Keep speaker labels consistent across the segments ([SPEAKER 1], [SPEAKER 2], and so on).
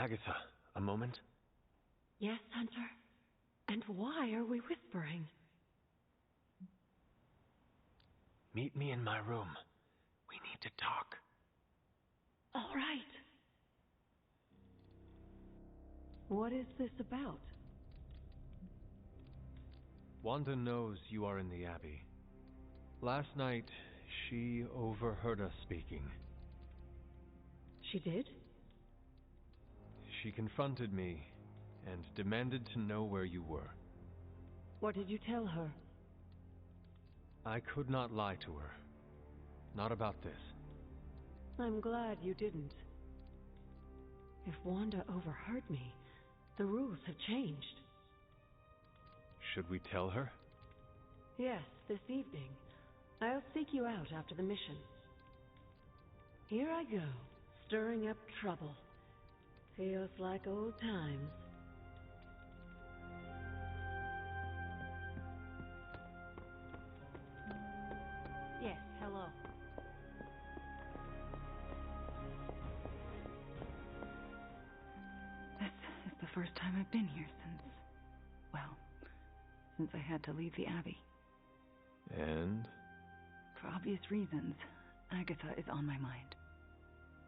[SPEAKER 1] Agatha, a moment?
[SPEAKER 2] Yes, Hunter? And why are we whispering?
[SPEAKER 1] Meet me in my room. We need to talk.
[SPEAKER 2] All right. What is this about?
[SPEAKER 1] Wanda knows you are in the Abbey. Last night, she overheard us speaking.
[SPEAKER 2] She did?
[SPEAKER 1] She confronted me and demanded to know where you were.
[SPEAKER 2] What did you tell her?
[SPEAKER 1] I could not lie to her. Not about this.
[SPEAKER 2] I'm glad you didn't. If Wanda overheard me, the rules have changed.
[SPEAKER 1] Should we tell her?
[SPEAKER 2] Yes, this evening. I'll seek you out after the mission. Here I go, stirring up trouble. Feels like old times. Yes, hello.
[SPEAKER 3] This is the first time I've been here since I had to leave the Abbey.
[SPEAKER 1] And?
[SPEAKER 3] For obvious reasons, Agatha is on my mind.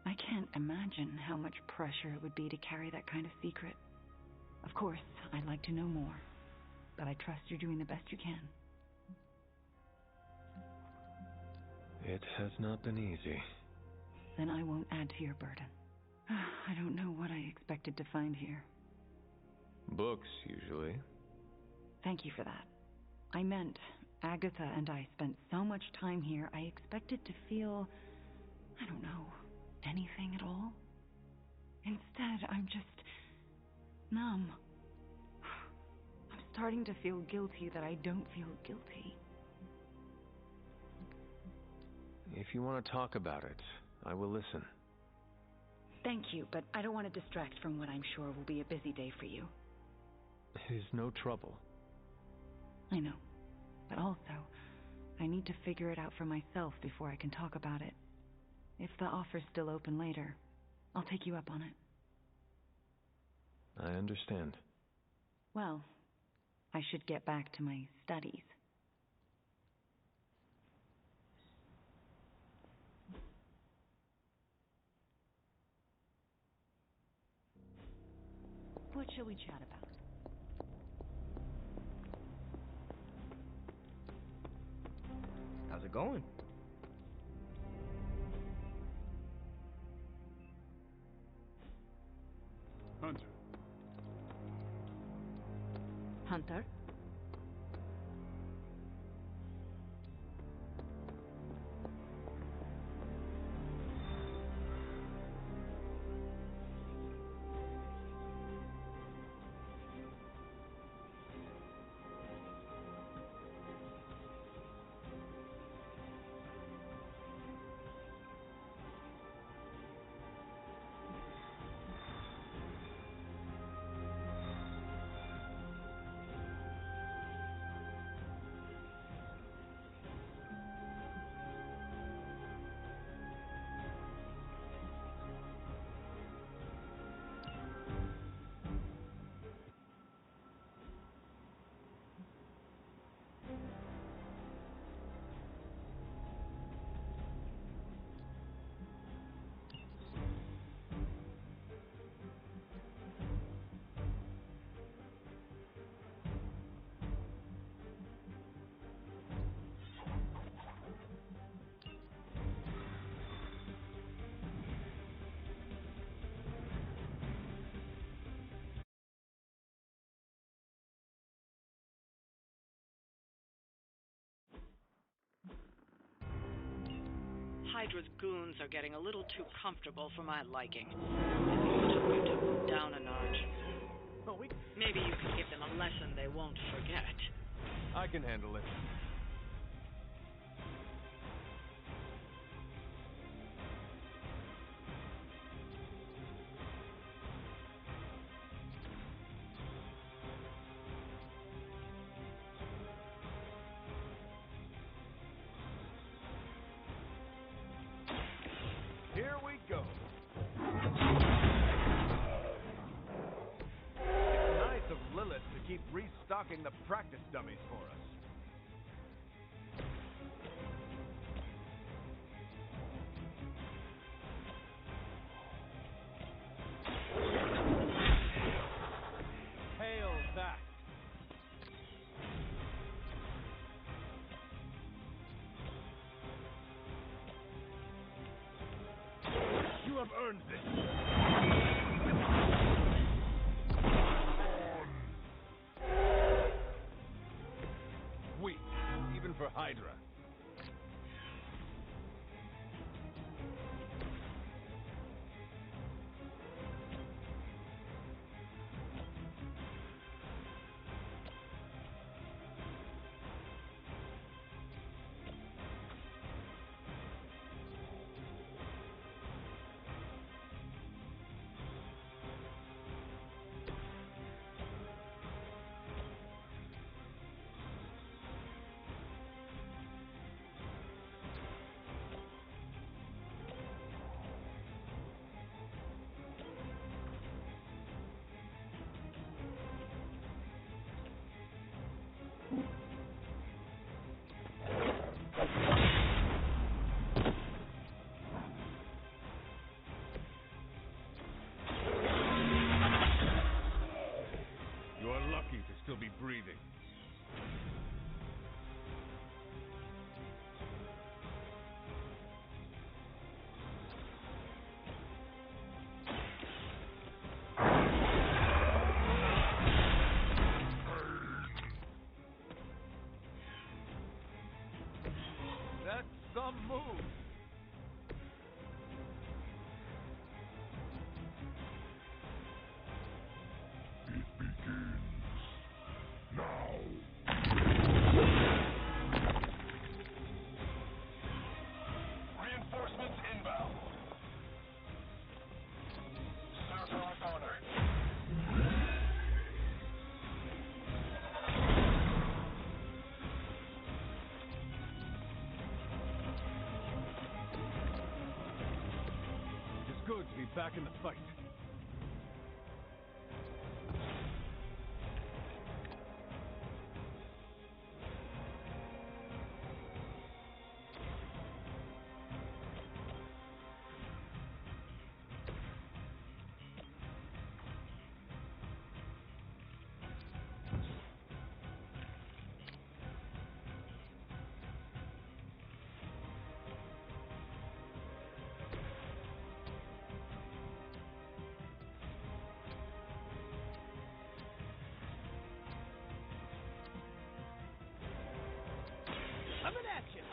[SPEAKER 3] I can't imagine how much pressure it would be to carry that kind of secret. Of course, I'd like to know more, but I trust you're doing the best you can.
[SPEAKER 1] It has not been easy.
[SPEAKER 3] Then I won't add to your burden. I don't know what I expected to find here.
[SPEAKER 1] Books, usually.
[SPEAKER 3] Thank you for that. I meant, Agatha and I spent so much time here, I expected to feel, I don't know, anything at all. Instead, I'm just numb. I'm starting to feel guilty that I don't feel guilty.
[SPEAKER 1] If you want to talk about it, I will listen.
[SPEAKER 3] Thank you, but I don't want to distract from what I'm sure will be a busy day for you.
[SPEAKER 1] It is no trouble.
[SPEAKER 3] I know, but also, I need to figure it out for myself before I can talk about it. If the offer's still open later, I'll take you up on it.
[SPEAKER 1] I understand.
[SPEAKER 3] Well, I should get back to my studies. What shall we chat about?
[SPEAKER 4] How's it going?
[SPEAKER 5] Hunter.
[SPEAKER 3] Hunter?
[SPEAKER 6] Hydra's goons are getting a little too comfortable for my liking. I think it's time to move down a notch. Maybe you can give them a lesson they won't forget.
[SPEAKER 1] I can handle it.
[SPEAKER 5] Here we go. stocking the practice dummies for us. Hail that! You have earned this. Weak, even for Hydra. You are lucky to still be breathing. That's some move.
[SPEAKER 7] Reinforcements inbound. Serve her with honor.
[SPEAKER 5] It's good to be back in the fight. Coming at you.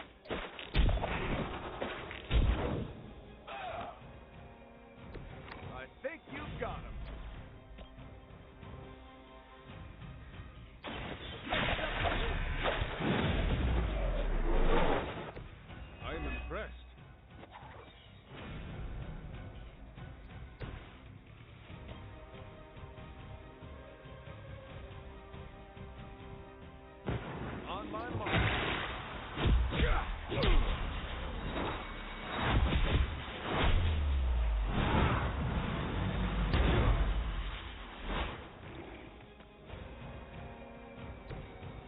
[SPEAKER 5] I think you've got him. I'm impressed. On my mark.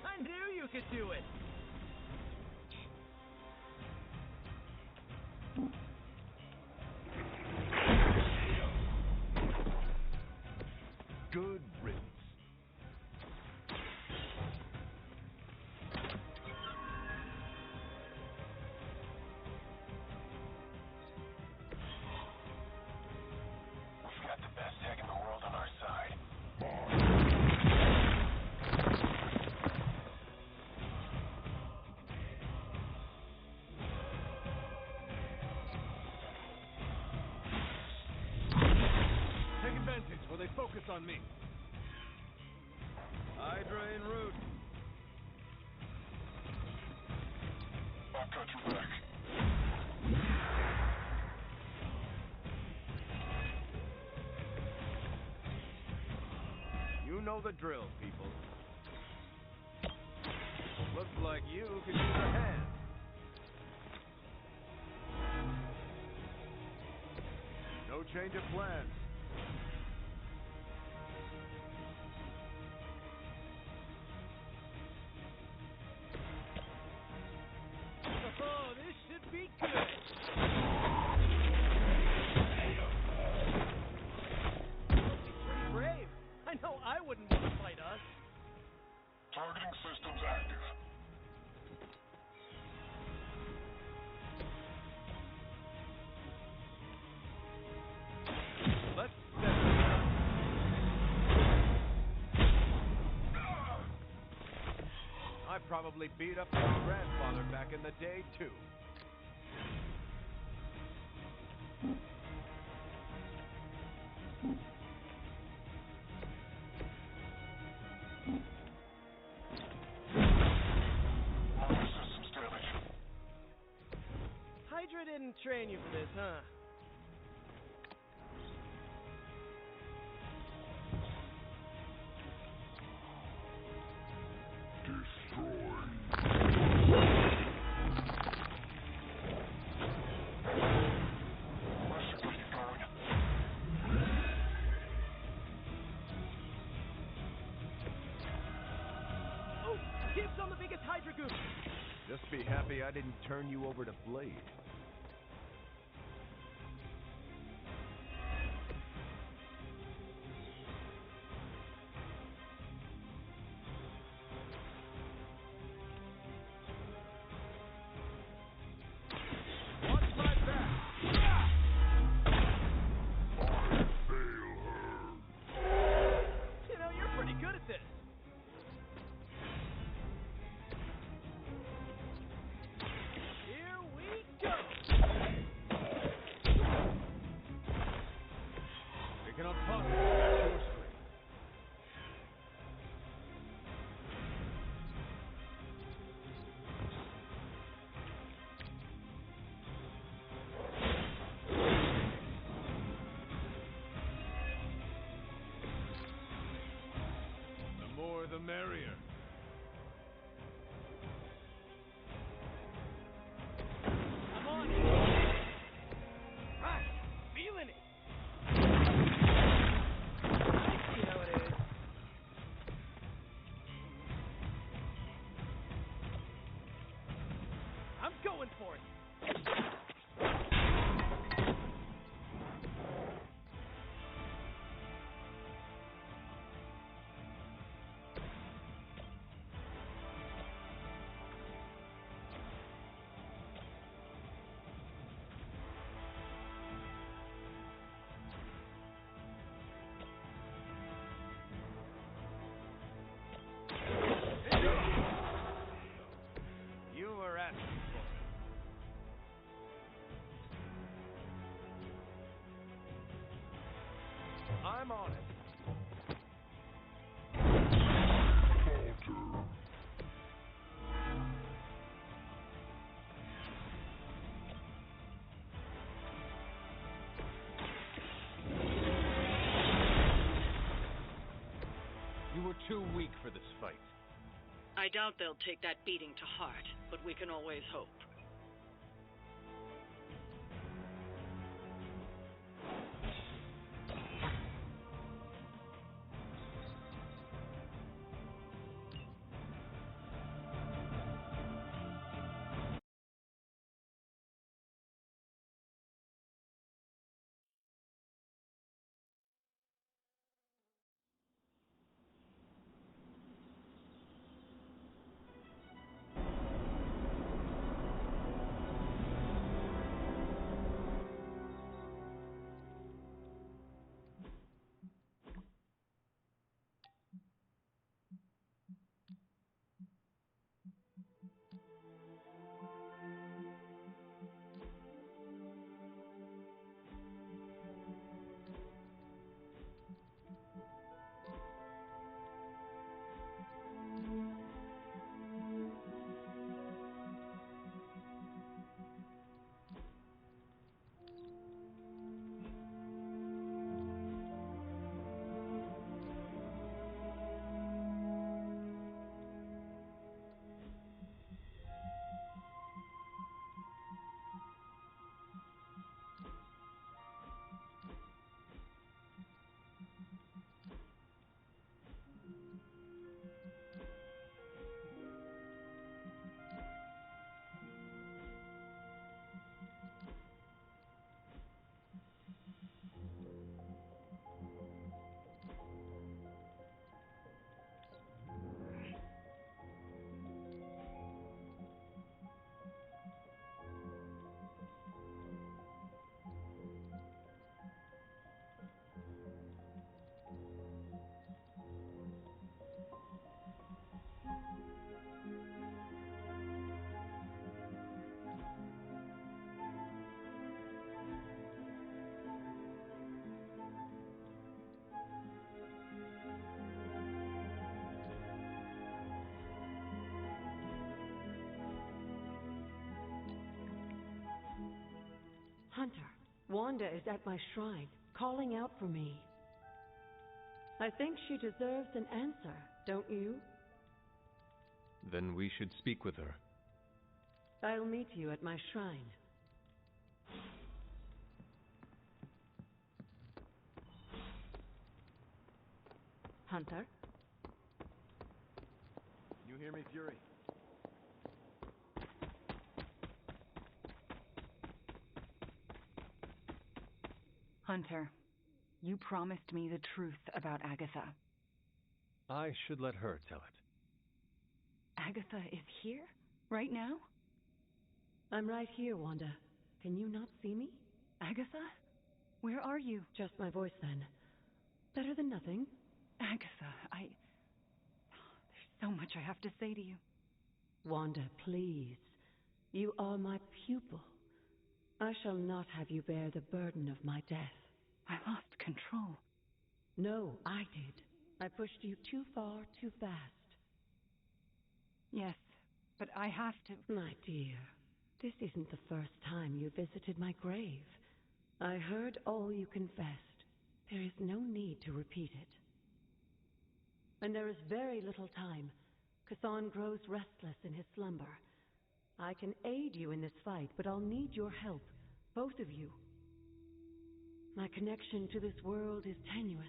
[SPEAKER 5] I knew you could do it. Good riddance.
[SPEAKER 7] We've got the best tech in the world on our side.
[SPEAKER 5] Take advantage while they focus on me. Hydra en route.
[SPEAKER 7] I've got your back.
[SPEAKER 5] You know the drill, people. Looks like you could use a hand. No change of plans. probably beat up your grandfather back in the day, too.
[SPEAKER 7] Armor systems damaged.
[SPEAKER 8] Hydra didn't train you for this, huh? I'm the biggest Hydra goon.
[SPEAKER 5] Just be happy I didn't turn you over to Blade. Watch my back!
[SPEAKER 8] You know, you're pretty good at this. Here we go.
[SPEAKER 5] Picking up puzzles, that's your screen. The more the merrier.
[SPEAKER 8] I'm on it. Right. Feeling it. I see how it is. I'm going for it.
[SPEAKER 5] You were asking for it. I'm on it. You were too weak for this fight.
[SPEAKER 6] I doubt they'll take that beating to heart, but we can always hope.
[SPEAKER 2] Hunter, Wanda is at my shrine, calling out for me. I think she deserves an answer, don't you?
[SPEAKER 1] Then we should speak with her.
[SPEAKER 2] I'll meet you at my shrine. Hunter?
[SPEAKER 5] You hear me, Fury?
[SPEAKER 3] Hunter, you promised me the truth about Agatha.
[SPEAKER 1] I should let her tell it.
[SPEAKER 3] Agatha is here? Right now?
[SPEAKER 2] I'm right here, Wanda. Can you not see me?
[SPEAKER 3] Agatha? Where are you?
[SPEAKER 2] Just my voice, then. Better than nothing.
[SPEAKER 3] Agatha, there's so much I have to say to you.
[SPEAKER 2] Wanda, please. You are my pupil. I shall not have you bear the burden of my death.
[SPEAKER 3] I lost control.
[SPEAKER 2] No, I did. I pushed you too far, too fast.
[SPEAKER 3] Yes, but I have to...
[SPEAKER 2] My dear, this isn't the first time you visited my grave. I heard all you confessed. There is no need to repeat it. And there is very little time. Chthon grows restless in his slumber. I can aid you in this fight, but I'll need your help, both of you. My connection to this world is tenuous.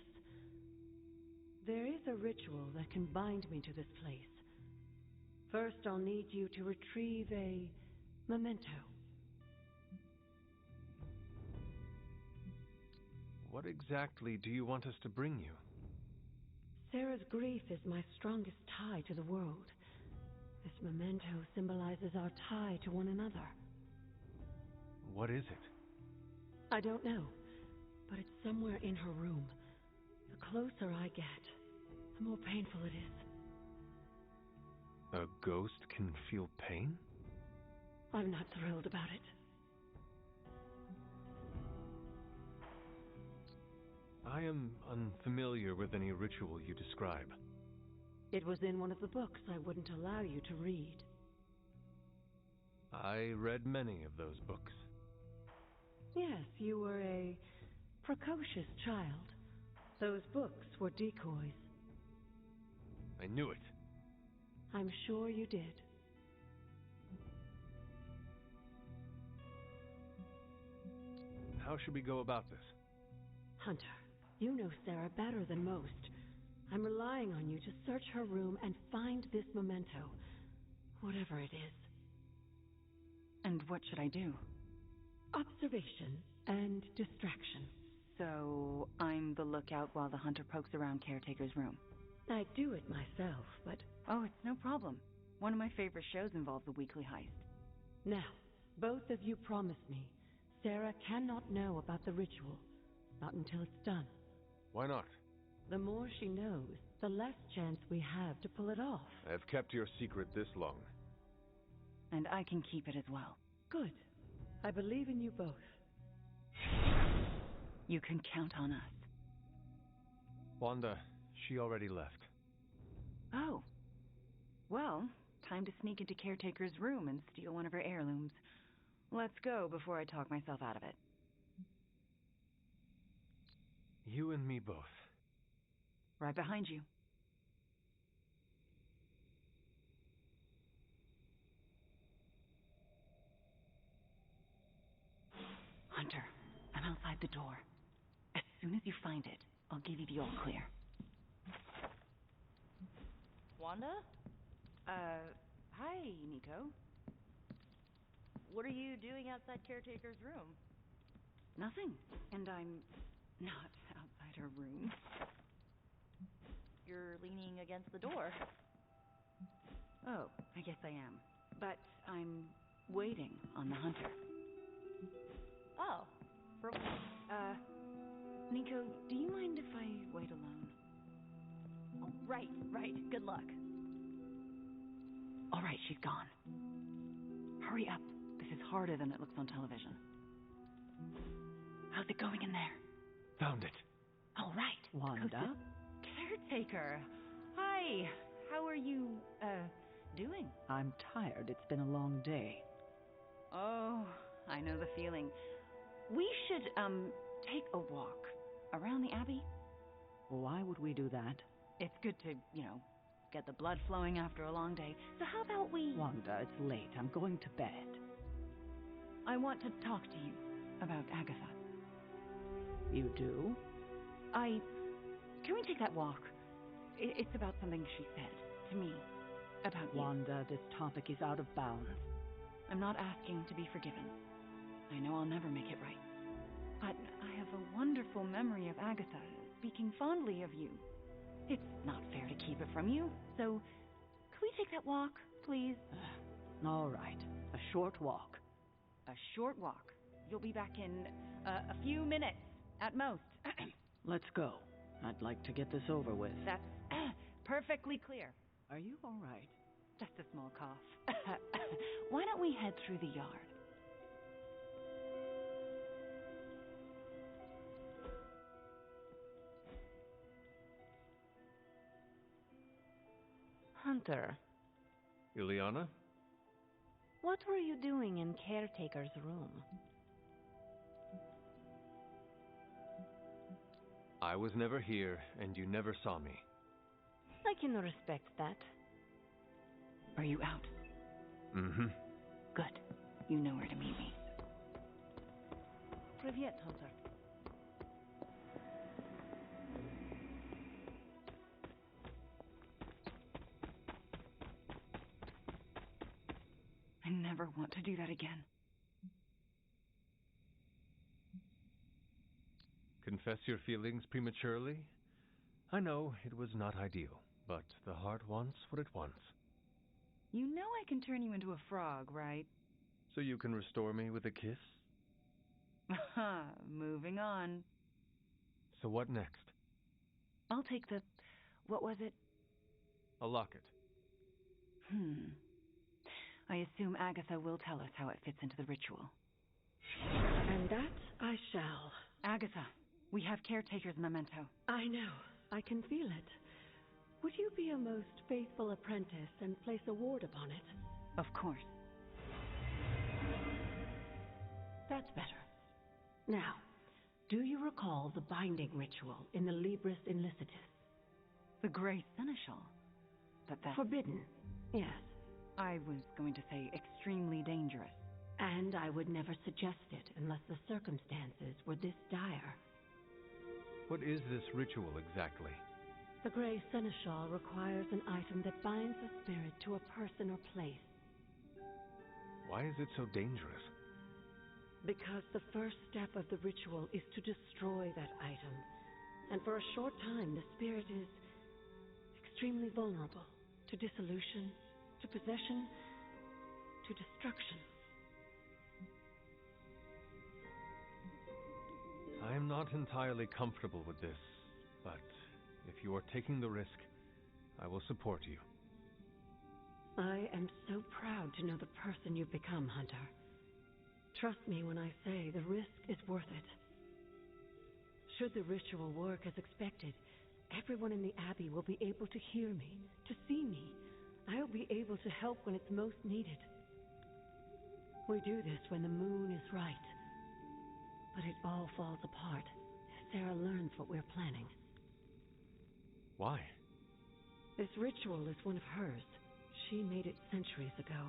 [SPEAKER 2] There is a ritual that can bind me to this place. First, I'll need you to retrieve a memento.
[SPEAKER 1] What exactly do you want us to bring you?
[SPEAKER 2] Sarah's grief is my strongest tie to the world. This memento symbolizes our tie to one another.
[SPEAKER 1] What is it?
[SPEAKER 2] I don't know, but it's somewhere in her room. The closer I get, the more painful it is.
[SPEAKER 1] A ghost can feel pain?
[SPEAKER 2] I'm not thrilled about it.
[SPEAKER 1] I am unfamiliar with any ritual you describe.
[SPEAKER 2] It was in one of the books I wouldn't allow you to read.
[SPEAKER 1] I read many of those books.
[SPEAKER 2] Yes, you were a precocious child. Those books were decoys.
[SPEAKER 1] I knew it.
[SPEAKER 2] I'm sure you did.
[SPEAKER 1] How should we go about this?
[SPEAKER 2] Hunter, you know Sarah better than most. I'm relying on you to search her room and find this memento, whatever it is.
[SPEAKER 3] And what should I do?
[SPEAKER 2] Observation and distraction.
[SPEAKER 3] So, I'm the lookout while the hunter pokes around Caretaker's room.
[SPEAKER 2] I do it myself, but...
[SPEAKER 3] Oh, it's no problem. One of my favorite shows involves a weekly heist.
[SPEAKER 2] Now, both of you promise me, Sarah cannot know about the ritual. Not until it's done.
[SPEAKER 1] Why not?
[SPEAKER 2] The more she knows, the less chance we have to pull it off.
[SPEAKER 5] I've kept your secret this long.
[SPEAKER 3] And I can keep it as well.
[SPEAKER 2] Good. I believe in you both.
[SPEAKER 3] You can count on us.
[SPEAKER 1] Wanda, she already left.
[SPEAKER 3] Oh. Well, time to sneak into Caretaker's room and steal one of her heirlooms. Let's go before I talk myself out of it.
[SPEAKER 1] You and me both.
[SPEAKER 3] Right behind you. Hunter, I'm outside the door. As soon as you find it, I'll give you the all clear.
[SPEAKER 9] Wanda? Hi, Nico. What are you doing outside Caretaker's room?
[SPEAKER 3] Nothing. And I'm not outside her room.
[SPEAKER 9] You're leaning against the door.
[SPEAKER 3] Oh, I guess I am. But I'm waiting on the hunter.
[SPEAKER 9] Oh, for
[SPEAKER 3] Nico, do you mind if I wait alone?
[SPEAKER 9] oh, right. Good luck.
[SPEAKER 3] All right, she's gone. Hurry up. This is harder than it looks on television. How's it going in there?
[SPEAKER 1] Found it.
[SPEAKER 3] All right.
[SPEAKER 2] Wanda?
[SPEAKER 9] Caretaker. Hi. How are you, doing?
[SPEAKER 2] I'm tired. It's been a long day.
[SPEAKER 3] Oh, I know the feeling. should, take a walk around the Abbey.
[SPEAKER 2] Why would we do that?
[SPEAKER 3] It's good to, get the blood flowing after a long day. So how about we...
[SPEAKER 2] Wanda, it's late. I'm going to bed.
[SPEAKER 3] I want to talk to you about Agatha.
[SPEAKER 2] You do?
[SPEAKER 3] Can we take that walk? It's about something she said to me about you.
[SPEAKER 2] Wanda, this topic is out of bounds.
[SPEAKER 3] I'm not asking to be forgiven. I know I'll never make it right. But I have a wonderful memory of Agatha speaking fondly of you. It's not fair to keep it from you, so could we take that walk, please?
[SPEAKER 2] All right. A short walk.
[SPEAKER 3] A short walk. You'll be back in a few minutes, at most.
[SPEAKER 2] Let's go. I'd like to get this over with.
[SPEAKER 3] That's perfectly clear.
[SPEAKER 2] Are you all right?
[SPEAKER 3] Just a small cough. Why don't we head through the yard?
[SPEAKER 9] Hunter,
[SPEAKER 1] Ileana?
[SPEAKER 9] what were you doing in Caretaker's room?
[SPEAKER 1] I was never here, and you never saw me.
[SPEAKER 9] I can respect that.
[SPEAKER 3] Are you out?
[SPEAKER 1] Mm-hmm.
[SPEAKER 3] Good. You know where to meet me.
[SPEAKER 9] Привет, Hunter.
[SPEAKER 3] I never want to do that again.
[SPEAKER 1] Confess your feelings prematurely? I know it was not ideal, but the heart wants what it wants.
[SPEAKER 3] You know I can turn you into a frog, right?
[SPEAKER 1] So you can restore me with a kiss?
[SPEAKER 3] Moving on.
[SPEAKER 1] So what next?
[SPEAKER 3] I'll take the... what was it?
[SPEAKER 1] A locket.
[SPEAKER 3] I assume Agatha will tell us how it fits into the ritual.
[SPEAKER 2] And that I shall.
[SPEAKER 3] Agatha, we have Caretaker's memento.
[SPEAKER 2] I know. I can feel it. Would you be a most faithful apprentice and place a ward upon it?
[SPEAKER 3] Of course.
[SPEAKER 2] That's better. Now, do you recall the binding ritual in the Libris Inlicitus?
[SPEAKER 3] The Grey Seneschal. But that's...
[SPEAKER 2] Forbidden, yes.
[SPEAKER 3] I was going to say extremely dangerous.
[SPEAKER 2] And I would never suggest it unless the circumstances were this dire.
[SPEAKER 1] What is this ritual exactly?
[SPEAKER 2] The Grey Seneschal requires an item that binds a spirit to a person or place.
[SPEAKER 1] Why is it so dangerous?
[SPEAKER 2] Because the first step of the ritual is to destroy that item. And for a short time, the spirit is extremely vulnerable to dissolution, to possession, to destruction.
[SPEAKER 1] I am not entirely comfortable with this, but if you are taking the risk, I will support you.
[SPEAKER 2] I am so proud to know the person you've become, Hunter. Trust me when I say the risk is worth it. Should the ritual work as expected, everyone in the Abbey will be able to hear me, to see me. I'll be able to help when it's most needed. We do this when the moon is right. But it all falls apart if Sarah learns what we're planning.
[SPEAKER 1] Why?
[SPEAKER 2] This ritual is one of hers. She made it centuries ago.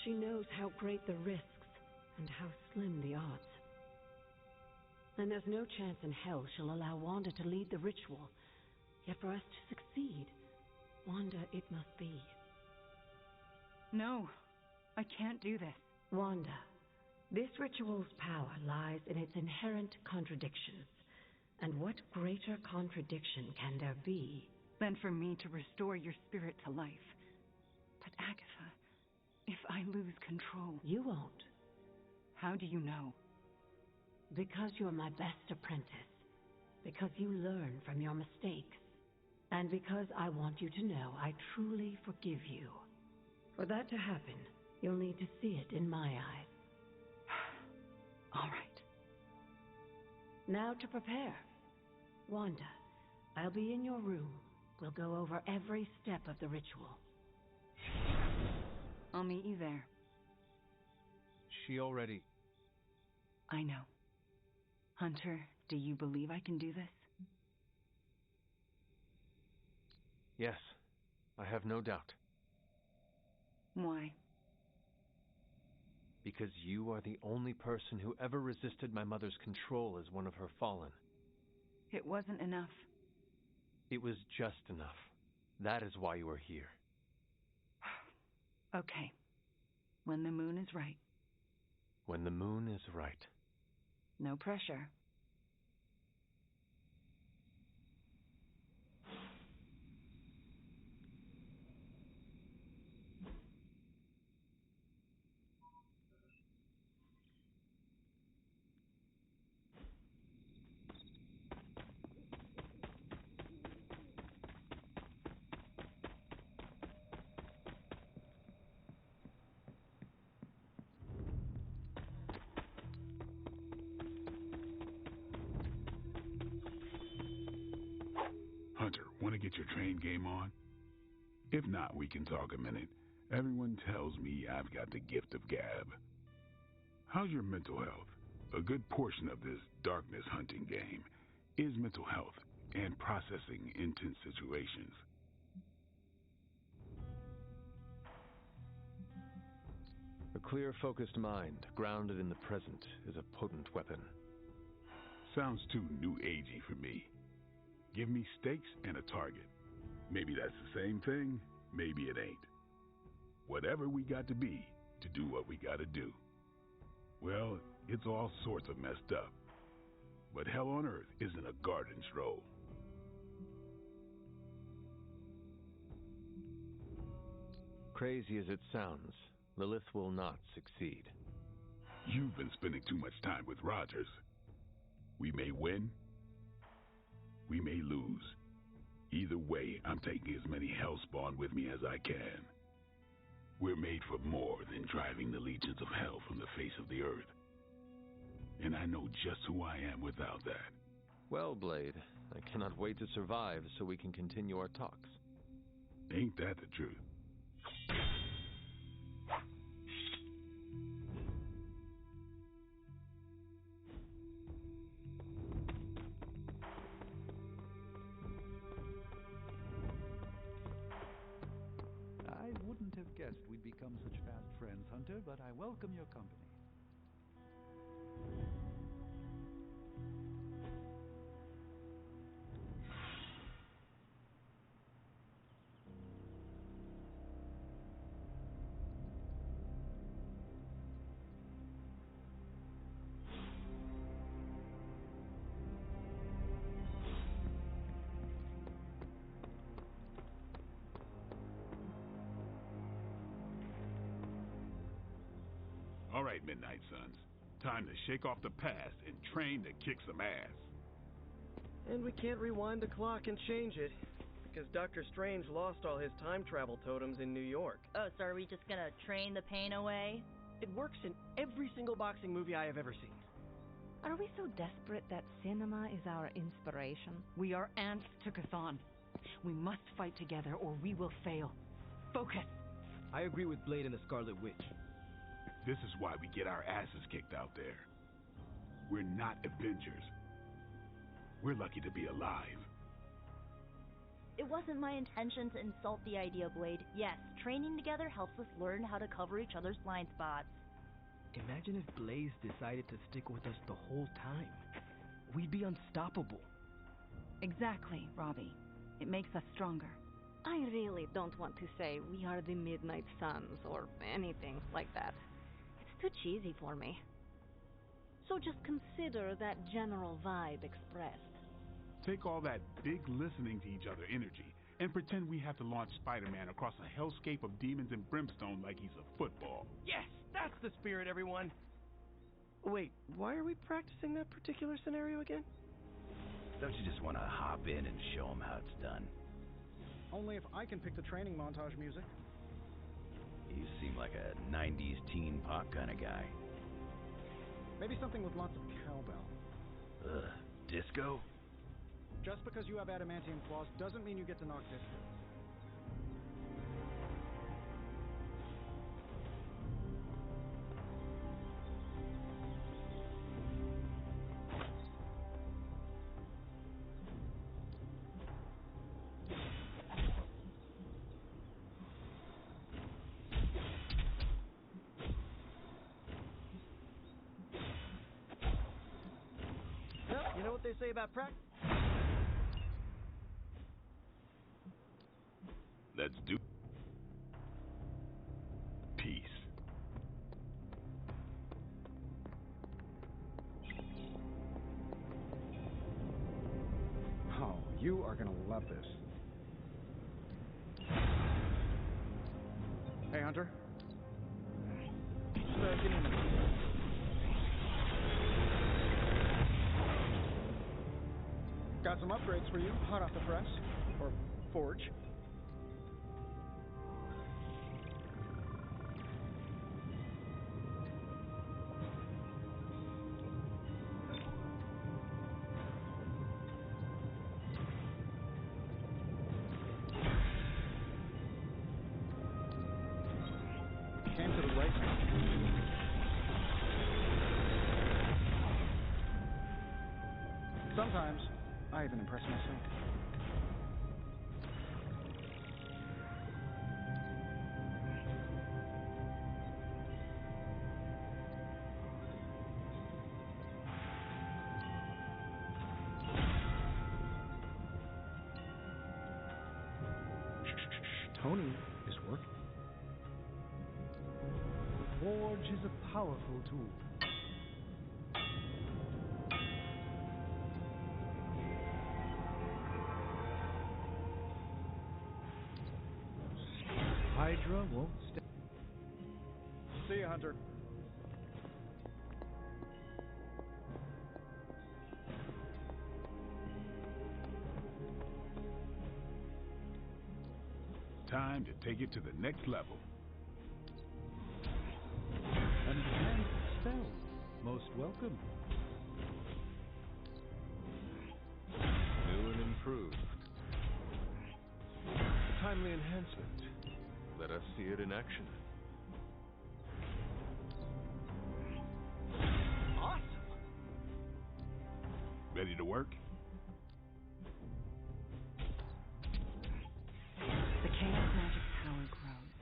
[SPEAKER 2] She knows how great the risks and how slim the odds. And there's no chance in hell she'll allow Wanda to lead the ritual. Yet for us to succeed, Wanda, it must be.
[SPEAKER 3] No, I can't do this.
[SPEAKER 2] Wanda, this ritual's power lies in its inherent contradictions. And what greater contradiction can there be
[SPEAKER 3] than for me to restore your spirit to life? But Agatha, if I lose control...
[SPEAKER 2] You won't.
[SPEAKER 3] How do you know?
[SPEAKER 2] Because you're my best apprentice. Because you learn from your mistakes. And because I want you to know I truly forgive you. For that to happen, you'll need to see it in my eyes.
[SPEAKER 3] All right.
[SPEAKER 2] Now to prepare. Wanda, I'll be in your room. We'll go over every step of the ritual.
[SPEAKER 3] I'll meet you there.
[SPEAKER 1] She already...
[SPEAKER 3] I know. Hunter, do you believe I can do this?
[SPEAKER 1] Yes, I have no doubt.
[SPEAKER 3] Why?
[SPEAKER 1] Because you are the only person who ever resisted my mother's control as one of her fallen.
[SPEAKER 3] It wasn't enough.
[SPEAKER 1] It was just enough. That is why you are here.
[SPEAKER 3] Okay. When the moon is right.
[SPEAKER 1] When the moon is right.
[SPEAKER 3] No pressure.
[SPEAKER 10] Hunter, want to get your train game on? If not, we can talk a minute. Everyone tells me I've got the gift of gab. How's your mental health? A good portion of this darkness hunting game is mental health and processing intense situations.
[SPEAKER 1] A clear, focused mind, grounded in the present, is a potent weapon.
[SPEAKER 10] Sounds too new agey for me. Give me stakes and a target. Maybe that's the same thing, maybe it ain't. Whatever we got to be to do what we gotta do. Well, it's all sorts of messed up. But hell on earth isn't a garden stroll.
[SPEAKER 1] Crazy as it sounds, Lilith will not succeed.
[SPEAKER 10] You've been spending too much time with Rogers. We may win, we may lose. Either way, I'm taking as many Hellspawn with me as I can. We're made for more than driving the legions of hell from the face of the earth. And I know just who I am without that.
[SPEAKER 1] Well, Blade, I cannot wait to survive so we can continue our talks.
[SPEAKER 10] Ain't that the truth?
[SPEAKER 11] I wouldn't have guessed we'd become such fast friends, Hunter, but I welcome your company.
[SPEAKER 10] All right, Midnight Suns. Time to shake off the past and train to kick some ass.
[SPEAKER 8] And we can't rewind the clock and change it, because Dr. Strange lost all his time travel totems in New York.
[SPEAKER 9] Oh, so are we just gonna train the pain away?
[SPEAKER 8] It works in every single boxing movie I have ever seen.
[SPEAKER 12] Are we so desperate that cinema is our inspiration?
[SPEAKER 3] We are ants to Chthon. We must fight together or we will fail. Focus!
[SPEAKER 4] I agree with Blade and the Scarlet Witch.
[SPEAKER 10] This is why we get our asses kicked out there. We're not Avengers. We're lucky to be alive.
[SPEAKER 9] It wasn't my intention to insult the idea, Blade. Yes, training together helps us learn how to cover each other's blind spots.
[SPEAKER 4] Imagine if Blaze decided to stick with us the whole time. We'd be unstoppable.
[SPEAKER 3] Exactly, Robbie. It makes us stronger.
[SPEAKER 12] I really don't want to say we are the Midnight Suns or anything like that. It's too cheesy for me. So just consider that general vibe expressed.
[SPEAKER 10] Take all that big listening to each other energy and pretend we have to launch Spider-Man across a hellscape of demons and brimstone like he's a football.
[SPEAKER 8] Yes, that's the spirit, everyone. Wait, why are we practicing that particular scenario again?
[SPEAKER 13] Don't you just want to hop in and show them how it's done?
[SPEAKER 14] Only if I can pick the training montage music.
[SPEAKER 13] You seem like a 90s teen pop kind of guy.
[SPEAKER 14] Maybe something with lots of cowbell.
[SPEAKER 13] Ugh, disco?
[SPEAKER 14] Just because you have adamantium claws doesn't mean you get to knock disco.
[SPEAKER 8] know what they say about practice?
[SPEAKER 10] Let's do peace.
[SPEAKER 14] Oh, you are gonna love this. Hey, Hunter. Just give me a minute. Got some upgrades for you, hot off the press. Or forge. Came to the right man. Sometimes, I even impress myself. Tony is working.
[SPEAKER 11] The Forge is a powerful tool. Hydra won't stay.
[SPEAKER 14] See you, Hunter.
[SPEAKER 10] Time to take it to the next level.
[SPEAKER 11] Enhanced spell. Most welcome.
[SPEAKER 1] New and improved. Timely enhancement. Let us see it in action.
[SPEAKER 8] Awesome!
[SPEAKER 10] Ready to work?
[SPEAKER 3] The chaos magic's power grows.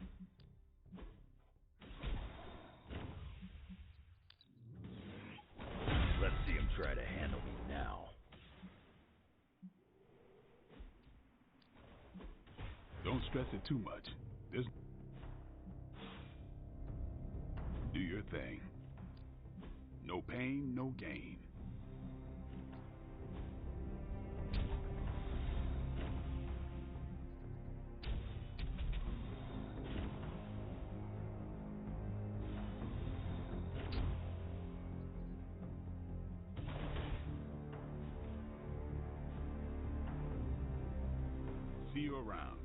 [SPEAKER 13] Let's see him try to handle me now.
[SPEAKER 10] Don't stress it too much. There's... Do your thing. No pain, no gain. See you around.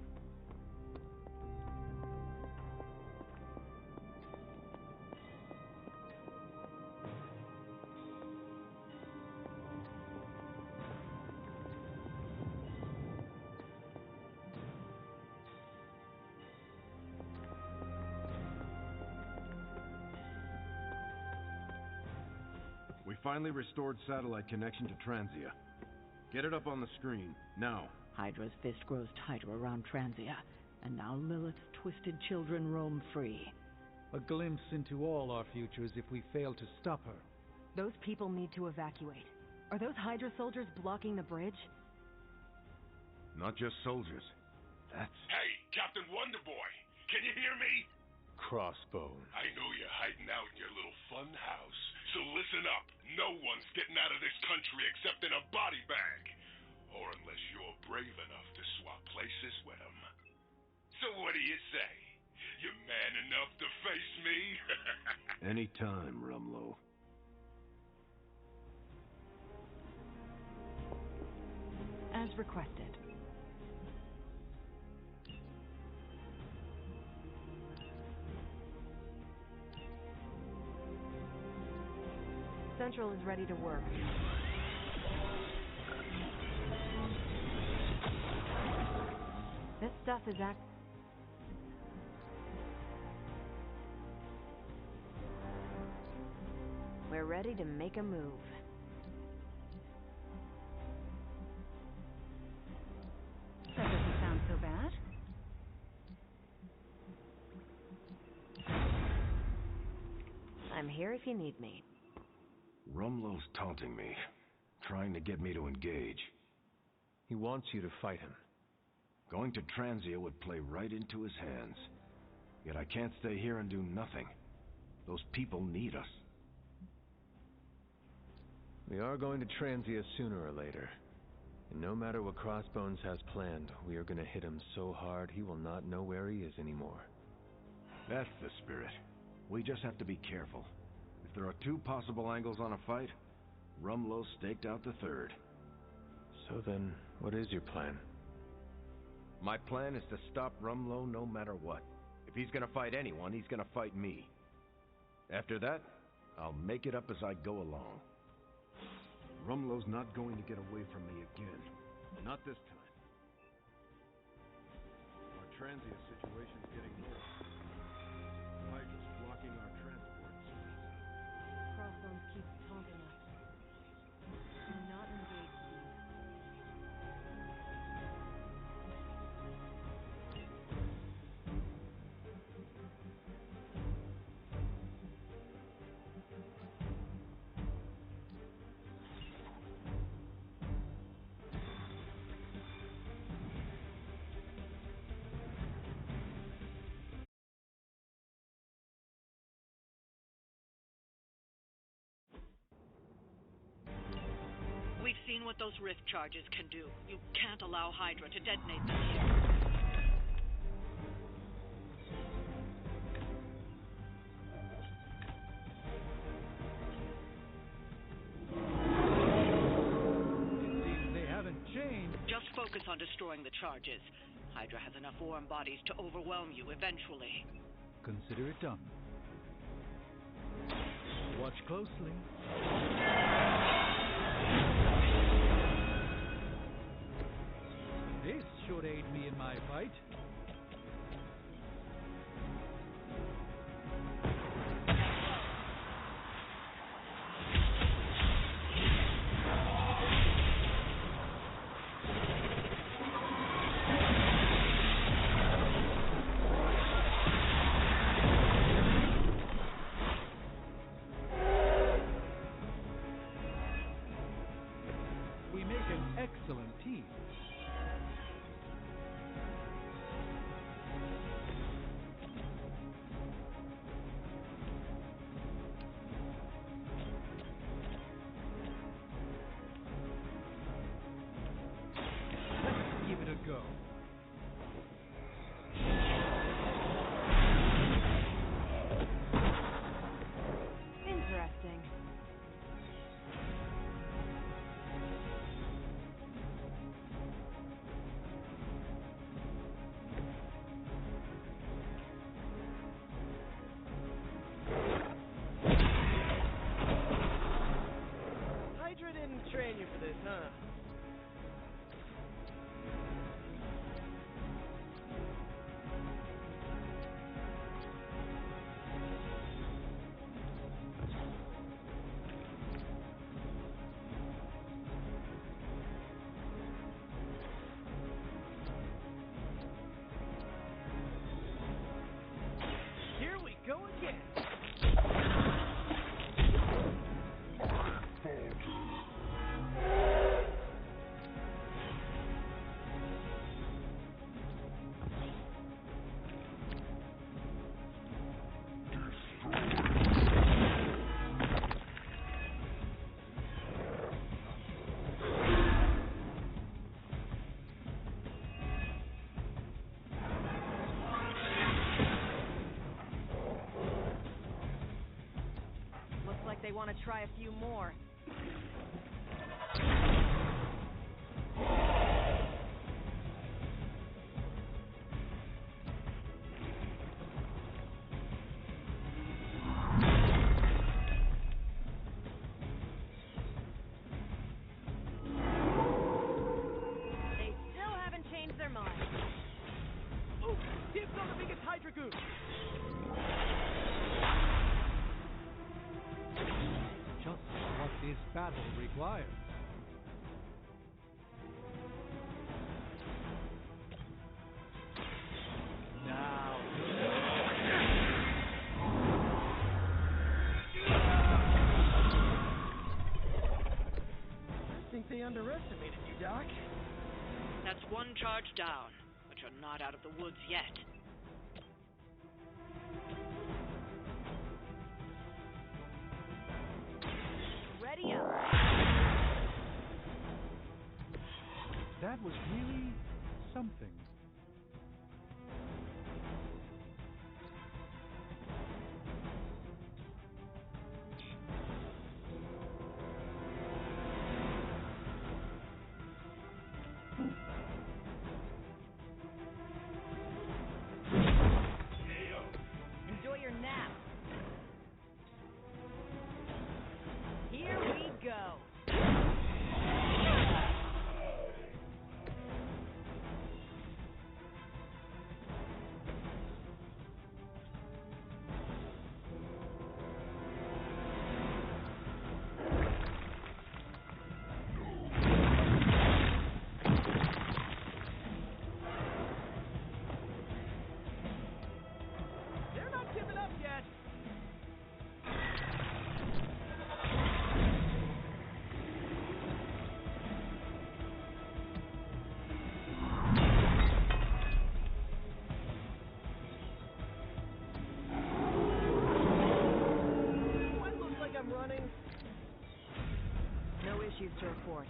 [SPEAKER 5] We finally restored satellite connection to Transia. Get it up on the screen, now.
[SPEAKER 6] Hydra's fist grows tighter around Transia, and now Lilith's twisted children roam free.
[SPEAKER 11] A glimpse into all our futures if we fail to stop her.
[SPEAKER 3] Those people need to evacuate. Are those Hydra soldiers blocking the bridge?
[SPEAKER 5] Not just soldiers. That's...
[SPEAKER 10] Hey, Captain Wonderboy! Can you hear me?
[SPEAKER 1] Crossbone.
[SPEAKER 10] I know you're hiding out in your little fun house, so listen up. No one's getting out of this country except in a body bag. Or unless you're brave enough to swap places with them. So what do you say? You man enough to face me?
[SPEAKER 5] Anytime, Rumlow.
[SPEAKER 3] As requested. Central is ready to work. This stuff is We're ready to make a move. That doesn't sound so bad. I'm here if you need me.
[SPEAKER 5] Rumlow's taunting me. Trying to get me to engage.
[SPEAKER 1] He wants you to fight him.
[SPEAKER 5] Going to Transia would play right into his hands. Yet I can't stay here and do nothing. Those people need us.
[SPEAKER 1] We are going to Transia sooner or later. And no matter what Crossbones has planned, we are going to hit him so hard he will not know where he is anymore.
[SPEAKER 5] That's the spirit. We just have to be careful. If there are two possible angles on a fight, Rumlow staked out the third.
[SPEAKER 1] So then, what is your plan?
[SPEAKER 5] My plan is to stop Rumlow no matter what. If he's gonna fight anyone, he's gonna fight me. After that, I'll make it up as I go along. Rumlow's not going to get away from me again. Not this time. Our Transia situation's getting worse. Hydra's blocking our transports.
[SPEAKER 9] Crossbones keeps taunting us. Do not engage, Steve.
[SPEAKER 6] We've seen what those rift charges can do. You can't allow Hydra to detonate them here.
[SPEAKER 11] It seems they haven't changed.
[SPEAKER 6] Just focus on destroying the charges. Hydra has enough warm bodies to overwhelm you eventually.
[SPEAKER 11] Consider it done. Watch closely. This should aid me in my fight. We make an excellent team. Let's give it a go.
[SPEAKER 12] Interesting.
[SPEAKER 8] Hydra didn't train you for this, huh? Here we go again.
[SPEAKER 12] Looks like they want to try a few more. They still haven't changed their mind.
[SPEAKER 8] Ooh, dibs on the biggest Hydra goon.
[SPEAKER 11] Just what this battle requires. Now.
[SPEAKER 8] think they underestimated you, Doc.
[SPEAKER 6] That's one charge down, but you're not out of the woods yet.
[SPEAKER 9] Ready up.
[SPEAKER 11] That was really something.
[SPEAKER 9] Enjoy your nap. Here we go.
[SPEAKER 8] They're not giving up yet. Do I look like I'm running?
[SPEAKER 9] No issues to report.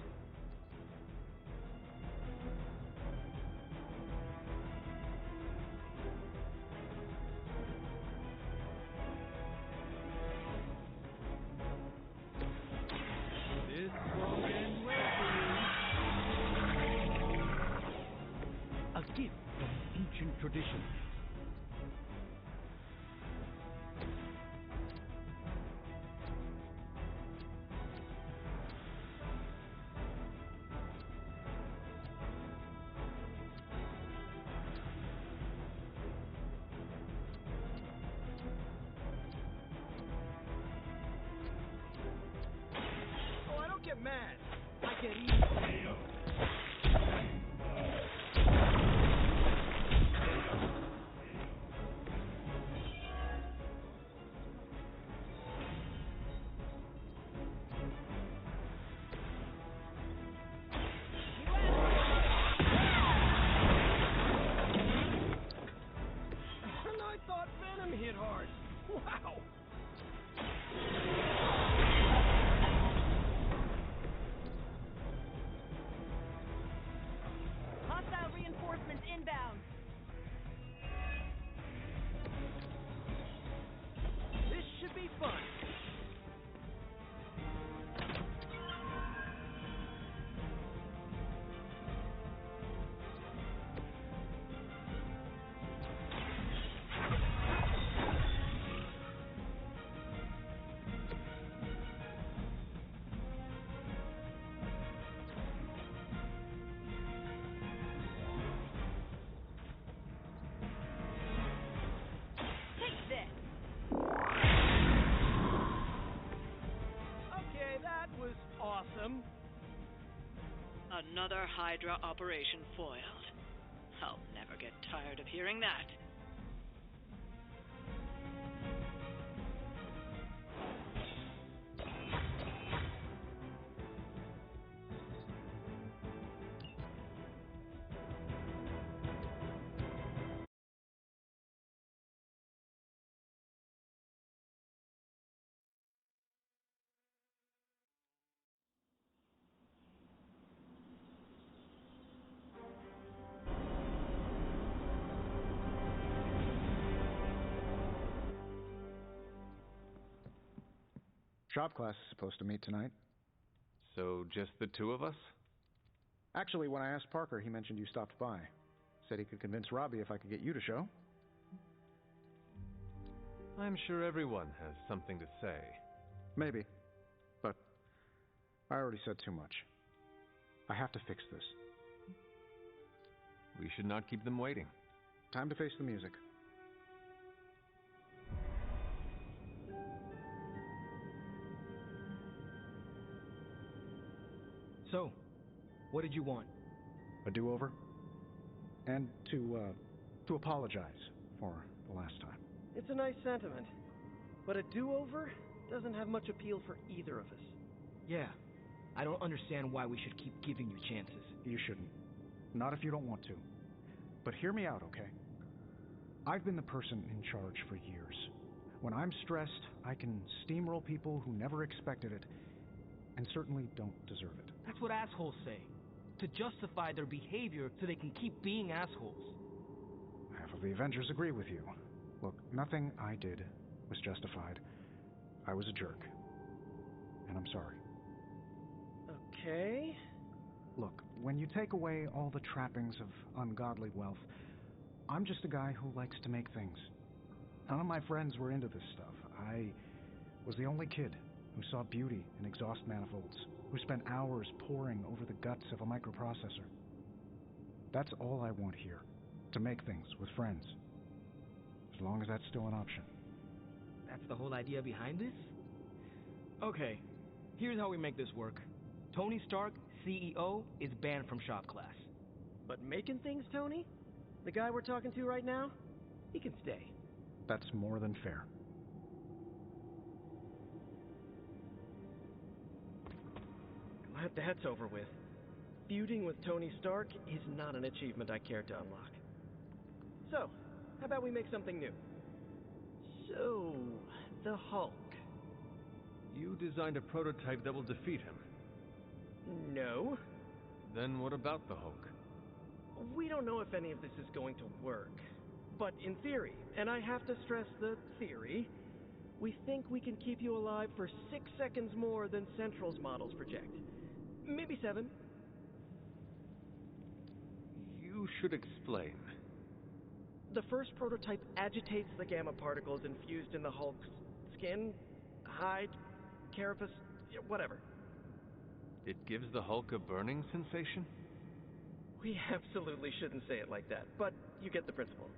[SPEAKER 11] This will end well for you. A gift from ancient tradition.
[SPEAKER 8] Oh, I don't get mad. I get evil. And I thought Venom hit hard. Wow.
[SPEAKER 9] Hostile reinforcements inbound.
[SPEAKER 8] This should be fun.
[SPEAKER 9] Take this.
[SPEAKER 8] Okay, that was awesome.
[SPEAKER 6] Another Hydra operation foiled. I'll never get tired of hearing that.
[SPEAKER 14] Shop class is supposed to meet tonight.
[SPEAKER 1] So, just the two of us?
[SPEAKER 14] Actually, when I asked Parker, he mentioned you stopped by. Said he could convince Robbie if I could get you to show.
[SPEAKER 1] I'm sure everyone has something to say.
[SPEAKER 14] Maybe. But I already said too much. I have to fix this.
[SPEAKER 1] We should not keep them waiting.
[SPEAKER 14] Time to face the music.
[SPEAKER 4] So, what did you want?
[SPEAKER 14] A do-over? And to apologize for the last time.
[SPEAKER 8] It's a nice sentiment. But a do-over doesn't have much appeal for either of us.
[SPEAKER 4] Yeah, I don't understand why we should keep giving you chances.
[SPEAKER 14] You shouldn't. Not if you don't want to. But hear me out, okay? I've been the person in charge for years. When I'm stressed, I can steamroll people who never expected it, and certainly don't deserve it.
[SPEAKER 4] That's what assholes say. To justify their behavior so they can keep being assholes.
[SPEAKER 14] Half of the Avengers agree with you. Look, nothing I did was justified. I was a jerk. And I'm sorry.
[SPEAKER 8] Okay.
[SPEAKER 14] Look, when you take away all the trappings of ungodly wealth, I'm just a guy who likes to make things. None of my friends were into this stuff. I was the only kid who saw beauty in exhaust manifolds, who spent hours poring over the guts of a microprocessor. That's all I want here, to make things with friends. As long as that's still an option.
[SPEAKER 4] That's the whole idea behind this? Okay, here's how we make this work. Tony Stark, CEO, is banned from shop class.
[SPEAKER 8] But making things, Tony? The guy we're talking to right now? He can stay.
[SPEAKER 14] That's more than fair.
[SPEAKER 8] Glad that's over with. Feuding with Tony Stark is not an achievement I care to unlock. So, how about we make something new? So, the Hulk.
[SPEAKER 1] You designed a prototype that will defeat him.
[SPEAKER 8] No.
[SPEAKER 1] Then what about the Hulk?
[SPEAKER 8] We don't know if any of this is going to work. But in theory, and I have to stress the theory, we think we can keep you alive for 6 seconds more than Central's models project. Maybe 7.
[SPEAKER 1] You should explain.
[SPEAKER 8] The first prototype agitates the gamma particles infused in the Hulk's skin, hide, carapace, whatever.
[SPEAKER 1] It gives the Hulk a burning sensation?
[SPEAKER 8] We absolutely shouldn't say it like that, but you get the principle.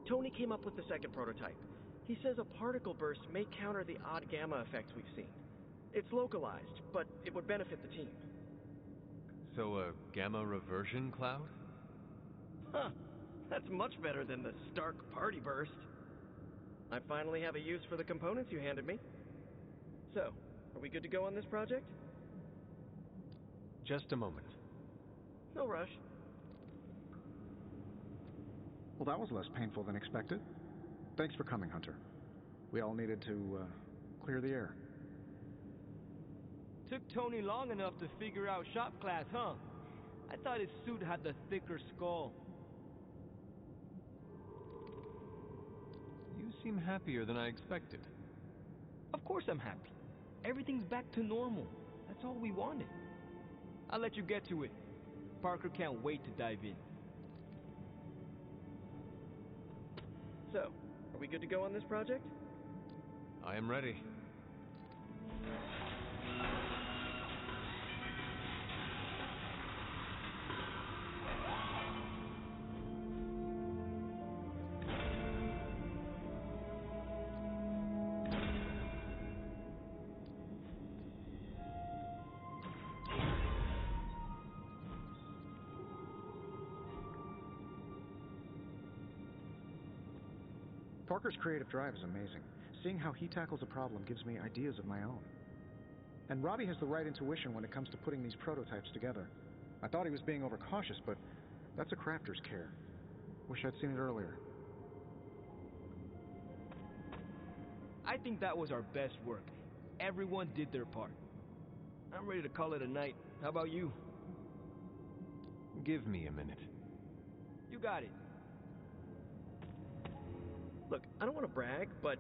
[SPEAKER 8] Tony came up with the second prototype. He says a particle burst may counter the odd gamma effects we've seen. It's localized, but it would benefit the team.
[SPEAKER 1] So a gamma reversion cloud?
[SPEAKER 8] Huh. That's much better than the Stark party burst. I finally have a use for the components you handed me. So, are we good to go on this project?
[SPEAKER 1] Just a moment.
[SPEAKER 8] No rush.
[SPEAKER 14] Well, that was less painful than expected. Thanks for coming, Hunter. We all needed to clear the air.
[SPEAKER 4] Took Tony long enough to figure out shop class, huh? I thought his suit had the thicker skull.
[SPEAKER 1] You seem happier than I expected.
[SPEAKER 4] Of course I'm happy. Everything's back to normal. That's all we wanted. I'll let you get to it. Parker can't wait to dive in.
[SPEAKER 8] So, are we good to go on this project?
[SPEAKER 1] I am ready.
[SPEAKER 14] Parker's creative drive is amazing. Seeing how he tackles a problem gives me ideas of my own. And Robbie has the right intuition when it comes to putting these prototypes together. I thought he was being overcautious, but that's a crafter's care. Wish I'd seen it earlier.
[SPEAKER 4] I think that was our best work. Everyone did their part. I'm ready to call it a night. How about you?
[SPEAKER 1] Give me a minute.
[SPEAKER 4] You got it.
[SPEAKER 8] Look, I don't want to brag, but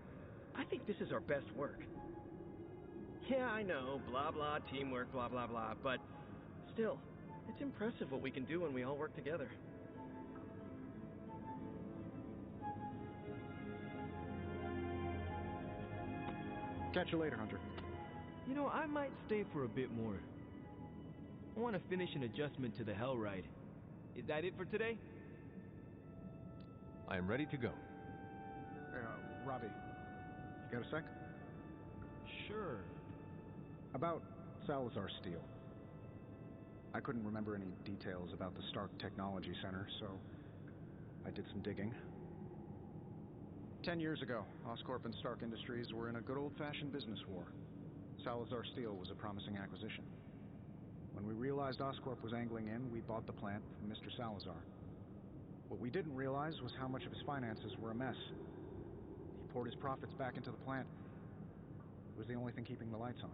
[SPEAKER 8] I think this is our best work. Yeah, I know, blah blah, teamwork, blah blah blah, but still, it's impressive what we can do when we all work together.
[SPEAKER 14] Catch you later, Hunter.
[SPEAKER 4] You know, I might stay for a bit more. I want to finish an adjustment to the Hell Ride. Is that it for today?
[SPEAKER 1] I am ready to go.
[SPEAKER 14] Robbie, you got a sec?
[SPEAKER 4] Sure.
[SPEAKER 14] About Salazar Steel. I couldn't remember any details about the Stark Technology Center, so I did some digging. 10 years ago, Oscorp and Stark Industries were in a good old-fashioned business war. Salazar Steel was a promising acquisition. When we realized Oscorp was angling in, we bought the plant from Mr. Salazar. What we didn't realize was how much of his finances were a mess. He poured his profits back into the plant. It was the only thing keeping the lights on.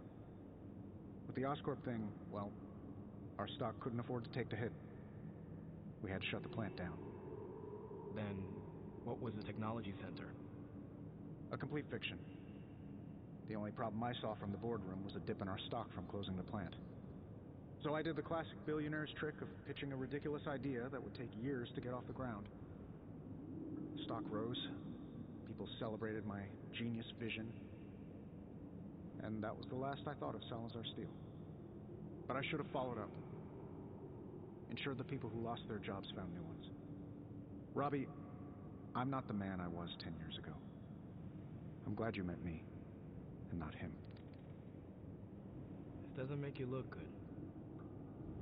[SPEAKER 14] With the Oscorp thing, well, our stock couldn't afford to take the hit. We had to shut the plant down.
[SPEAKER 4] Then, what was the technology center?
[SPEAKER 14] A complete fiction. The only problem I saw from the boardroom was a dip in our stock from closing the plant. So I did the classic billionaire's trick of pitching a ridiculous idea that would take years to get off the ground. Stock rose. People celebrated my genius vision. And that was the last I thought of Salazar Steel. But I should have followed up. Ensured the people who lost their jobs found new ones. Robbie, I'm not the man I was 10 years ago. I'm glad you met me, and not him.
[SPEAKER 4] This doesn't make you look good.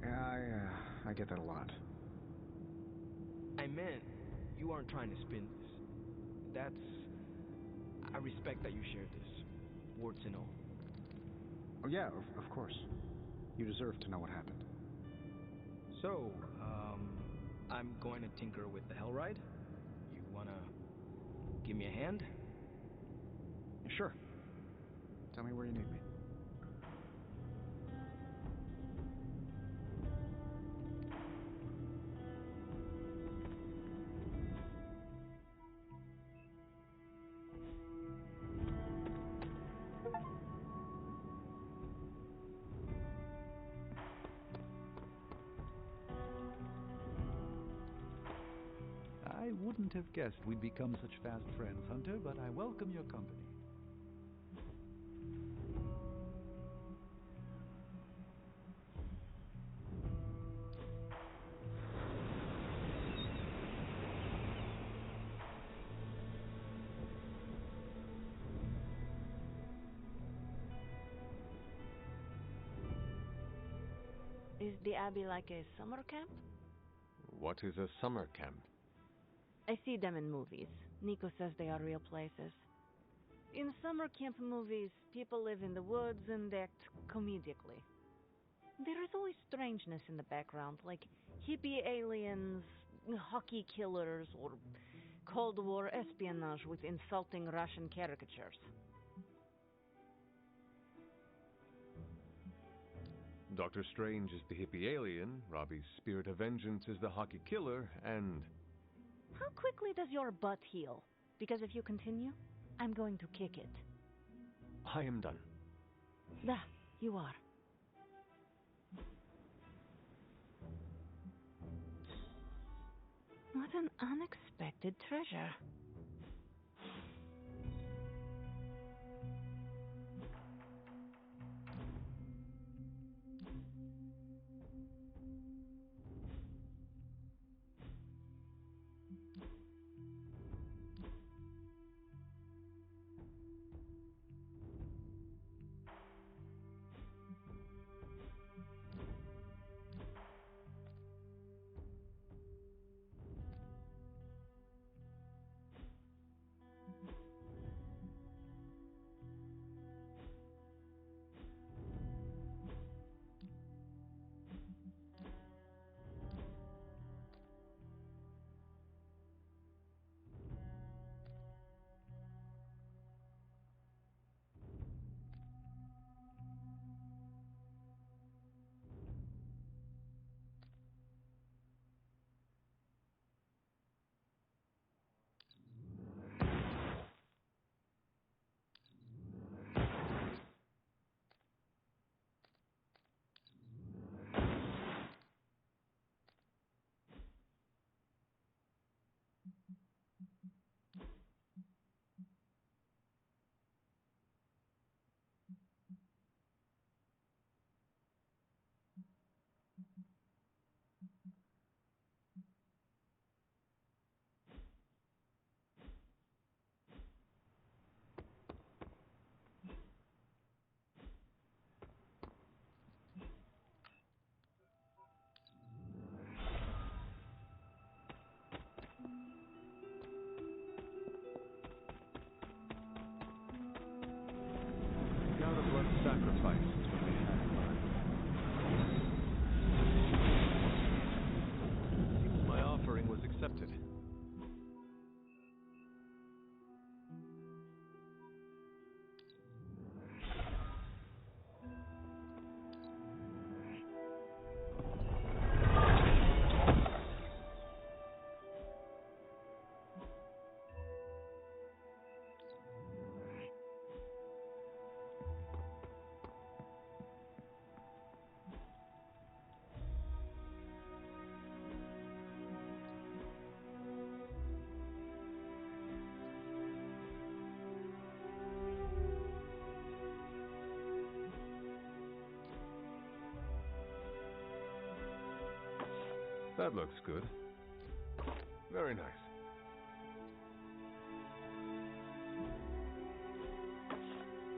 [SPEAKER 14] Yeah, I get that a lot.
[SPEAKER 4] I meant, you aren't trying to spin this. I respect that you shared this, warts and all.
[SPEAKER 14] Oh yeah, of course. You deserve to know what happened.
[SPEAKER 4] So, I'm going to tinker with the Hellride. You wanna give me a hand?
[SPEAKER 14] Sure. Tell me where you need me.
[SPEAKER 11] I wouldn't have guessed we'd become such fast friends, Hunter, but I welcome your company.
[SPEAKER 12] Is the Abbey like a summer camp?
[SPEAKER 1] What is a summer camp?
[SPEAKER 12] I see them in movies. Nico says they are real places. In summer camp movies, people live in the woods and act comedically. There is always strangeness in the background, like hippie aliens, hockey killers, or Cold War espionage with insulting Russian caricatures.
[SPEAKER 1] Doctor Strange is the hippie alien, Robbie's spirit of vengeance is the hockey killer, and...
[SPEAKER 12] How quickly does your butt heal? Because if you continue, I'm going to kick it.
[SPEAKER 1] I am done.
[SPEAKER 12] You are. What an unexpected treasure.
[SPEAKER 1] That looks good. Very nice.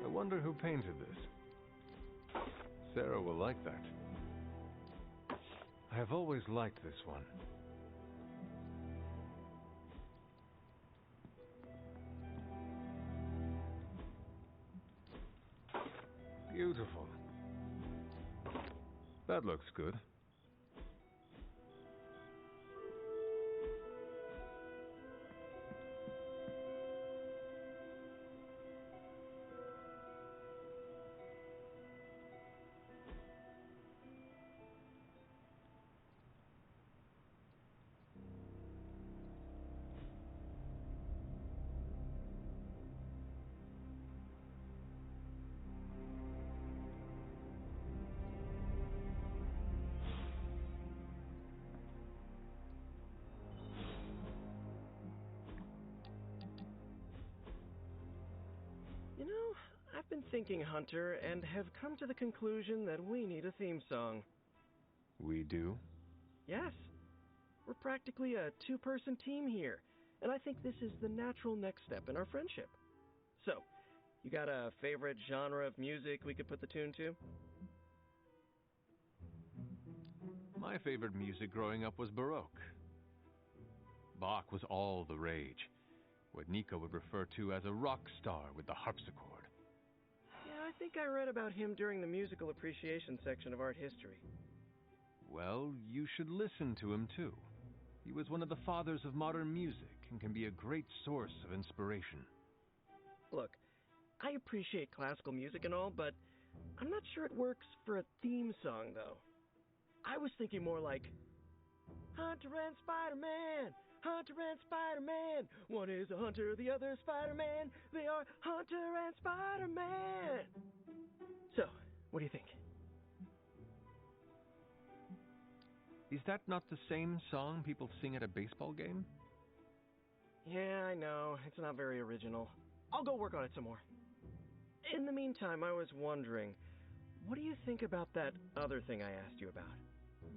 [SPEAKER 1] I wonder who painted this. Sarah will like that. I have always liked this one. Beautiful. That looks good.
[SPEAKER 8] You know, I've been thinking, Hunter, and have come to the conclusion that we need a theme song.
[SPEAKER 1] We do?
[SPEAKER 8] Yes. We're practically a two-person team here, and I think this is the natural next step in our friendship. So, you got a favorite genre of music we could put the tune to?
[SPEAKER 1] My favorite music growing up was Baroque. Bach was all the rage. What Nico would refer to as a rock star with the harpsichord.
[SPEAKER 8] Yeah, I think I read about him during the musical appreciation section of art history.
[SPEAKER 1] Well, you should listen to him too. He was one of the fathers of modern music and can be a great source of inspiration.
[SPEAKER 8] Look, I appreciate classical music and all, but I'm not sure it works for a theme song, though. I was thinking more like, Hunter and Spider-Man! Hunter and Spider-Man! One is a hunter, the other is Spider-Man. They are Hunter and Spider-Man! So, what do you think?
[SPEAKER 1] Is that not the same song people sing at a baseball game?
[SPEAKER 8] Yeah, I know. It's not very original. I'll go work on it some more. In the meantime, I was wondering, what do you think about that other thing I asked you about?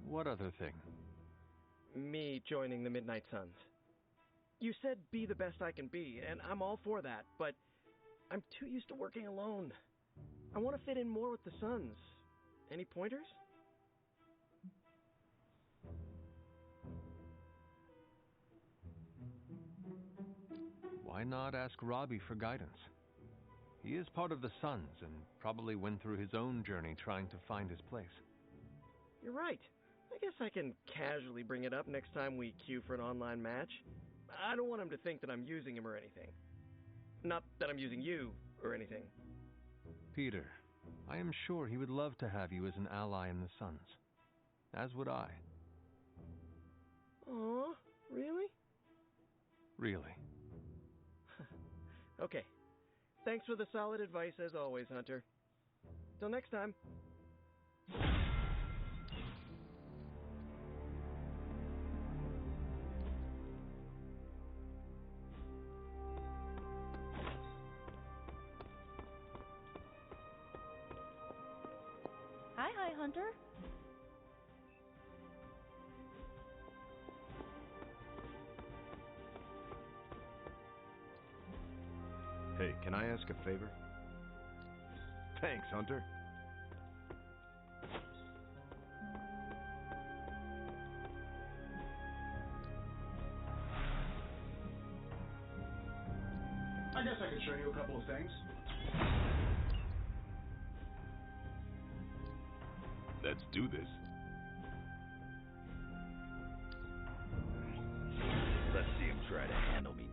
[SPEAKER 1] What other thing?
[SPEAKER 8] Me joining the Midnight Suns. You said be the best I can be, and I'm all for that, but I'm too used to working alone. I want to fit in more with the Suns. Any pointers?
[SPEAKER 1] Why not ask Robbie for guidance? He is part of the Suns and probably went through his own journey trying to find his place.
[SPEAKER 8] You're right. I guess I can casually bring it up next time we queue for an online match. I don't want him to think that I'm using him or anything. Not that I'm using you or anything.
[SPEAKER 1] Peter, I am sure he would love to have you as an ally in the Suns. As would I.
[SPEAKER 8] Aw, really?
[SPEAKER 1] Really.
[SPEAKER 8] Okay. Thanks for the solid advice as always, Hunter. Till next time.
[SPEAKER 9] Hi, Hunter.
[SPEAKER 5] Hey, can I ask a favor? Thanks, Hunter.
[SPEAKER 14] I guess I could show you a couple of things.
[SPEAKER 10] Let's do this.
[SPEAKER 13] Let's see him try to handle me.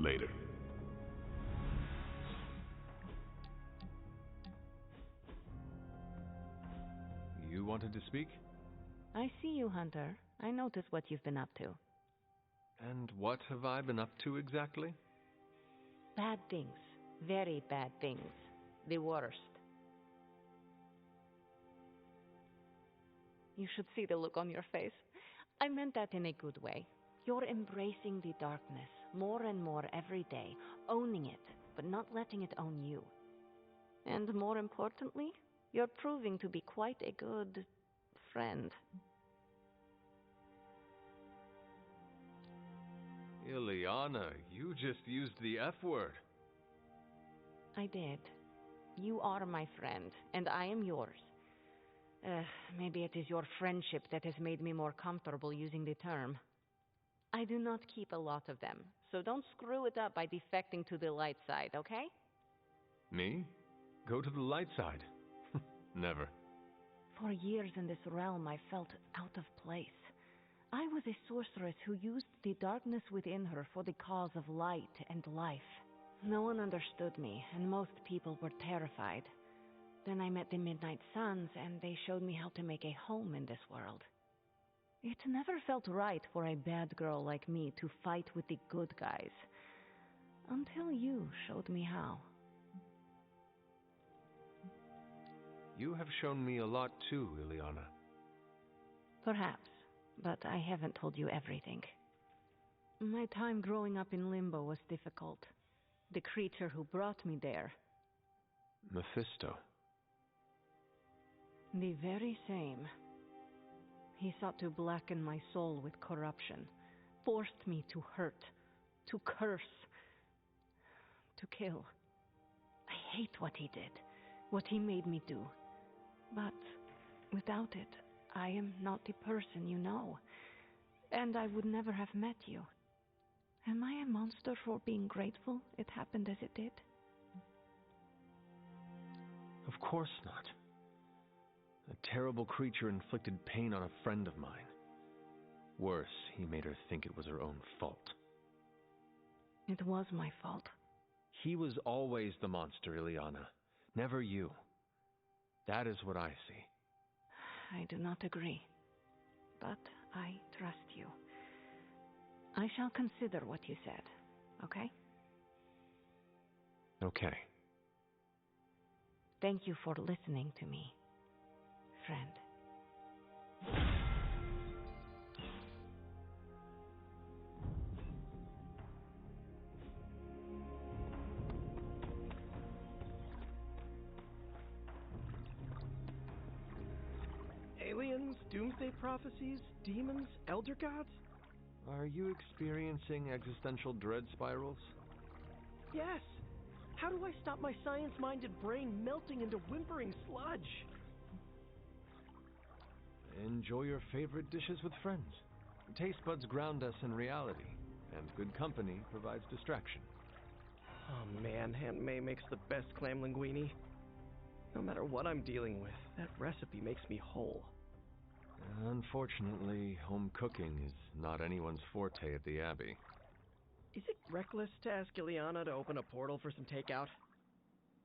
[SPEAKER 10] Later.
[SPEAKER 1] You wanted to speak?
[SPEAKER 12] I see you, Hunter. I notice what you've been up to.
[SPEAKER 1] And what have I been up to exactly?
[SPEAKER 12] Bad things. Very bad things. The worst. You should see the look on your face. I meant that in a good way. You're embracing the darkness more and more every day, owning it, but not letting it own you. And more importantly, you're proving to be quite a good friend.
[SPEAKER 1] Ileana, you just used the F word.
[SPEAKER 12] I did. You are my friend, and I am yours. Maybe it is your friendship that has made me more comfortable using the term. I do not keep a lot of them, so don't screw it up by defecting to the light side, okay?
[SPEAKER 1] Me? Go to the light side? Never.
[SPEAKER 12] For years in this realm, I felt out of place. I was a sorceress who used the darkness within her for the cause of light and life. No one understood me, and most people were terrified. Then I met the Midnight Suns, and they showed me how to make a home in this world. It never felt right for a bad girl like me to fight with the good guys. Until you showed me how.
[SPEAKER 1] You have shown me a lot too, Ileana.
[SPEAKER 12] Perhaps, but I haven't told you everything. My time growing up in Limbo was difficult. The creature who brought me there.
[SPEAKER 1] Mephisto.
[SPEAKER 12] The very same. He sought to blacken my soul with corruption, forced me to hurt, to curse, to kill. I hate what he did, what he made me do. But without it, I am not the person you know, and I would never have met you. Am I a monster for being grateful it happened as it did?
[SPEAKER 1] Of course not. A terrible creature inflicted pain on a friend of mine. Worse, he made her think it was her own fault.
[SPEAKER 12] It was my fault.
[SPEAKER 1] He was always the monster, Ileana. Never you. That is what I see.
[SPEAKER 12] I do not agree. But I trust you. I shall consider what you said, okay?
[SPEAKER 1] Okay.
[SPEAKER 12] Thank you for listening to me, friend.
[SPEAKER 8] Aliens, doomsday prophecies, demons, elder gods?
[SPEAKER 1] Are you experiencing existential dread spirals?
[SPEAKER 8] Yes! How do I stop my science-minded brain melting into whimpering sludge?
[SPEAKER 1] Enjoy your favorite dishes with friends. Taste buds ground us in reality, and good company provides distraction.
[SPEAKER 8] Oh man, Aunt May makes the best clam linguine. No matter what I'm dealing with, that recipe makes me whole.
[SPEAKER 1] Unfortunately, home cooking is not anyone's forte at the Abbey.
[SPEAKER 8] Is it reckless to ask Ileana to open a portal for some takeout?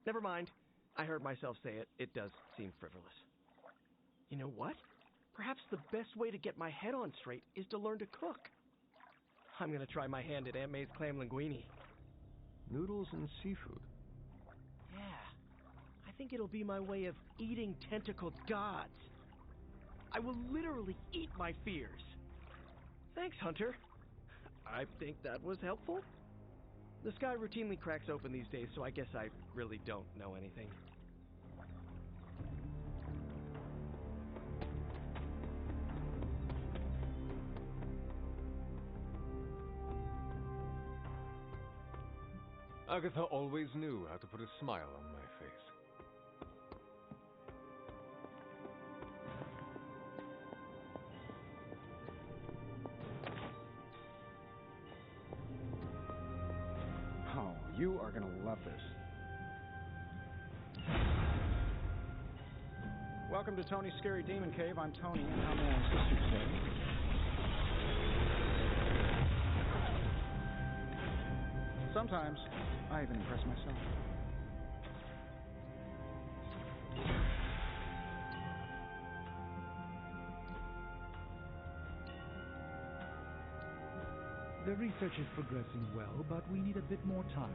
[SPEAKER 8] Never mind. I heard myself say it. It does seem frivolous. You know what? Perhaps the best way to get my head on straight is to learn to cook. I'm gonna try my hand at Aunt May's clam linguine.
[SPEAKER 1] Noodles and seafood.
[SPEAKER 8] Yeah. I think it'll be my way of eating tentacled gods. I will literally eat my fears. Thanks, Hunter. I think that was helpful. The sky routinely cracks open these days, so I guess I really don't know anything.
[SPEAKER 1] Agatha always knew how to put a smile on my face.
[SPEAKER 14] Oh, you are gonna love this. Welcome to Tony's Scary Demon Cave. I'm Tony, and how may I assist you today? Sometimes, I even impress myself.
[SPEAKER 11] The research is progressing well, but we need a bit more time.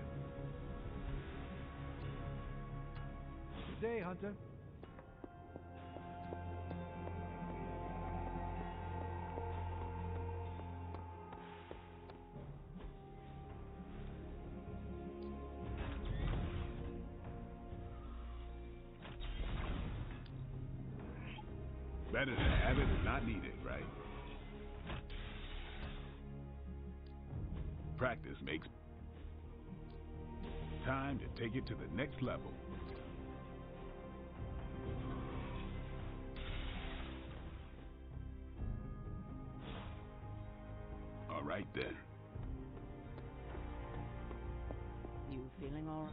[SPEAKER 11] Good day, Hunter.
[SPEAKER 10] Better to have it than not need it, right? Practice makes time to take it to the next level. All right then.
[SPEAKER 6] You feeling all right?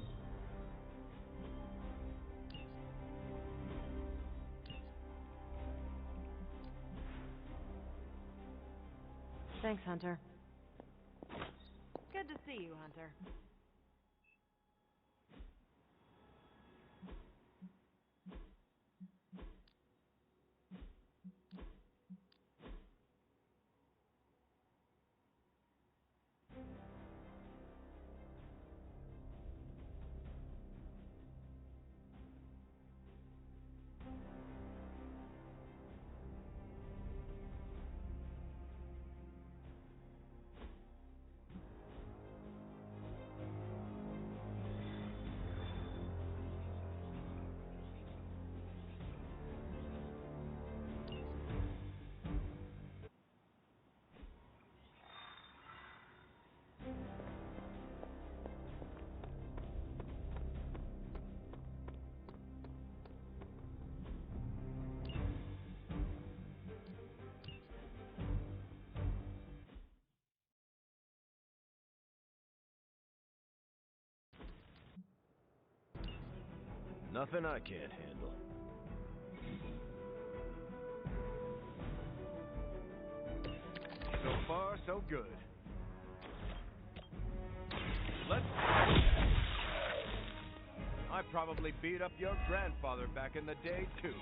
[SPEAKER 12] Thanks, Hunter. Good to see you, Hunter.
[SPEAKER 5] Nothing I can't handle. So far, so good. Let's... I probably beat up your grandfather back in the day, too.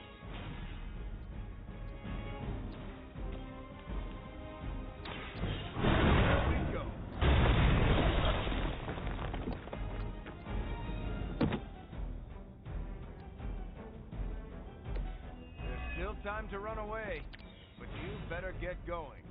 [SPEAKER 5] Here we go. Still time to run away, but you better get going.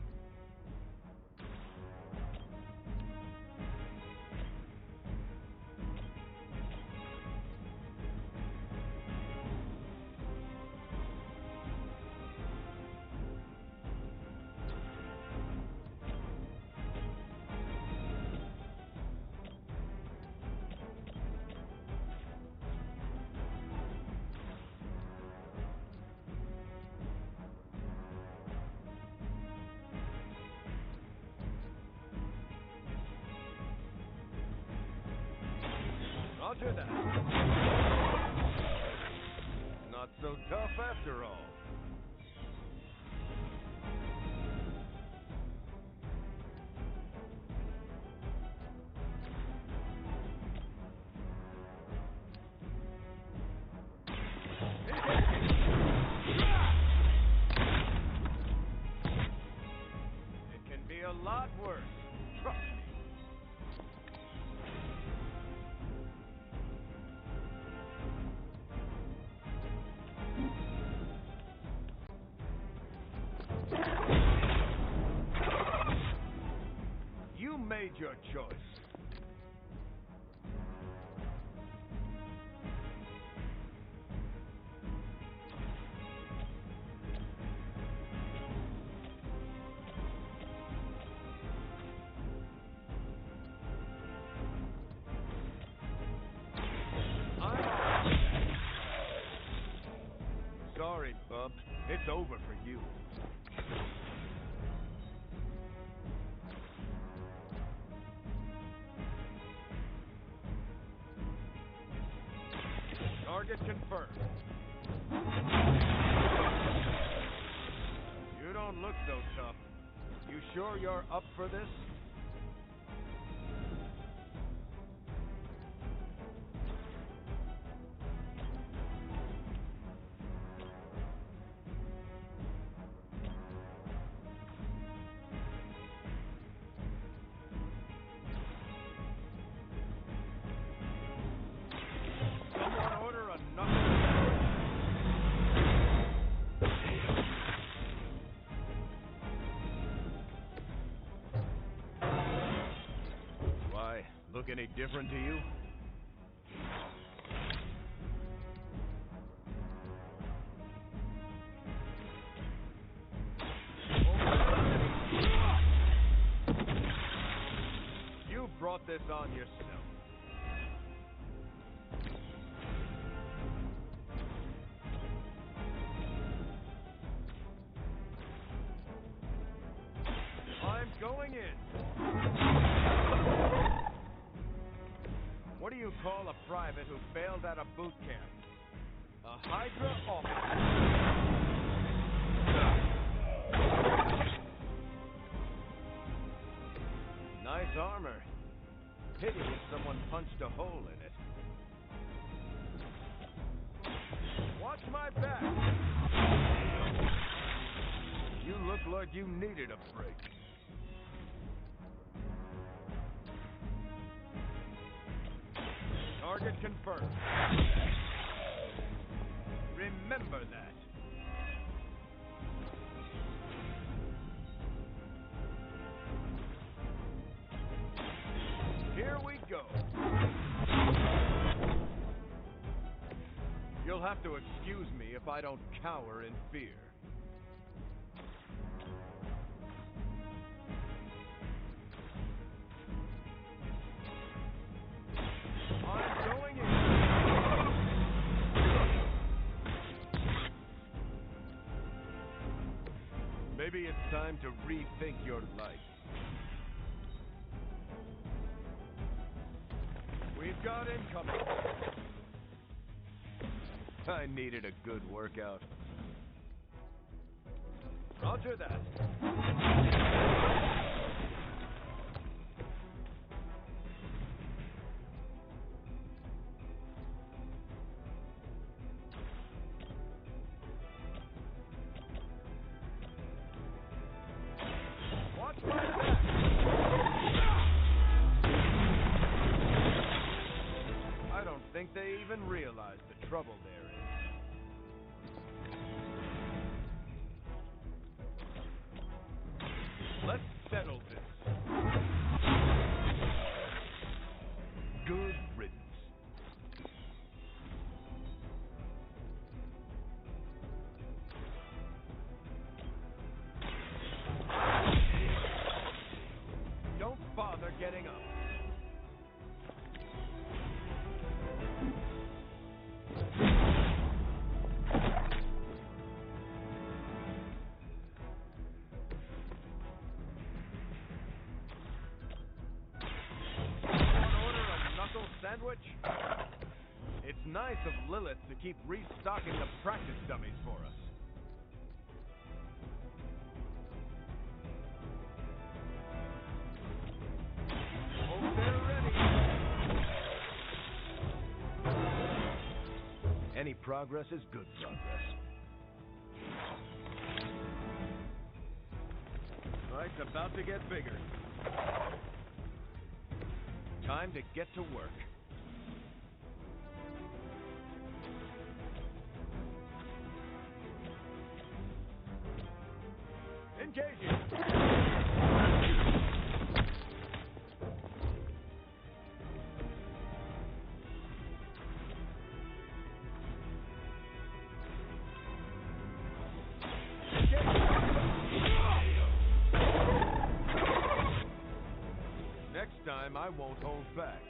[SPEAKER 5] Roger that. Not so tough after all. It can be a lot worse. Trust me. You made your choice. Sorry, bub. It's over for you. Target confirmed. You don't look so tough. You sure you're up for this? Someone order a knuckle. Why? Look any different to you? this on yourself. I'm going in. What do you call a private who failed out of boot camp? A Hydra officer. Nice armor. Pity if someone punched a hole in it. Watch my back. You look like you needed a break. Target confirmed. Remember that. Here we go. You'll have to excuse me if I don't cower in fear. I'm going in. Maybe it's time to rethink your life. We've got incoming. I needed a good workout. Roger that. Watch my back. I don't think they even realize the trouble they're in. Let's settle this. Good riddance. Don't bother getting up. Sandwich? It's nice of Lilith to keep restocking the practice dummies for us. Hope they're ready. Any progress is good progress. Fight's about to get bigger. Time to get to work. Engaging. Next time, I won't hold back.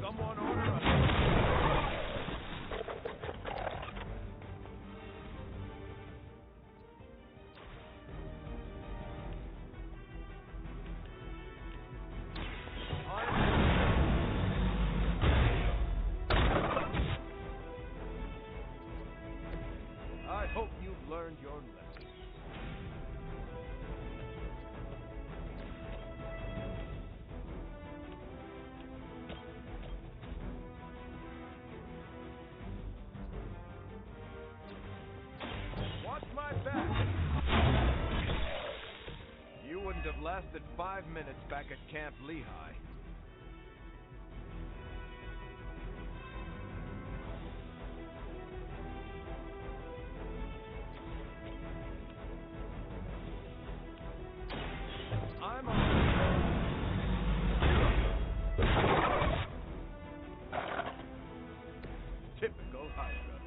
[SPEAKER 5] Someone order a... I hope you've learned your lesson. Watch my back. You wouldn't have lasted 5 minutes back at Camp Lehigh. I'm on. Typical Hydra.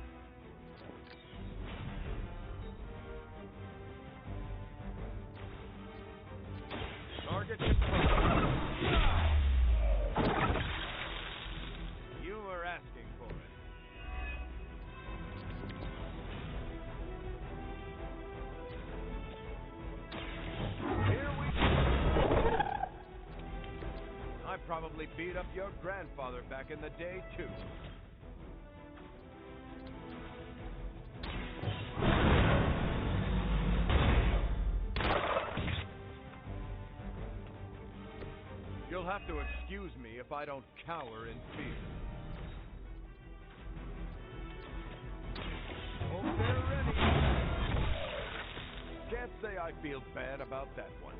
[SPEAKER 5] probably beat up your grandfather back in the day, too. You'll have to excuse me if I don't cower in fear. Hope they're ready. Can't say I feel bad about that one.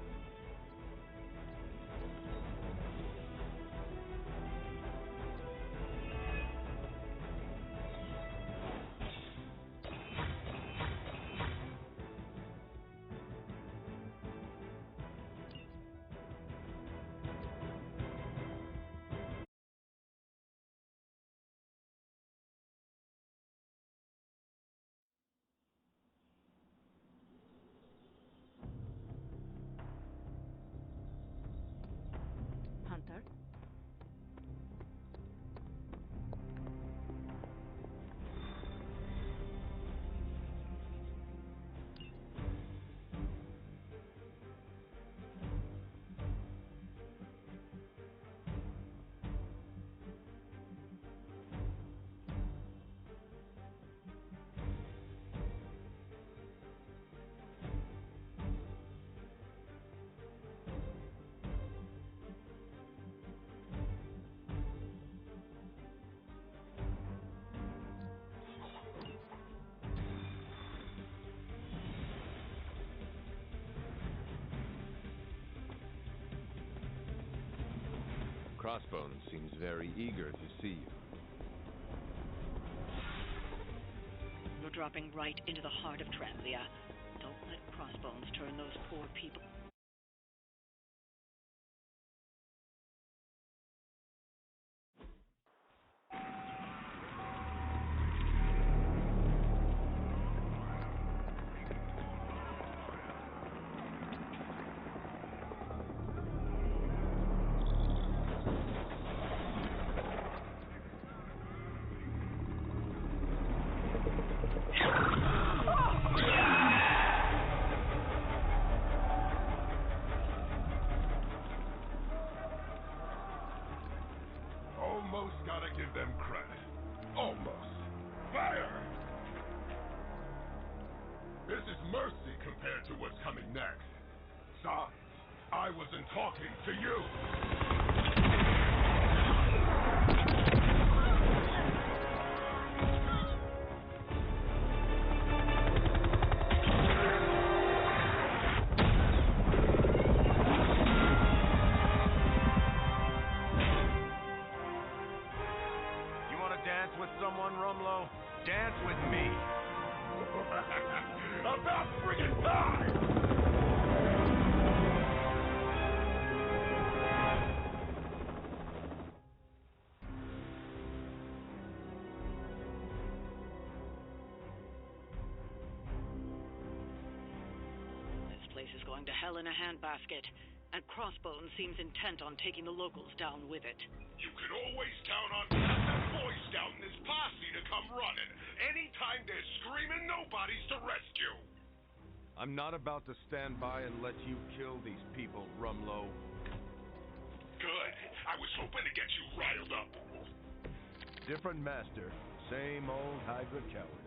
[SPEAKER 12] Hunter?
[SPEAKER 1] Crossbones seems very eager to see you.
[SPEAKER 6] You're dropping right into the heart of Tramblia. Don't let Crossbones turn those poor people.
[SPEAKER 10] Almost gotta give them credit. Almost. Fire! This is mercy compared to what's coming next. Sa, I wasn't talking to you.
[SPEAKER 5] Someone, Rumlow? Dance with me.
[SPEAKER 10] About friggin' time!
[SPEAKER 6] This place is going to hell in a handbasket, and Crossbones seems intent on taking the locals down with it.
[SPEAKER 10] You can always count on Captain Boy Scout and his posse to come running. Anytime they're screaming, nobody's to rescue.
[SPEAKER 5] I'm not about to stand by and let you kill these people, Rumlow.
[SPEAKER 10] Good. I was hoping to get you riled up.
[SPEAKER 5] Different master, same old Hydra cowardice.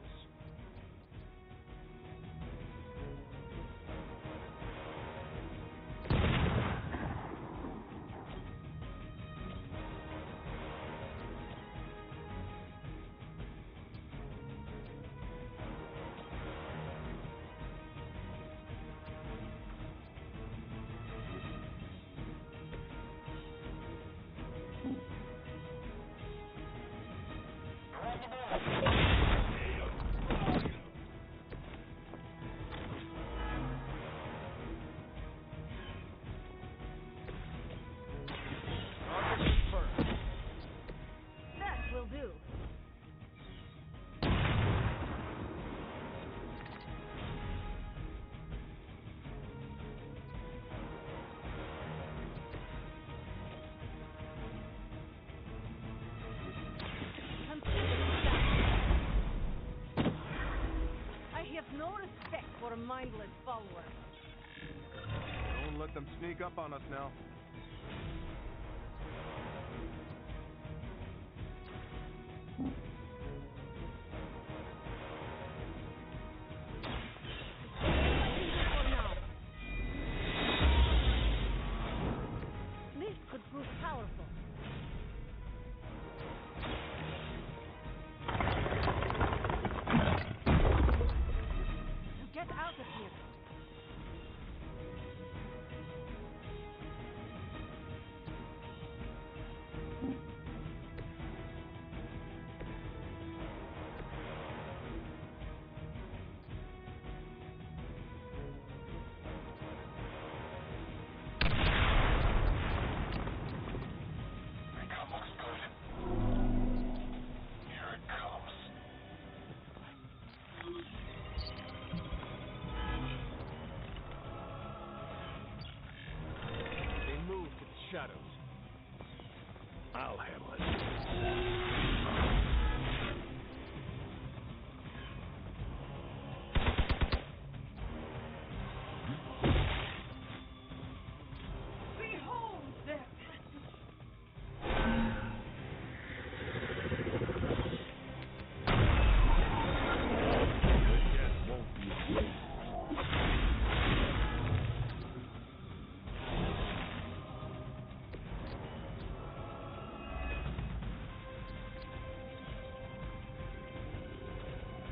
[SPEAKER 12] That will do. I have no respect for mindless followers.
[SPEAKER 5] Don't let them sneak up on us now.
[SPEAKER 15] shadows.
[SPEAKER 5] I'll handle it.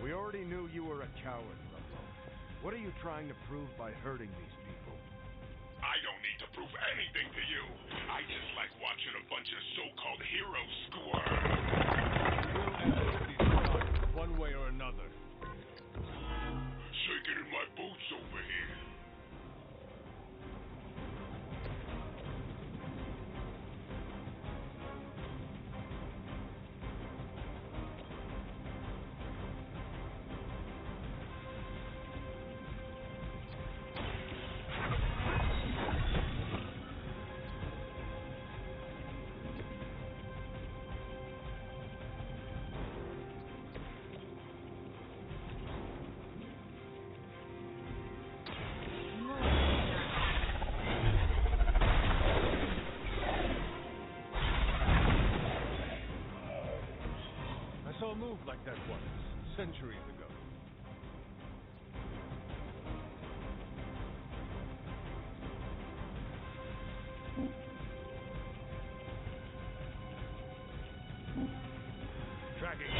[SPEAKER 5] We already knew you were a coward, Rumlow. What are you trying to prove by hurting these people?
[SPEAKER 10] I don't need to prove anything to you. I just like watching a bunch of so-called heroes squirm.
[SPEAKER 15] We'll end these guns one way or another.
[SPEAKER 10] Shaking in my boots over here.
[SPEAKER 15] I saw a move like that once, centuries ago.
[SPEAKER 10] Tracking.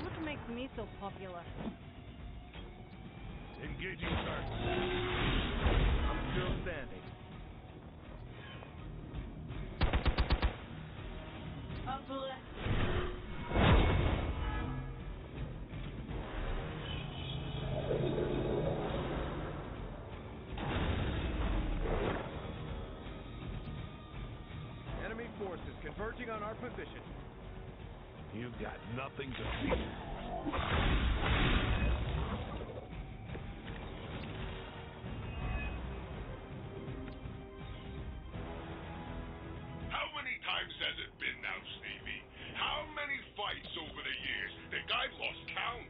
[SPEAKER 12] What makes me so popular?
[SPEAKER 10] Engaging target.
[SPEAKER 8] I'm still standing.
[SPEAKER 5] Enemy forces converging on our position.
[SPEAKER 10] You got nothing to fear. How many times has it been now, Stevie? How many fights over the years? Think I've lost count?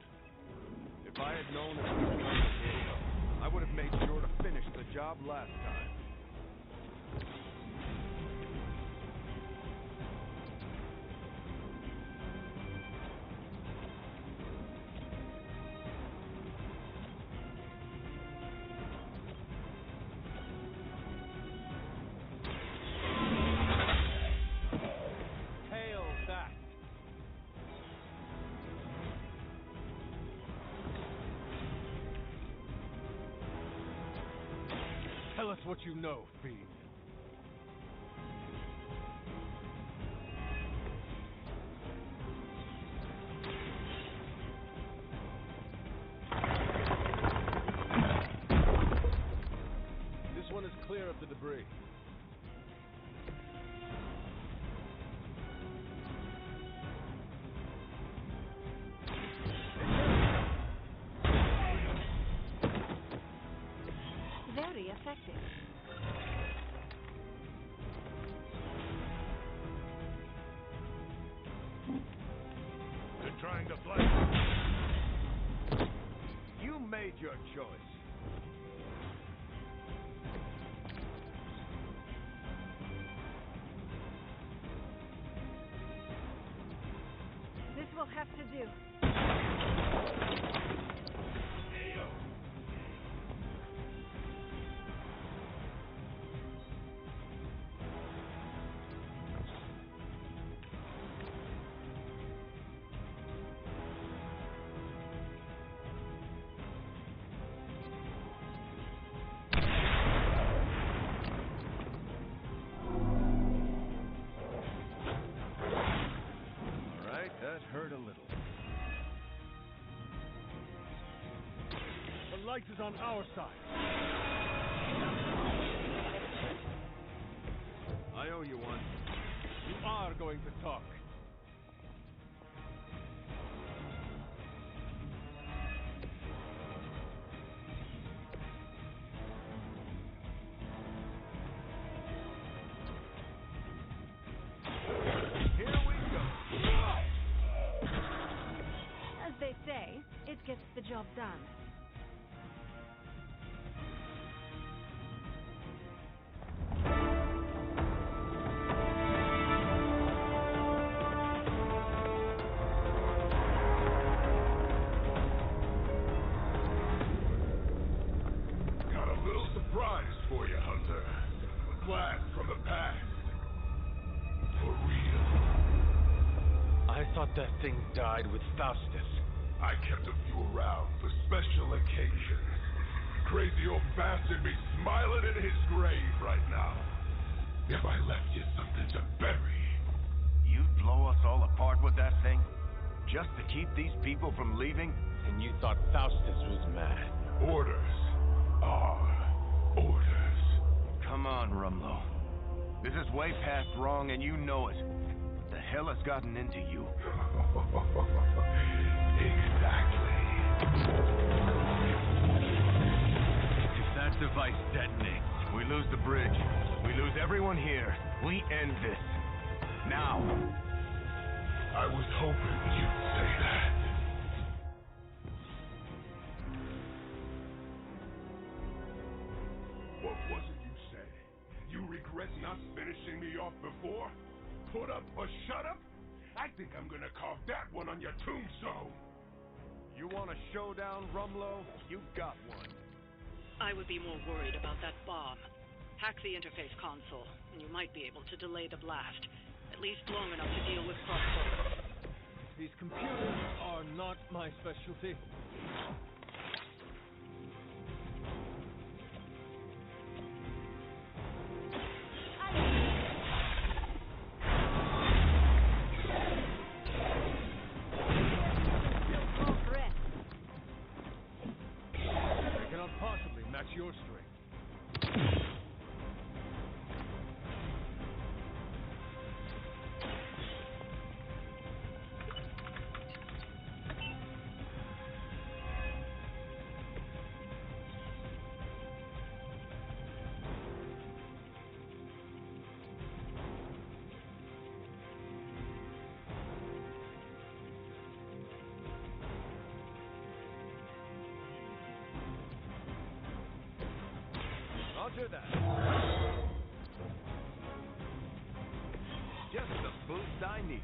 [SPEAKER 5] If I had known it was going to Diego, I would have made sure to finish the job last time.
[SPEAKER 15] Hail that! Tell us what you know, Fiend. This one is clear of the debris.
[SPEAKER 12] Very effective.
[SPEAKER 10] They're trying to flank.
[SPEAKER 5] You made your choice.
[SPEAKER 12] This will have to do.
[SPEAKER 5] All right, that hurt a little.
[SPEAKER 15] light is on our side.
[SPEAKER 5] I owe you one.
[SPEAKER 15] You are going to talk.
[SPEAKER 12] They say, it gets the job done.
[SPEAKER 10] Got a little surprise for you, Hunter. A blast from the past. For real.
[SPEAKER 5] I thought that thing died with Faustus.
[SPEAKER 10] I kept a few around for special occasions. Crazy old bastard be smiling in his grave right now. If I left you something to bury.
[SPEAKER 5] You'd blow us all apart with that thing? Just to keep these people from leaving? And you thought Faustus was mad.
[SPEAKER 10] Orders are orders.
[SPEAKER 5] Come on, Rumlow. This is way past wrong and you know it. What the hell has gotten into you?
[SPEAKER 10] Exactly.
[SPEAKER 5] If that device detonates, we lose the bridge. We lose everyone here. We end this. Now.
[SPEAKER 10] I was hoping you'd say that. What was it you said? You regret not finishing me off before? Put up or shut up? I think I'm gonna carve that one on your tombstone.
[SPEAKER 5] You want a showdown, Rumlow? You got one.
[SPEAKER 6] I would be more worried about that bomb. Hack the interface console, and you might be able to delay the blast. At least long enough to deal with crossbows.
[SPEAKER 15] These computers are not my specialty. They cannot possibly match your strength.
[SPEAKER 5] Roger that. Just the boost I needed.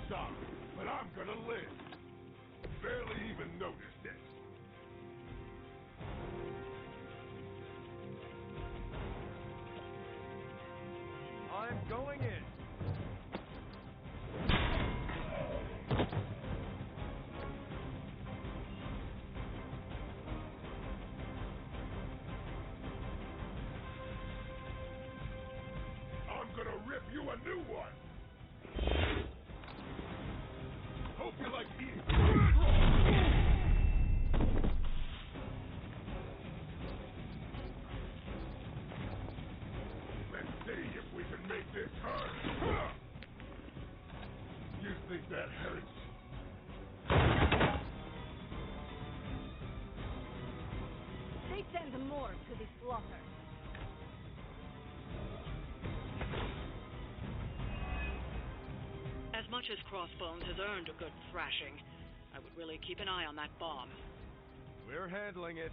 [SPEAKER 10] Sorry, but I'm gonna live. Barely even noticed it.
[SPEAKER 5] I'm going in.
[SPEAKER 10] I'm gonna rip you a new one. Hope you like eating. Let's see if we can make this hurt. You think that hurts?
[SPEAKER 12] They send more to the slaughter.
[SPEAKER 6] As much as Crossbones has earned a good thrashing, I would really keep an eye on that bomb.
[SPEAKER 5] We're handling it.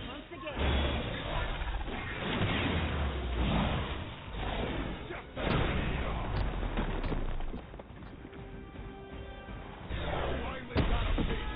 [SPEAKER 12] Once again.
[SPEAKER 10] Finally got a piece.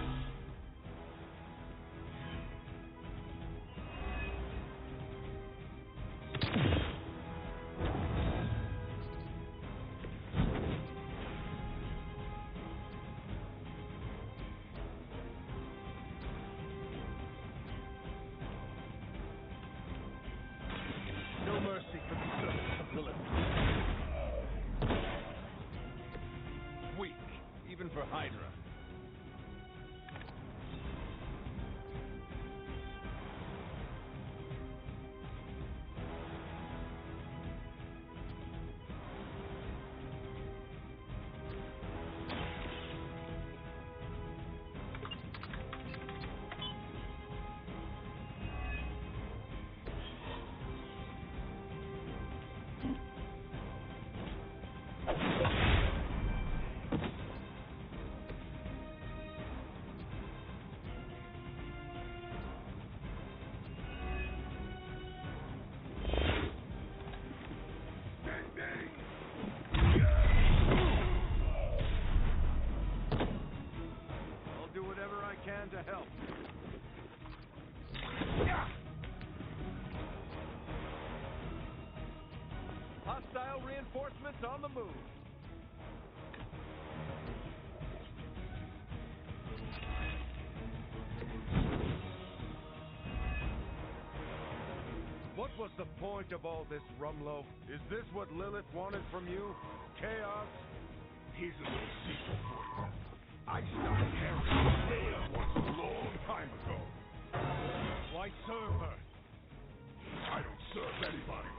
[SPEAKER 5] hand to help. Hostile reinforcements on the move. What was the point of all this, Rumlow? Is this what Lilith wanted from you? Chaos?
[SPEAKER 10] Here's a little secret for you. I stopped carrying Data once a long time ago.
[SPEAKER 15] Why serve her?
[SPEAKER 10] I don't serve anybody.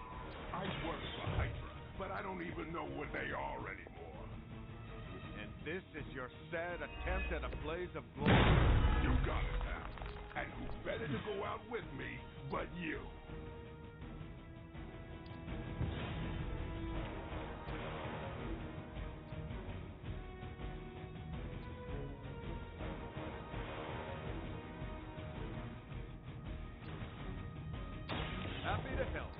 [SPEAKER 10] I work for Hydra, but I don't even know where they are anymore.
[SPEAKER 5] And this is your sad attempt at a blaze of glory?
[SPEAKER 10] You got it now. And who better to go out with me but you?
[SPEAKER 5] Happy to help.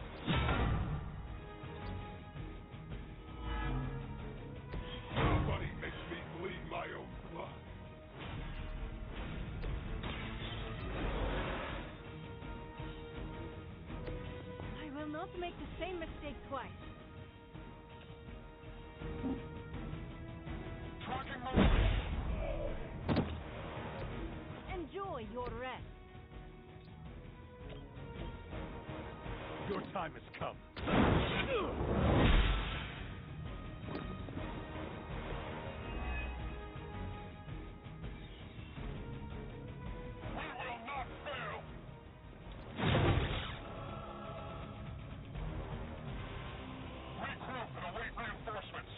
[SPEAKER 10] Nobody makes me bleed my own blood.
[SPEAKER 12] I will not make the same mistake twice.
[SPEAKER 7] Tracking movement.
[SPEAKER 12] Enjoy your rest.
[SPEAKER 15] Your time has come.
[SPEAKER 7] We will not fail. Regroup and await reinforcements.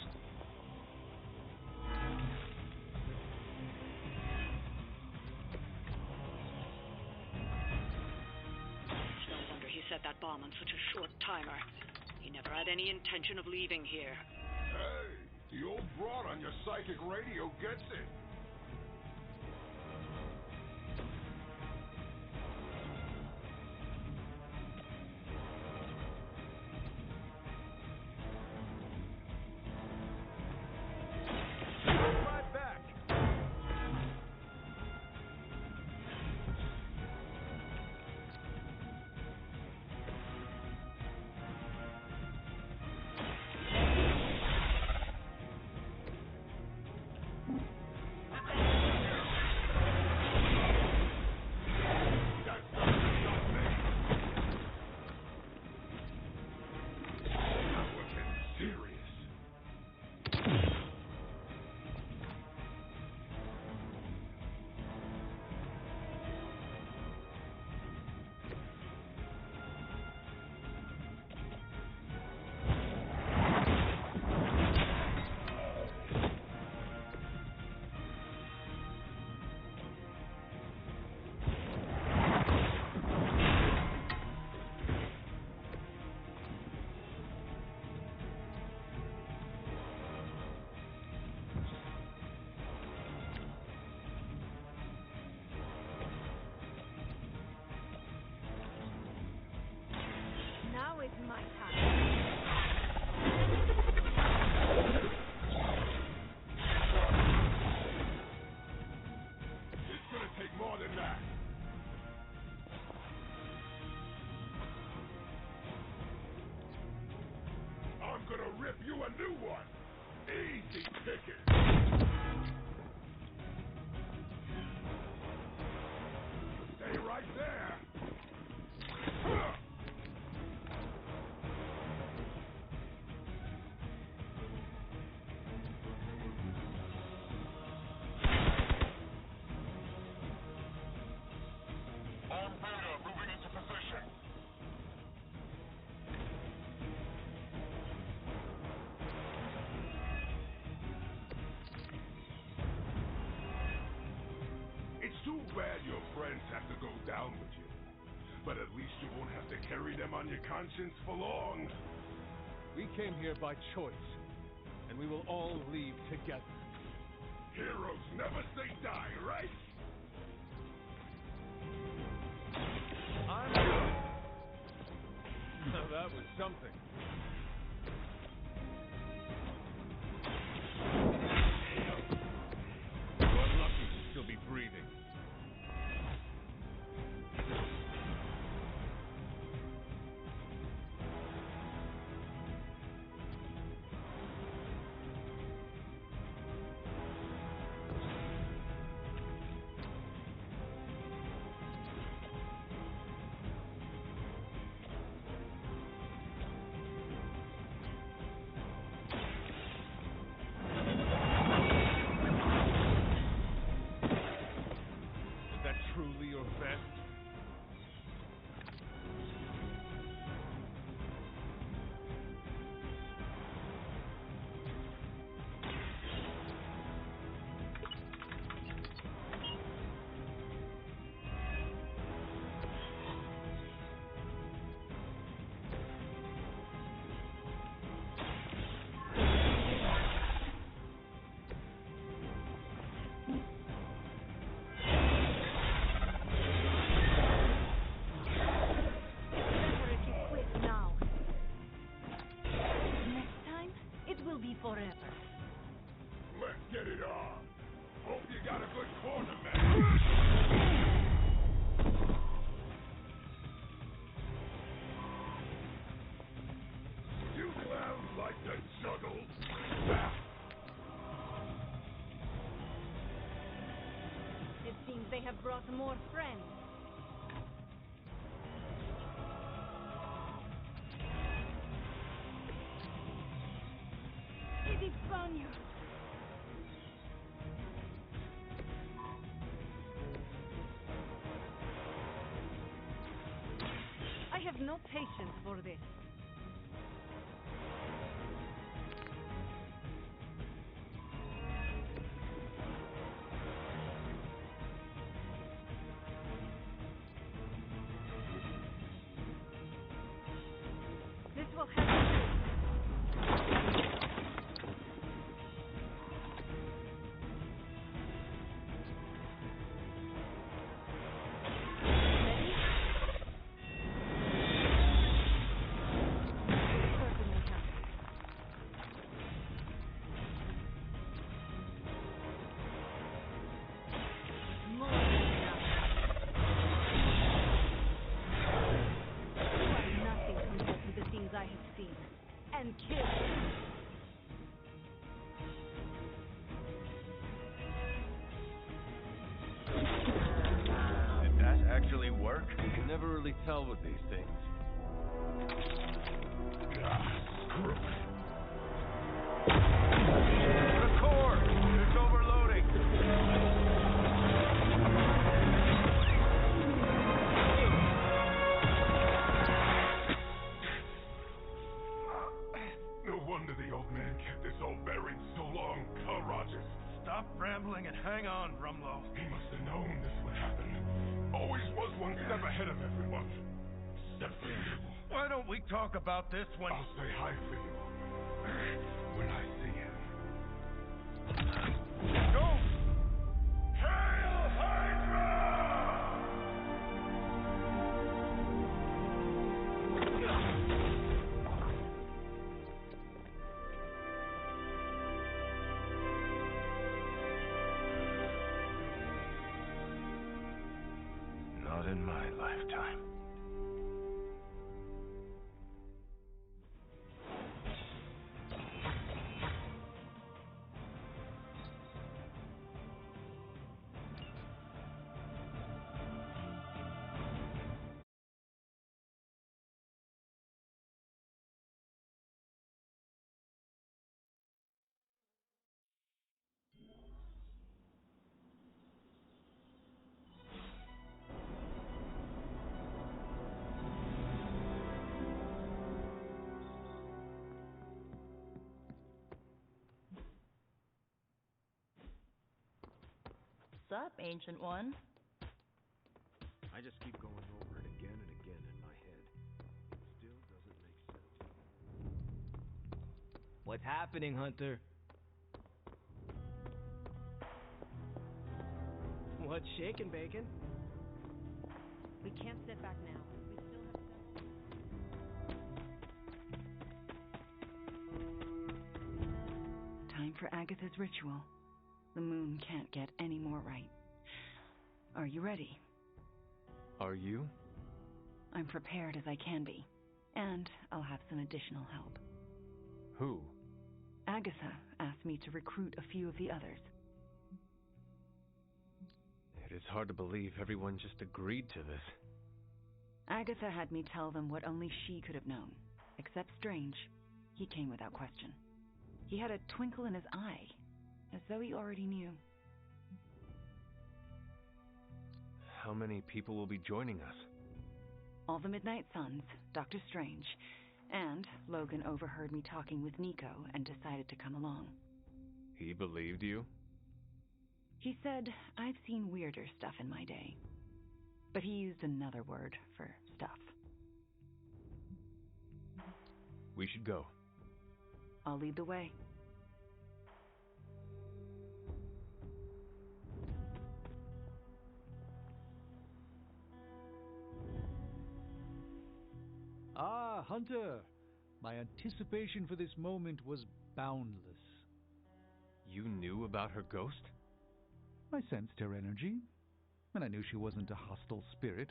[SPEAKER 6] No wonder he set that bomb on such a short timer. He never had any intention of leaving here.
[SPEAKER 10] Hey, the old broad on your psychic radio gets it.
[SPEAKER 5] Right back.
[SPEAKER 12] Now is my time.
[SPEAKER 10] It's gonna take more than that. I'm gonna rip you a new one. Easy picking. Stay right there. Huh.
[SPEAKER 7] Armed Beta moving into position.
[SPEAKER 10] It's too bad your friends have to go down with you. But at least you won't have to carry them on your conscience for long.
[SPEAKER 15] We came here by choice, and we will all leave together.
[SPEAKER 10] Heroes never say die, right?
[SPEAKER 5] I'm good. Now that was something.
[SPEAKER 15] You're lucky to still be breathing. your best.
[SPEAKER 12] Forever.
[SPEAKER 7] Let's get it on. Hope you got a good corner, man. You clowns like to juggle.
[SPEAKER 12] It seems they have brought more friends. It is Vanya. I have no patience for this. This will help. I have seen and killed.
[SPEAKER 5] Did that actually work?
[SPEAKER 1] You can never really tell with these things.
[SPEAKER 7] Screw it.
[SPEAKER 5] The core! It's overloading!
[SPEAKER 7] No wonder the old man kept this all buried so long, huh, Rogers?
[SPEAKER 5] Stop rambling and hang on, Rumlow.
[SPEAKER 7] He must have known this would happen. Always was one step ahead of everyone. Except for you.
[SPEAKER 5] Why don't we talk about this when...
[SPEAKER 7] I'll say hi for you. When I see him.
[SPEAKER 5] Go!
[SPEAKER 7] Hail Hydra!
[SPEAKER 5] Not in my lifetime.
[SPEAKER 9] What's up, Ancient One?
[SPEAKER 5] I just keep going over it again and again in my head. It still doesn't make sense.
[SPEAKER 4] What's happening, Hunter? What's shaking, Bacon?
[SPEAKER 12] We can't sit back now. We still have several...
[SPEAKER 3] Time for Agatha's ritual. The moon can't get any more right. Are you ready?
[SPEAKER 1] Are you?
[SPEAKER 3] I'm prepared as I can be. And I'll have some additional help.
[SPEAKER 1] Who?
[SPEAKER 3] Agatha asked me to recruit a few of the others.
[SPEAKER 1] It is hard to believe everyone just agreed to this.
[SPEAKER 3] Agatha had me tell them what only she could have known. Except Strange. He came without question. He had a twinkle in his eye, as though he already knew.
[SPEAKER 1] How How many people will be joining us?
[SPEAKER 3] All the Midnight Suns, Doctor Strange, and Logan overheard me talking with Nico and decided to come along.
[SPEAKER 1] He believed you?
[SPEAKER 3] He said, I've seen weirder stuff in my day. But he used another word for stuff.
[SPEAKER 1] We should go.
[SPEAKER 3] I'll lead the way.
[SPEAKER 11] Ah, Hunter! My anticipation for this moment was boundless.
[SPEAKER 1] You knew about her ghost?
[SPEAKER 11] I sensed her energy, and I knew she wasn't a hostile spirit.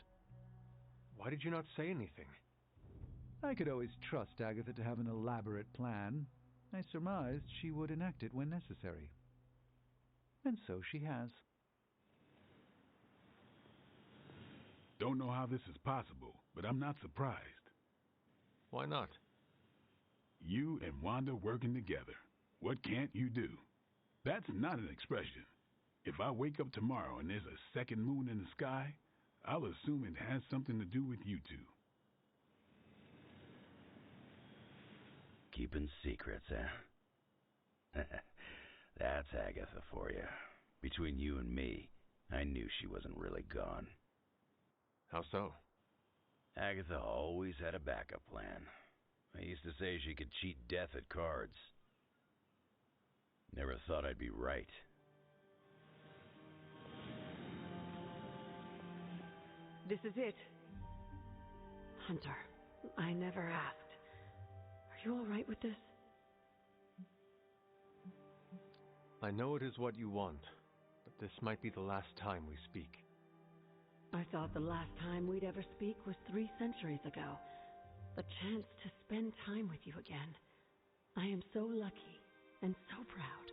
[SPEAKER 1] Why did you not say anything?
[SPEAKER 11] I could always trust Agatha to have an elaborate plan. I surmised she would enact it when necessary. And so she has.
[SPEAKER 10] Don't know how this is possible, but I'm not surprised.
[SPEAKER 1] Why not?
[SPEAKER 10] You and Wanda working together. What can't you do? That's not an expression. If I wake up tomorrow and there's a second moon in the sky, I'll assume it has something to do with you two.
[SPEAKER 13] Keeping secrets, eh? That's Agatha for you. Between you and me, I knew she wasn't really gone.
[SPEAKER 1] How so?
[SPEAKER 13] Agatha always had a backup plan. I used to say she could cheat death at cards. Never thought I'd be right.
[SPEAKER 2] This is it. Hunter, I never asked. Are you all right with this?
[SPEAKER 1] I know it is what you want, but this might be the last time we speak.
[SPEAKER 2] I thought the last time we'd ever speak was 3 centuries ago. The chance to spend time with you again. I am so lucky and so proud.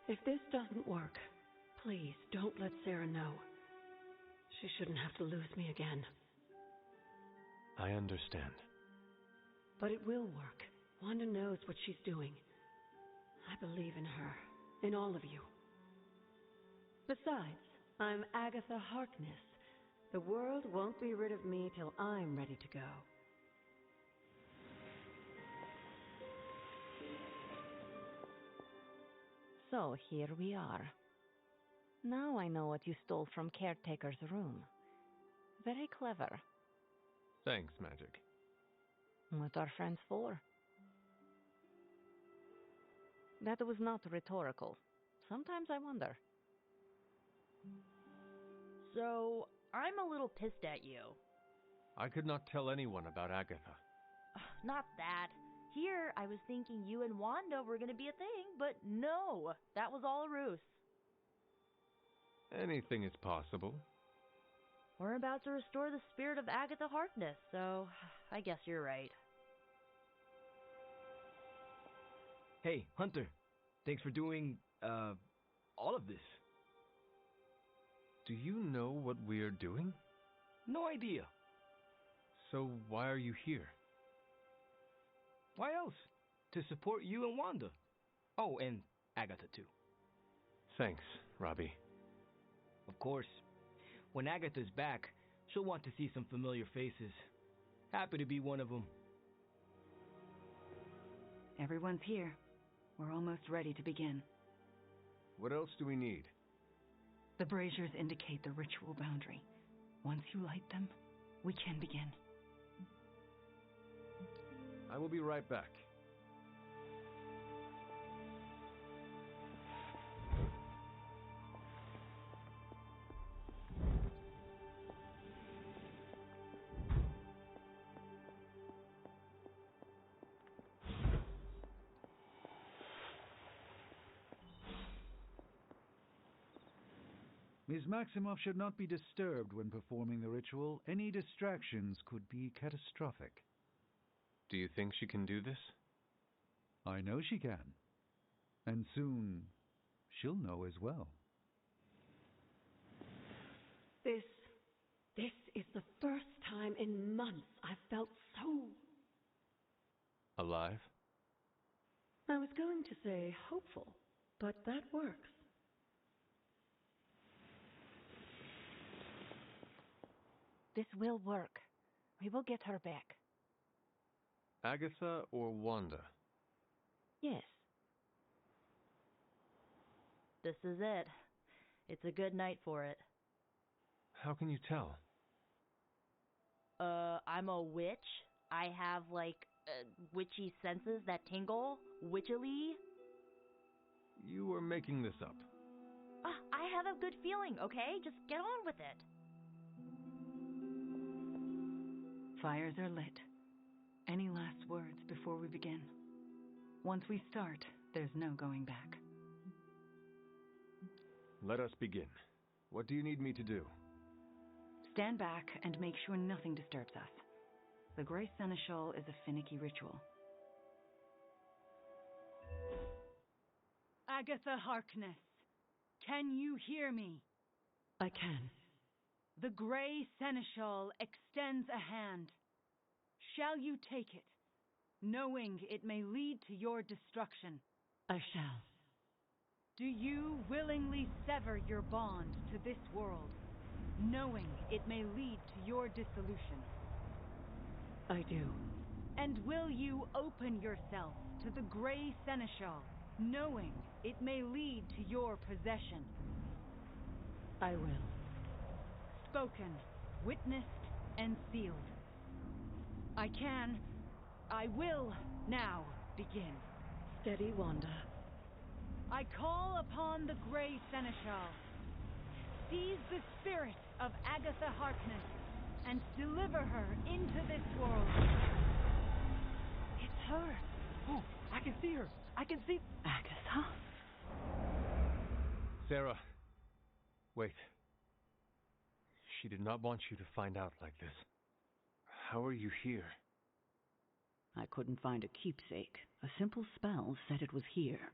[SPEAKER 2] If this doesn't work, please don't let Sarah know. She shouldn't have to lose me again.
[SPEAKER 1] I understand.
[SPEAKER 2] But it will work. Wanda knows what she's doing. I believe in her, in all of you. Besides, I'm Agatha Harkness. The world won't be rid of me till I'm ready to go.
[SPEAKER 12] So here we are. Now I know what you stole from Caretaker's room. Very clever.
[SPEAKER 1] Thanks, Magic.
[SPEAKER 12] What are friends for? That was not rhetorical. Sometimes I wonder.
[SPEAKER 9] So, I'm a little pissed at you.
[SPEAKER 1] I could not tell anyone about Agatha.
[SPEAKER 9] Not that. Here, I was thinking you and Wanda were gonna be a thing, but no, that was all a ruse.
[SPEAKER 1] Anything is possible.
[SPEAKER 9] We're about to restore the spirit of Agatha Harkness, so I guess you're right.
[SPEAKER 4] Hey, Hunter. Thanks for doing, all of this.
[SPEAKER 1] Do you know what we're doing?
[SPEAKER 4] No idea.
[SPEAKER 1] So why are you here?
[SPEAKER 4] Why else? To support you and Wanda. Oh, and Agatha too.
[SPEAKER 1] Thanks, Robbie.
[SPEAKER 4] Of course. When Agatha's back, she'll want to see some familiar faces. Happy to be one of them.
[SPEAKER 3] Everyone's here. We're almost ready to begin.
[SPEAKER 1] What else do we need?
[SPEAKER 3] The braziers indicate the ritual boundary. Once you light them, we can begin.
[SPEAKER 1] I will be right back.
[SPEAKER 11] Ms. Maximoff should not be disturbed when performing the ritual. Any distractions could be catastrophic.
[SPEAKER 1] Do you think she can do this?
[SPEAKER 11] I know she can. And soon, she'll know as well.
[SPEAKER 2] This is the first time in months I've felt so...
[SPEAKER 1] Alive?
[SPEAKER 2] I was going to say hopeful, but that works.
[SPEAKER 3] This will work. We will get her back.
[SPEAKER 1] Agatha or Wanda?
[SPEAKER 9] Yes. This is it. It's a good night for it.
[SPEAKER 1] How can you tell?
[SPEAKER 9] I'm a witch. I have, witchy senses that tingle. Witchily.
[SPEAKER 1] You are making this up.
[SPEAKER 9] I have a good feeling, okay? Just get on with it.
[SPEAKER 3] Fires are lit. Any last words before we begin? Once we start, there's no going back.
[SPEAKER 1] Let us begin. What do you need me to do?
[SPEAKER 3] Stand back and make sure nothing disturbs us. The Grey Seneschal is a finicky ritual. Agatha Harkness, can you hear me?
[SPEAKER 2] I can.
[SPEAKER 3] The Grey Seneschal extends a hand. Shall you take it, knowing it may lead to your destruction?
[SPEAKER 2] I shall.
[SPEAKER 3] Do you willingly sever your bond to this world, knowing it may lead to your dissolution?
[SPEAKER 2] I do.
[SPEAKER 3] And will you open yourself to the Grey Seneschal, knowing it may lead to your possession?
[SPEAKER 2] I will.
[SPEAKER 3] Spoken, witnessed, and sealed. I will now begin.
[SPEAKER 2] Steady, Wanda.
[SPEAKER 3] I call upon the Grey Seneschal. Seize the spirit of Agatha Harkness and deliver her into this world.
[SPEAKER 2] It's her.
[SPEAKER 8] Oh, I can see her. I can see
[SPEAKER 2] Agatha?
[SPEAKER 1] Sarah, wait. She did not want you to find out like this. How are you here?
[SPEAKER 2] I couldn't find a keepsake. A simple spell said it was here.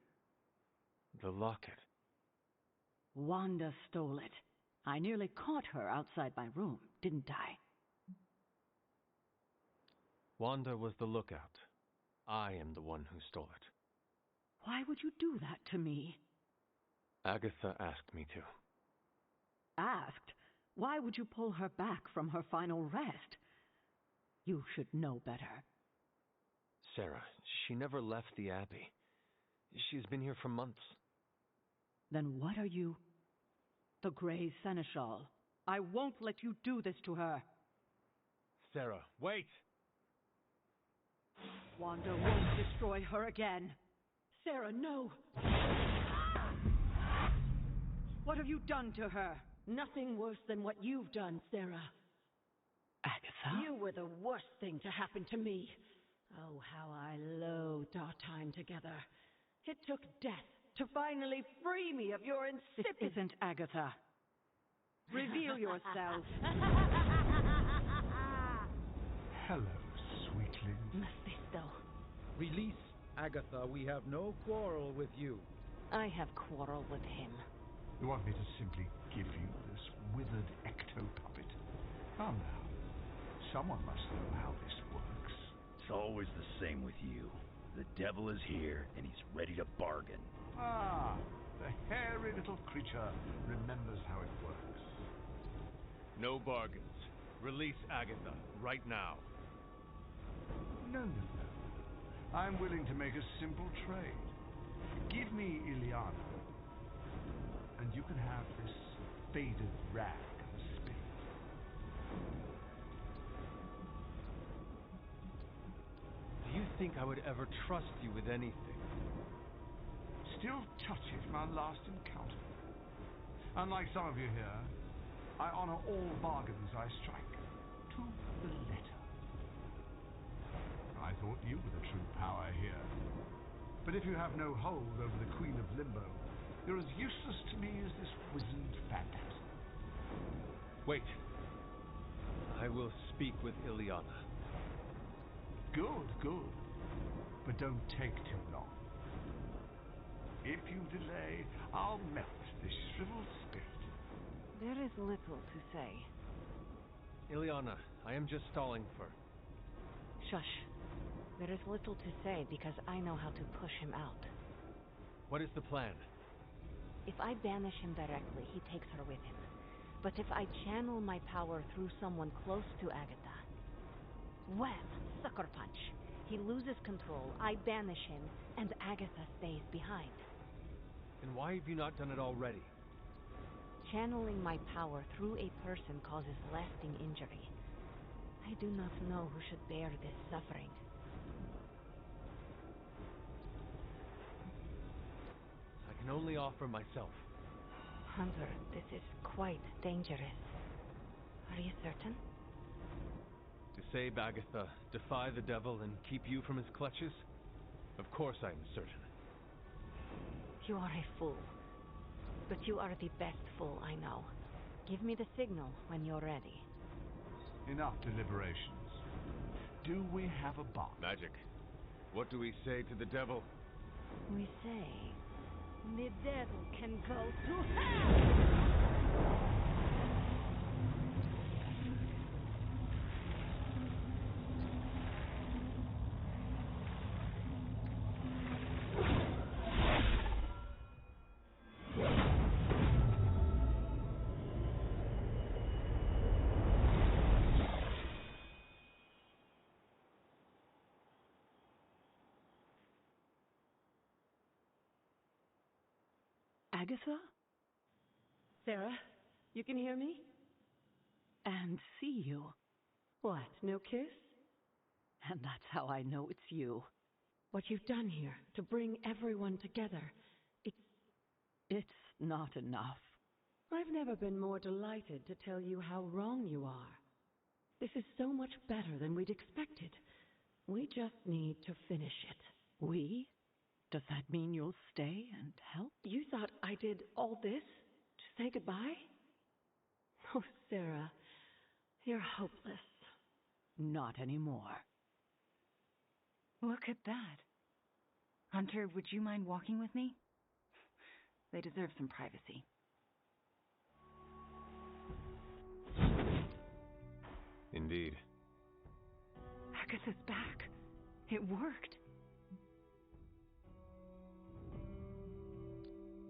[SPEAKER 1] The locket.
[SPEAKER 2] Wanda stole it. I nearly caught her outside my room, didn't I?
[SPEAKER 1] Wanda was the lookout. I am the one who stole it.
[SPEAKER 2] Why would you do that to me?
[SPEAKER 1] Agatha asked me to.
[SPEAKER 2] Asked? Why would you pull her back from her final rest? You should know better.
[SPEAKER 1] Sarah, she never left the Abbey. She's been here for months.
[SPEAKER 2] Then what are you? The Grey Seneschal. I won't let you do this to her.
[SPEAKER 1] Sarah, wait!
[SPEAKER 2] Wanda won't destroy her again. Sarah, no! What have you done to her? Nothing worse than what you've done, Sarah. Agatha? You were the worst thing to happen to me. Oh, how I loathed our time together. It took death to finally free me of your insipid... It isn't Agatha. Reveal yourself.
[SPEAKER 11] Hello, sweetling.
[SPEAKER 2] Mephisto.
[SPEAKER 11] Release Agatha. We have no quarrel with you.
[SPEAKER 2] I have quarrel with him.
[SPEAKER 11] You want me to simply give you this withered ecto-puppet? Come now. Someone must know how this works.
[SPEAKER 13] It's always the same with you. The devil is here, and he's ready to bargain.
[SPEAKER 11] Ah, the hairy little creature remembers how it works.
[SPEAKER 1] No bargains. Release Agatha, right now.
[SPEAKER 11] No. I'm willing to make a simple trade. Give me Illyana, and you can have this faded rag of a spirit.
[SPEAKER 1] Do you think I would ever trust you with anything?
[SPEAKER 11] Still touchy from our last encounter. Unlike some of you here, I honor all bargains I strike, to the letter. I thought you were the true power here. But if you have no hold over the Queen of Limbo, you're as useless to me as this wizened phantasm.
[SPEAKER 1] Wait. I will speak with Illyana.
[SPEAKER 11] Good. But don't take too long. If you delay, I'll melt this shriveled spirit.
[SPEAKER 3] There is little to say.
[SPEAKER 1] Illyana, I am just stalling for...
[SPEAKER 12] Shush. There is little to say because I know how to push him out.
[SPEAKER 1] What is the plan?
[SPEAKER 12] If I banish him directly, he takes her with him. But if I channel my power through someone close to Agatha, well, sucker punch. He loses control, I banish him, and Agatha stays behind.
[SPEAKER 15] Then why have you not done it already?
[SPEAKER 12] Channeling my power through a person causes lasting injury. I do not know who should bear this suffering.
[SPEAKER 15] I can only offer myself.
[SPEAKER 12] Hunter, this is quite dangerous. Are you certain?
[SPEAKER 15] To save Agatha, defy the devil, and keep you from his clutches? Of course I am certain.
[SPEAKER 12] You are a fool. But you are the best fool I know. Give me the signal when you're ready.
[SPEAKER 11] Enough deliberations. Do we have a box?
[SPEAKER 1] Magic. What do we say to the devil?
[SPEAKER 12] We say, the devil can go to hell!
[SPEAKER 2] Agatha? Sarah, you can hear me?
[SPEAKER 16] And see you.
[SPEAKER 2] What, no kiss?
[SPEAKER 16] And that's how I know it's you.
[SPEAKER 2] What you've done here, to bring everyone together,
[SPEAKER 16] it's not enough.
[SPEAKER 2] I've never been more delighted to tell you how wrong you are. This is so much better than we'd expected. We just need to finish it.
[SPEAKER 16] We? Does that mean you'll stay and help?
[SPEAKER 2] You thought I did all this to say goodbye? Oh, Sarah, you're hopeless.
[SPEAKER 16] Not anymore.
[SPEAKER 3] Look at that. Hunter, would you mind walking with me? They deserve some privacy.
[SPEAKER 1] Indeed.
[SPEAKER 3] Agatha's back. It worked.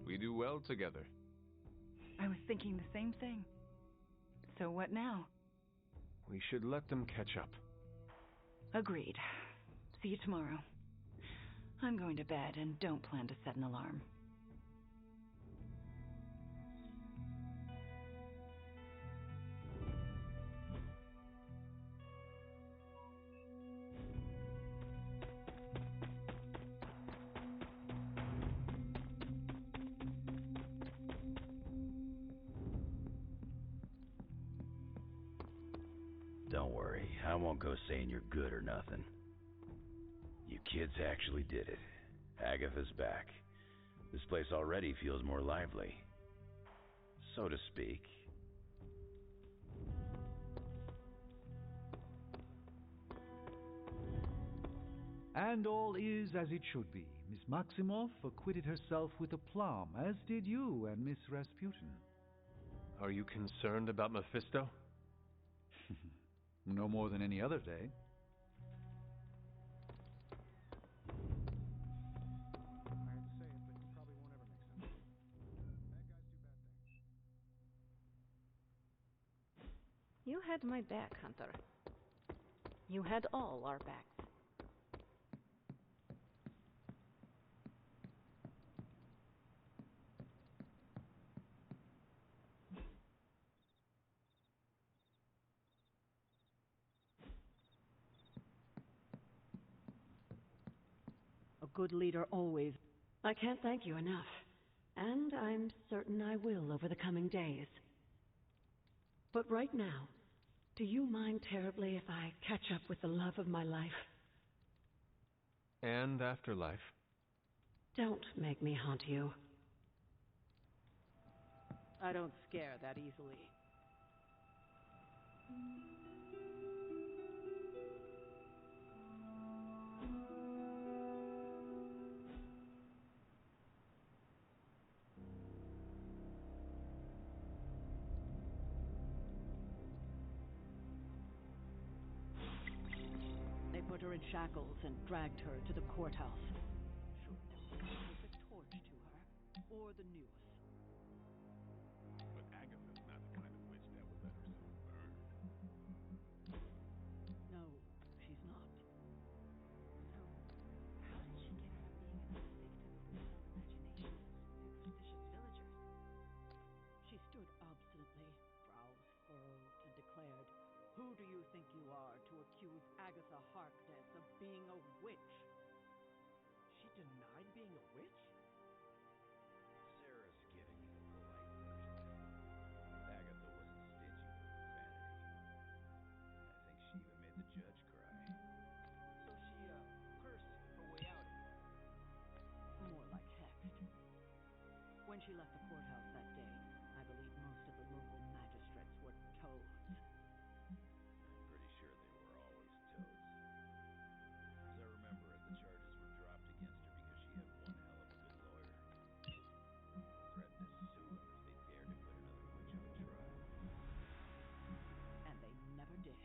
[SPEAKER 1] We do well together.
[SPEAKER 3] I was thinking the same thing. So what now?
[SPEAKER 1] We should let them catch up.
[SPEAKER 3] Agreed. See you tomorrow. I'm going to bed and don't plan to set an alarm.
[SPEAKER 13] Don't worry, I won't go saying you're good or nothing. You kids actually did it. Agatha's back. This place already feels more lively. So to speak.
[SPEAKER 17] And all is as it should be. Miss Maximoff acquitted herself with aplomb, as did you and Miss Rasputin.
[SPEAKER 1] Are you concerned about Mephisto?
[SPEAKER 17] No more than any other day.
[SPEAKER 12] You had my back, Hunter. You had all our backs.
[SPEAKER 16] A good leader always...
[SPEAKER 2] I can't thank you enough. And I'm certain I will over the coming days. But right now, do you mind terribly if I catch up with the love of my life?
[SPEAKER 1] And afterlife.
[SPEAKER 2] Don't make me haunt you.
[SPEAKER 16] I don't scare that easily. They put her in shackles and dragged her to the courthouse. Sure, with a torch to her, or the news.
[SPEAKER 10] But Agatha's not the kind of
[SPEAKER 16] Who do you think you are to accuse Agatha Harkness of being a witch?
[SPEAKER 8] She denied being a witch?
[SPEAKER 13] Sarah's giving you the polite version. Agatha wasn't stingy with profanity. I think she even made the judge cry.
[SPEAKER 8] So she, cursed her way out.
[SPEAKER 16] More like hexed. When she left the courthouse that day, I believe most of the local magistrates were toads.
[SPEAKER 13] I'm pretty sure they were always toads. As I remember it, the charges were dropped against her because she had one hell of a good lawyer. Threatened to sue him if they dared to put another witch on trial.
[SPEAKER 16] And they never did.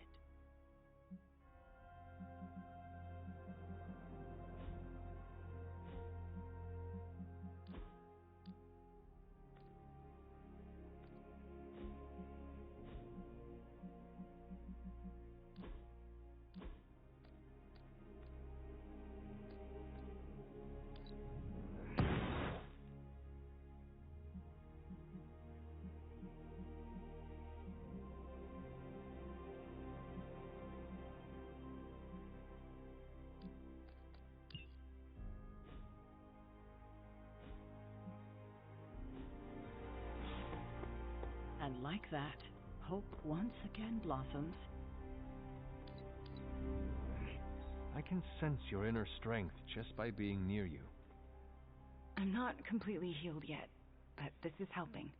[SPEAKER 16] And like that, hope once again blossoms.
[SPEAKER 1] I can sense your inner strength just by being near you.
[SPEAKER 3] I'm not completely healed yet, but this is helping.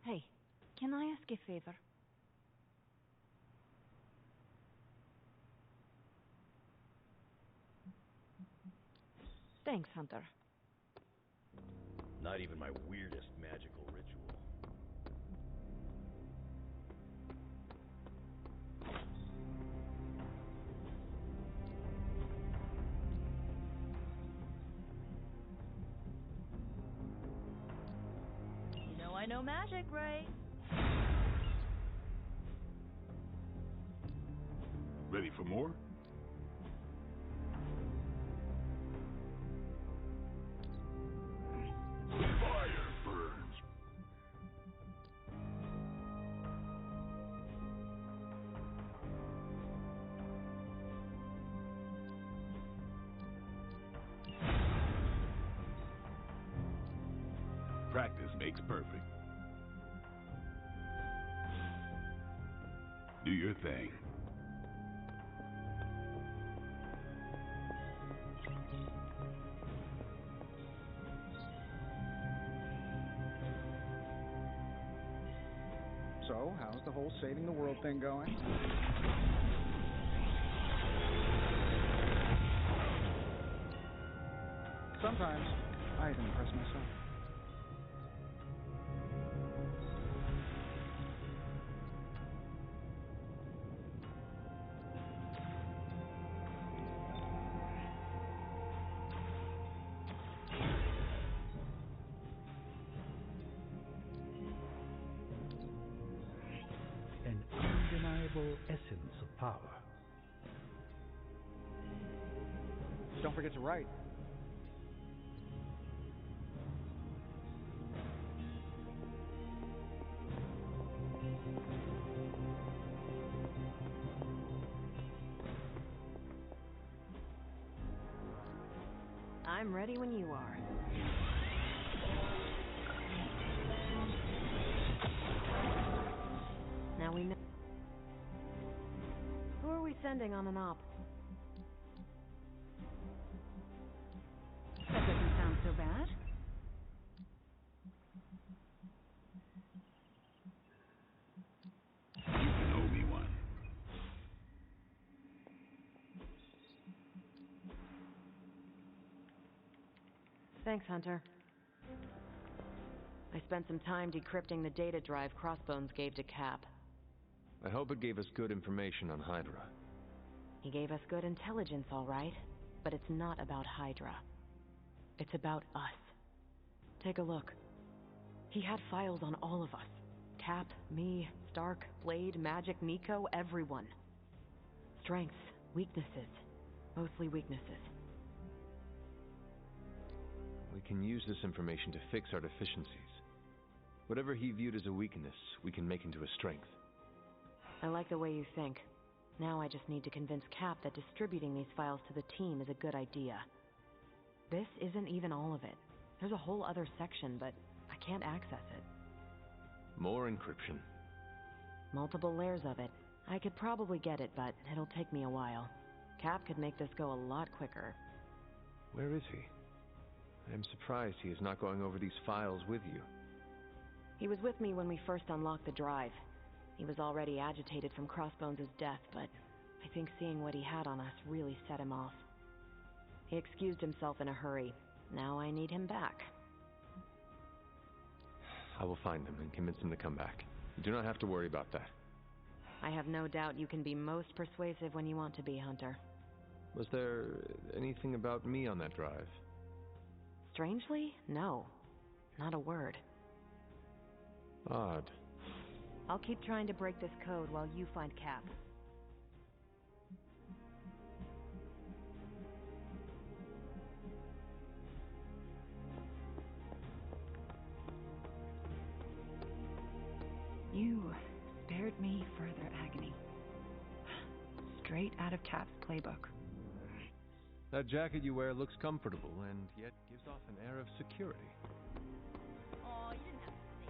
[SPEAKER 12] Hey, can I ask a favor? Thanks, Hunter.
[SPEAKER 13] Not even my weirdest magical ritual.
[SPEAKER 9] You know I know magic, right?
[SPEAKER 10] Ready for more? Fire burns. Practice makes perfect. Do your thing.
[SPEAKER 14] So, how's the whole saving the world thing going? Sometimes, I even impress myself.
[SPEAKER 17] An undeniable essence of power.
[SPEAKER 14] Don't forget to write.
[SPEAKER 12] I'm ready when you are. Now we know. Who are we sending on an op?
[SPEAKER 3] That doesn't sound so bad.
[SPEAKER 10] You can owe me one.
[SPEAKER 12] Thanks, Hunter. I spent some time decrypting the data drive Crossbones gave to Cap.
[SPEAKER 1] I hope it gave us good information on Hydra.
[SPEAKER 12] He gave us good intelligence, all right, but it's not about Hydra. It's about us. Take a look. He had files on all of us. Cap, me, Stark, Blade, Magic, Nico, everyone. Strengths, weaknesses. Mostly weaknesses.
[SPEAKER 1] We can use this information to fix our deficiencies. Whatever he viewed as a weakness, we can make into a strength.
[SPEAKER 18] I like the way you think. Now I just need to convince Cap that distributing these files to the team is a good idea. This isn't even all of it. There's a whole other section, but I can't access it.
[SPEAKER 1] More encryption.
[SPEAKER 18] Multiple layers of it. I could probably get it, but it'll take me a while. Cap could make this go a lot quicker.
[SPEAKER 1] Where is he? I am surprised he is not going over these files with you.
[SPEAKER 18] He was with me when we first unlocked the drive. He was already agitated from Crossbones' death, but I think seeing what he had on us really set him off. He excused himself in a hurry. Now I need him back.
[SPEAKER 1] I will find him and convince him to come back. You do not have to worry about that.
[SPEAKER 18] I have no doubt you can be most persuasive when you want to be, Hunter.
[SPEAKER 1] Was there anything about me on that drive?
[SPEAKER 18] Strangely, no. Not a word.
[SPEAKER 1] Odd.
[SPEAKER 18] I'll keep trying to break this code while you find Cap.
[SPEAKER 3] You spared me further agony. Straight out of Cap's playbook.
[SPEAKER 1] That jacket you wear looks comfortable and yet gives off an air of security.
[SPEAKER 9] Oh, you didn't have to say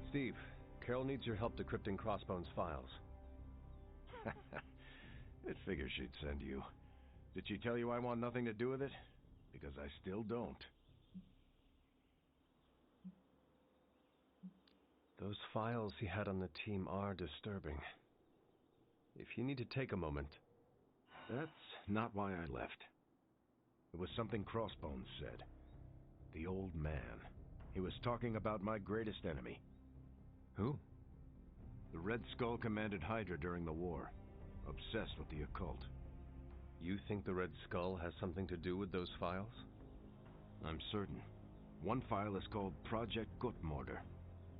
[SPEAKER 9] that.
[SPEAKER 5] Steve, Carol needs your help decrypting Crossbones' files. It figures she'd send you. Did she tell you I want nothing to do with it? Because I still don't.
[SPEAKER 1] Those files he had on the team are disturbing. If you need to take a moment...
[SPEAKER 5] That's not why I left. It was something Crossbones said. The old man. He was talking about my greatest enemy.
[SPEAKER 1] Who?
[SPEAKER 5] The Red Skull commanded Hydra during the war. Obsessed with the occult.
[SPEAKER 1] You think the Red Skull has something to do with those files?
[SPEAKER 5] I'm certain. One file is called Project Gutmorder.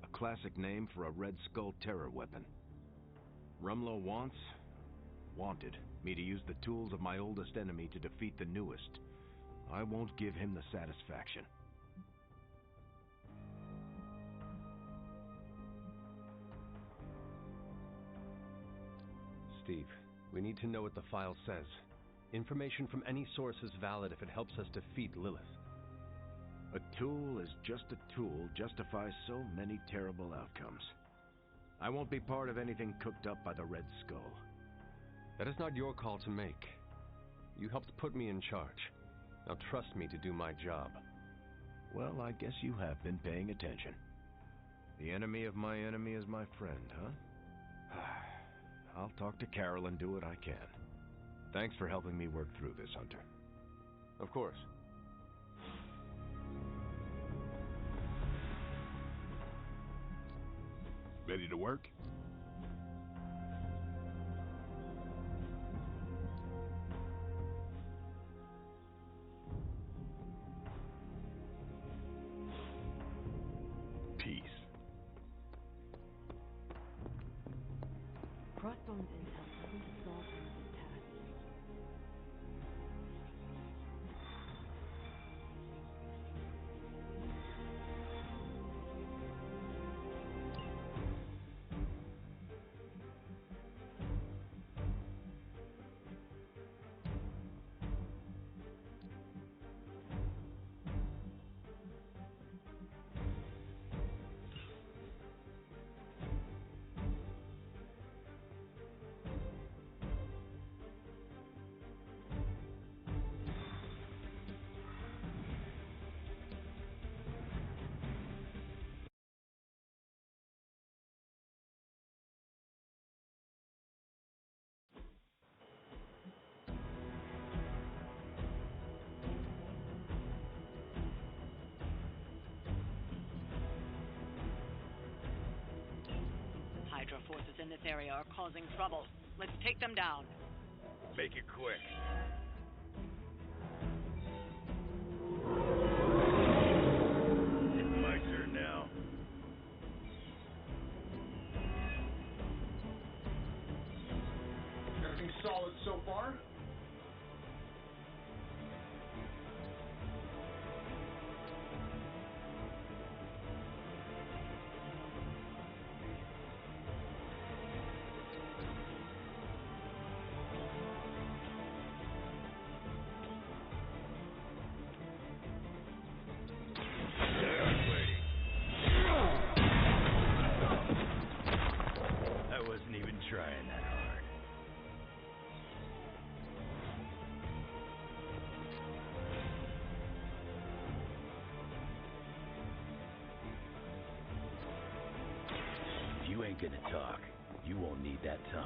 [SPEAKER 5] A classic name for a Red Skull terror weapon. Rumlow wanted me to use the tools of my oldest enemy to defeat the newest. I won't give him the satisfaction.
[SPEAKER 1] Steve, we need to know what the file says. Information from any source is valid if it helps us defeat Lilith.
[SPEAKER 5] A tool is just a tool justifies so many terrible outcomes. I won't be part of anything cooked up by the Red Skull.
[SPEAKER 1] That is not your call to make. You helped put me in charge. Now trust me to do my job.
[SPEAKER 5] Well, I guess you have been paying attention. The enemy of my enemy is my friend, huh? I'll talk to Carol and do what I can. Thanks for helping me work through this, Hunter.
[SPEAKER 1] Of course.
[SPEAKER 10] Ready to work? Peace.
[SPEAKER 18] Crossbones intel doesn't solve Lilith's past.
[SPEAKER 6] Hydra forces in this area are causing trouble. Let's take them down.
[SPEAKER 7] Make it quick. It's my turn now.
[SPEAKER 11] Everything solid so far?
[SPEAKER 13] ain't gonna talk, you won't need that tongue.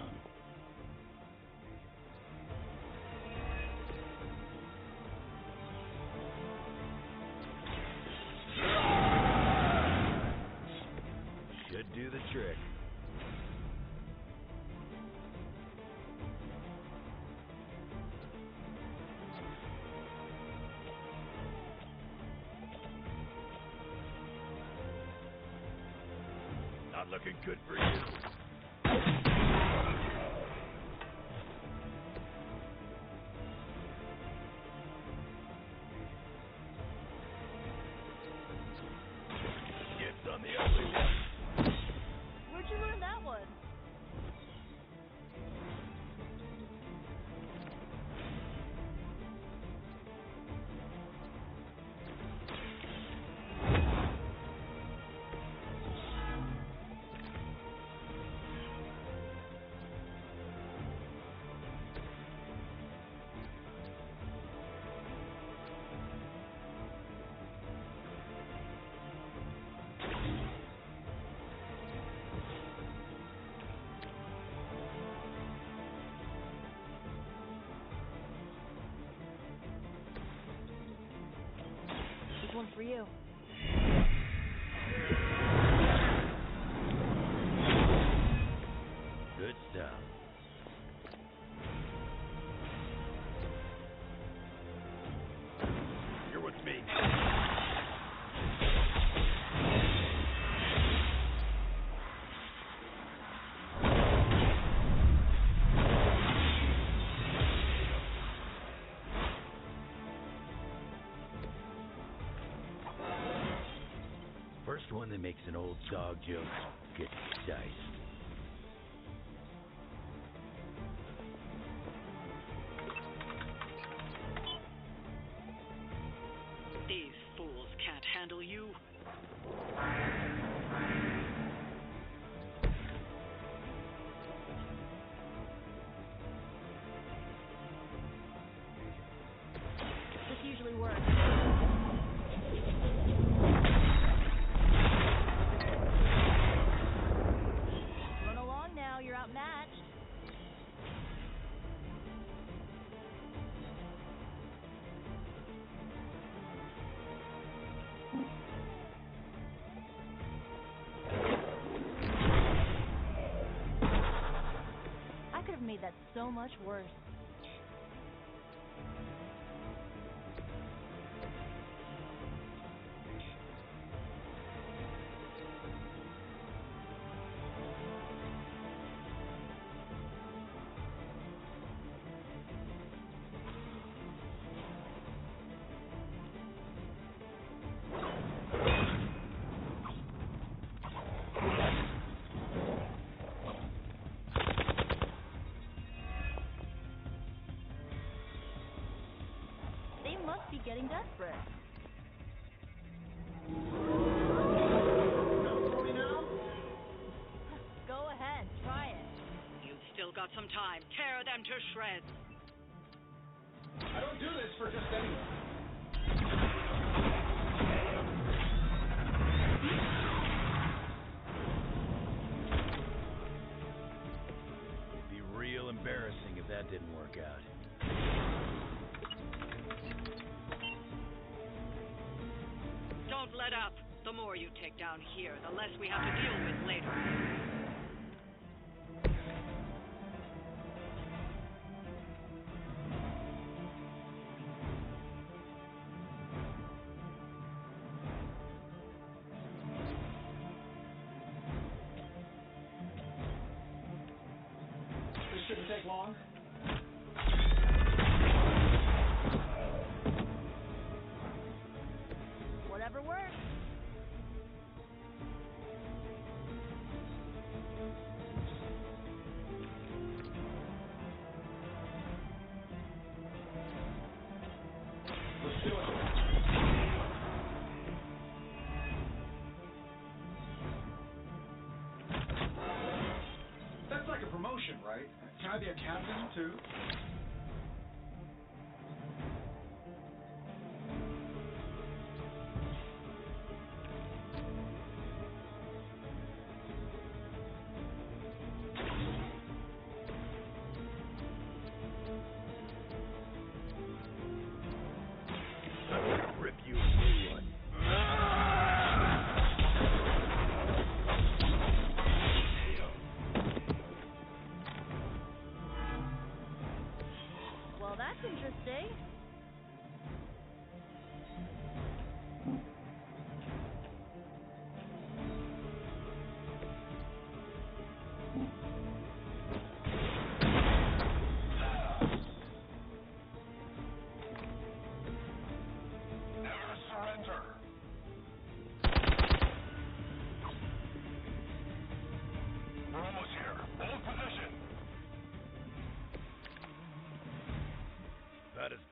[SPEAKER 13] Should do the trick. Not looking good for you. Gets on the ugly one.
[SPEAKER 9] Where'd you learn that one? This one's for you.
[SPEAKER 13] Good stuff. You're with me. First one that makes an old dog joke gets diced.
[SPEAKER 6] These fools can't handle you.
[SPEAKER 9] This usually works. Run along now, you're outmatched. I could have made that so much worse. They must be getting desperate. Go ahead, try it.
[SPEAKER 6] You've still got some time. Tear them to shreds.
[SPEAKER 14] I don't do this for just anyone.
[SPEAKER 13] It'd be real embarrassing if that didn't work out.
[SPEAKER 6] Don't let up. The more you take down here, the less we have to deal with later.
[SPEAKER 14] This shouldn't take long.
[SPEAKER 9] Whatever works.
[SPEAKER 14] Let's do it. That's like a promotion, right? Can I be a captain, too?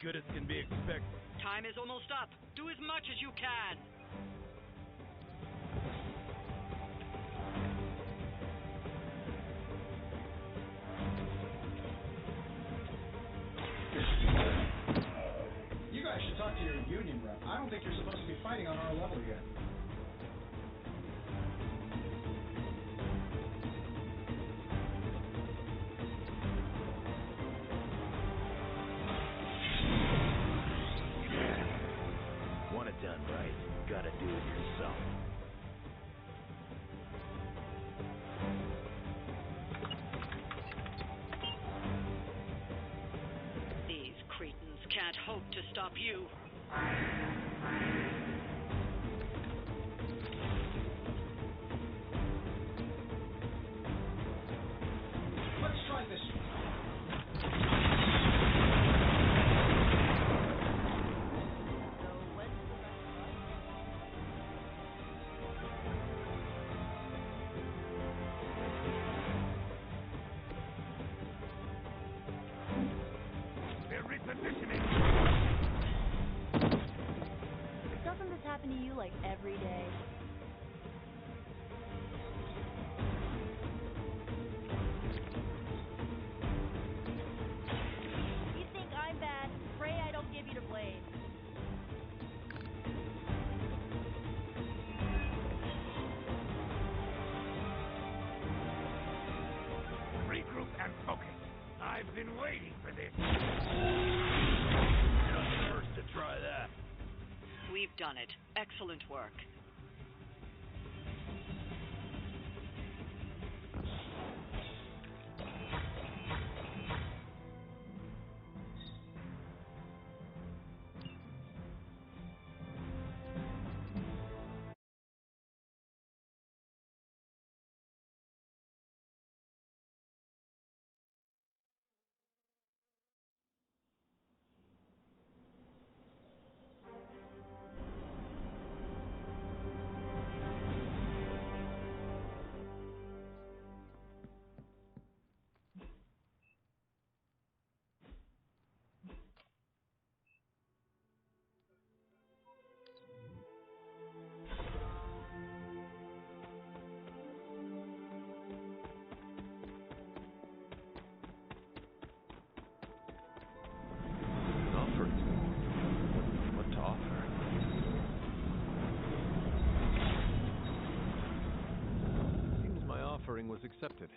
[SPEAKER 19] good as can be expected.
[SPEAKER 6] Time is almost up. Do as much as you can.
[SPEAKER 14] You guys should talk to your union rep. I don't think you're supposed to be fighting on our level yet.
[SPEAKER 13] Want it done right, gotta do it yourself.
[SPEAKER 6] These cretins can't hope to stop you.
[SPEAKER 14] Let's try this.
[SPEAKER 7] They're repositioning.
[SPEAKER 9] Doesn't this happen to you like every day? You think I'm bad? Pray I don't give you to blame.
[SPEAKER 7] Regroup and focus. I've been waiting for this.
[SPEAKER 13] You're not the first to try that.
[SPEAKER 6] We've done it. Excellent work.
[SPEAKER 1] What to offer? Seems my offering was accepted.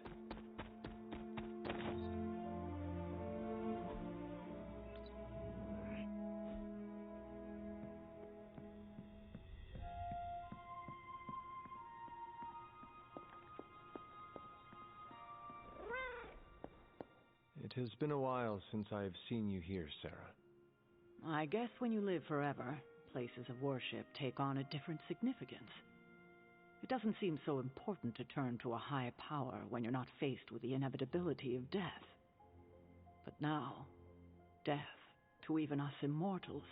[SPEAKER 1] It has been a while since I have seen you here, Sarah.
[SPEAKER 16] I guess when you live forever, places of worship take on a different significance. It doesn't seem so important to turn to a high power when you're not faced with the inevitability of death. But now, death, to even us immortals,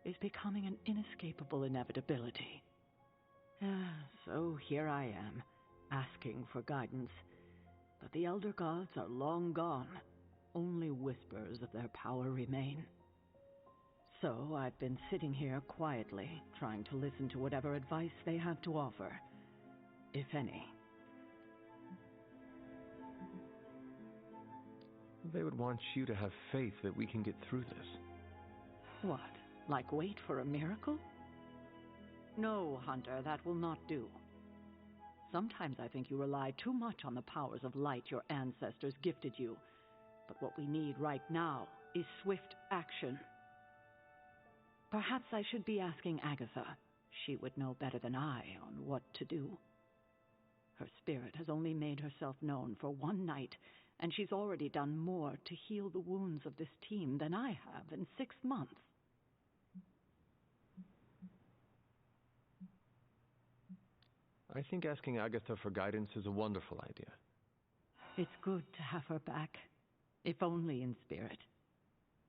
[SPEAKER 16] is becoming an inescapable inevitability. So here I am, asking for guidance. But the Elder Gods are long gone. Only whispers of their power remain. So I've been sitting here quietly, trying to listen to whatever advice they have to offer, if any.
[SPEAKER 1] They would want you to have faith that we can get through this.
[SPEAKER 16] What, like wait for a miracle? No, Hunter, that will not do. Sometimes I think you rely too much on the powers of light your ancestors gifted you. But what we need right now is swift action. Perhaps I should be asking Agatha. She would know better than I on what to do. Her spirit has only made herself known for one night, and she's already done more to heal the wounds of this team than I have in 6 months.
[SPEAKER 1] I think asking Agatha for guidance is a wonderful idea.
[SPEAKER 16] It's good to have her back, if only in spirit.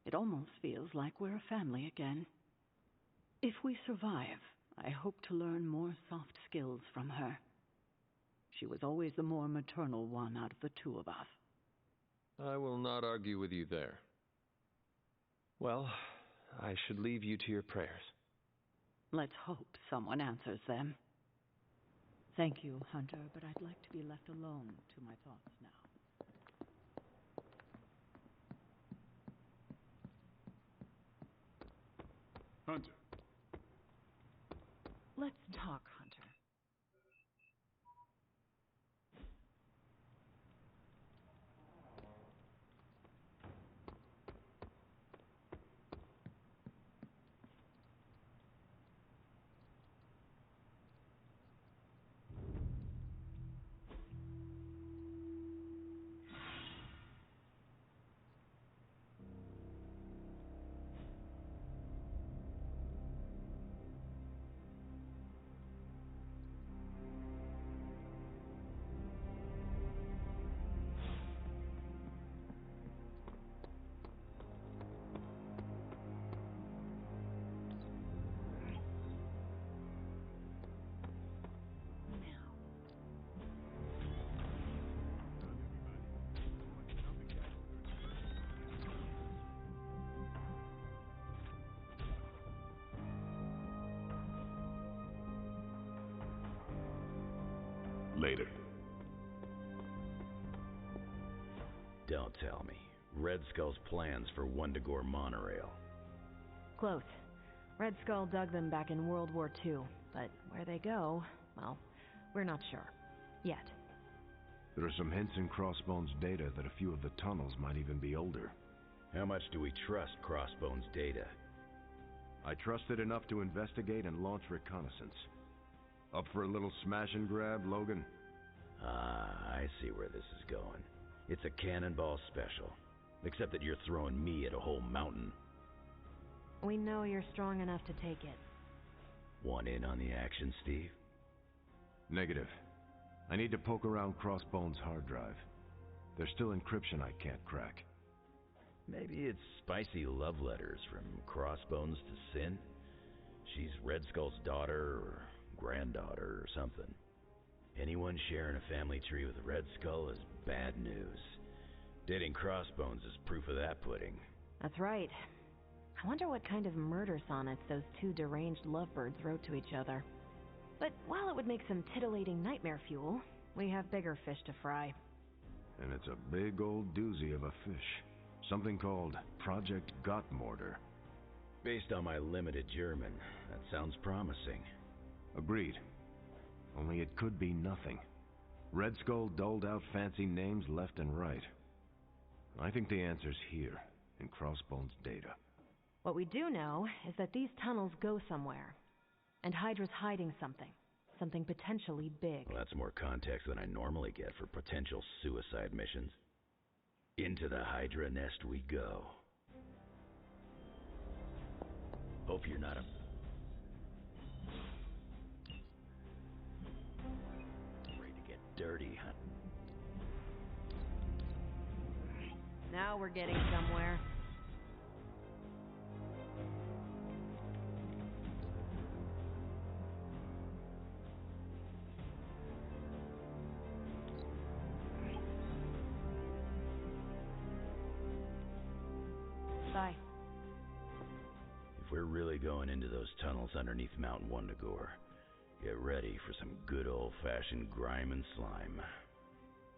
[SPEAKER 16] It almost feels like we're a family again. If we survive, I hope to learn more soft skills from her. She was always the more maternal one out of the two of us.
[SPEAKER 1] I will not argue with you there.
[SPEAKER 15] Well, I should leave you to your prayers.
[SPEAKER 16] Let's hope someone answers them. Thank you, Hunter, but I'd like to be left alone to my thoughts now.
[SPEAKER 10] Hunter.
[SPEAKER 16] Let's talk, Hunter.
[SPEAKER 10] Later.
[SPEAKER 13] Don't tell me. Red Skull's plans for Wundagore monorail.
[SPEAKER 18] Close. Red Skull dug them back in World War II, but where they go, well, we're not sure. Yet.
[SPEAKER 5] There are some hints in Crossbone's data that a few of the tunnels might even be older.
[SPEAKER 13] How much do we trust Crossbone's data?
[SPEAKER 5] I trust it enough to investigate and launch reconnaissance. Up for a little smash and grab, Logan?
[SPEAKER 13] Ah, I see where this is going. It's a cannonball special. Except that you're throwing me at a whole mountain.
[SPEAKER 18] We know you're strong enough to take it.
[SPEAKER 13] Want in on the action, Steve?
[SPEAKER 5] Negative. I need to poke around Crossbone's hard drive. There's still encryption I can't crack.
[SPEAKER 13] Maybe it's spicy love letters from Crossbones to Sin? She's Red Skull's daughter or granddaughter or something. Anyone sharing a family tree with Red Skull is bad news. Dating Crossbones is proof of that pudding.
[SPEAKER 18] That's right. I wonder what kind of murder sonnets those two deranged lovebirds wrote to each other. But while it would make some titillating nightmare fuel, we have bigger fish to fry.
[SPEAKER 5] And it's a big old doozy of a fish. Something called Project Gottmorder.
[SPEAKER 13] Based on my limited German, that sounds promising.
[SPEAKER 5] Agreed. Only it could be nothing. Red Skull doled out fancy names left and right. I think the answer's here, in Crossbone's data.
[SPEAKER 18] What we do know is that these tunnels go somewhere. And Hydra's hiding something. Something potentially big.
[SPEAKER 13] Well, that's more context than I normally get for potential suicide missions. Into the Hydra nest we go. Hope you're not a... Ready to get dirty, huh?
[SPEAKER 18] Now we're getting somewhere. Bye.
[SPEAKER 13] If we're really going into those tunnels underneath Mount Wundagore, get ready for some good old-fashioned grime and slime.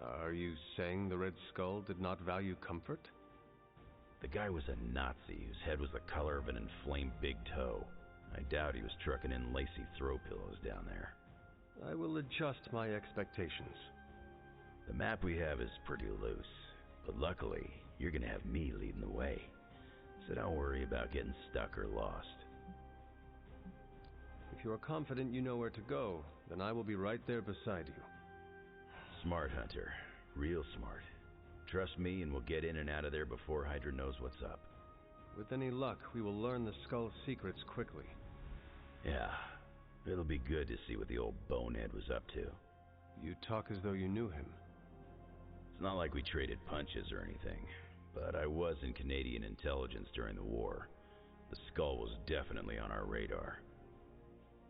[SPEAKER 15] Are you saying the Red Skull did not value comfort?
[SPEAKER 13] The guy was a Nazi whose head was the color of an inflamed big toe. I doubt he was trucking in lacy throw pillows down there.
[SPEAKER 15] I will adjust my expectations.
[SPEAKER 13] The map we have is pretty loose, but luckily, you're gonna have me leading the way. So don't worry about getting stuck or lost.
[SPEAKER 15] If you are confident you know where to go, then I will be right there beside you.
[SPEAKER 13] Smart, Hunter. Real smart. Trust me and we'll get in and out of there before Hydra knows what's up.
[SPEAKER 15] With any luck, we will learn the Skull's secrets quickly.
[SPEAKER 13] Yeah. It'll be good to see what the old bonehead was up to.
[SPEAKER 15] You talk as though you knew him.
[SPEAKER 13] It's not like we traded punches or anything, but I was in Canadian intelligence during the war. The Skull was definitely on our radar.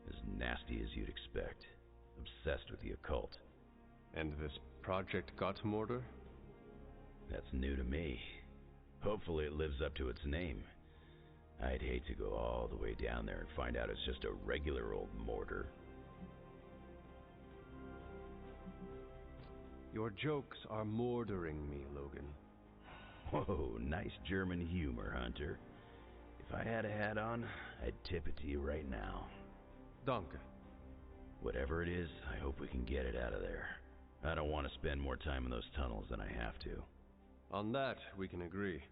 [SPEAKER 13] As nasty as you'd expect. Obsessed with the occult.
[SPEAKER 15] And this Project Gottmorder?
[SPEAKER 13] That's new to me. Hopefully it lives up to its name. I'd hate to go all the way down there and find out it's just a regular old mortar.
[SPEAKER 15] Your jokes are mordering me, Logan.
[SPEAKER 13] Whoa, nice German humor, Hunter. If I had a hat on, I'd tip it to you right now.
[SPEAKER 15] Danke.
[SPEAKER 13] Whatever it is, I hope we can get it out of there. I don't want to spend more time in those tunnels than I have to.
[SPEAKER 15] On that, we can agree.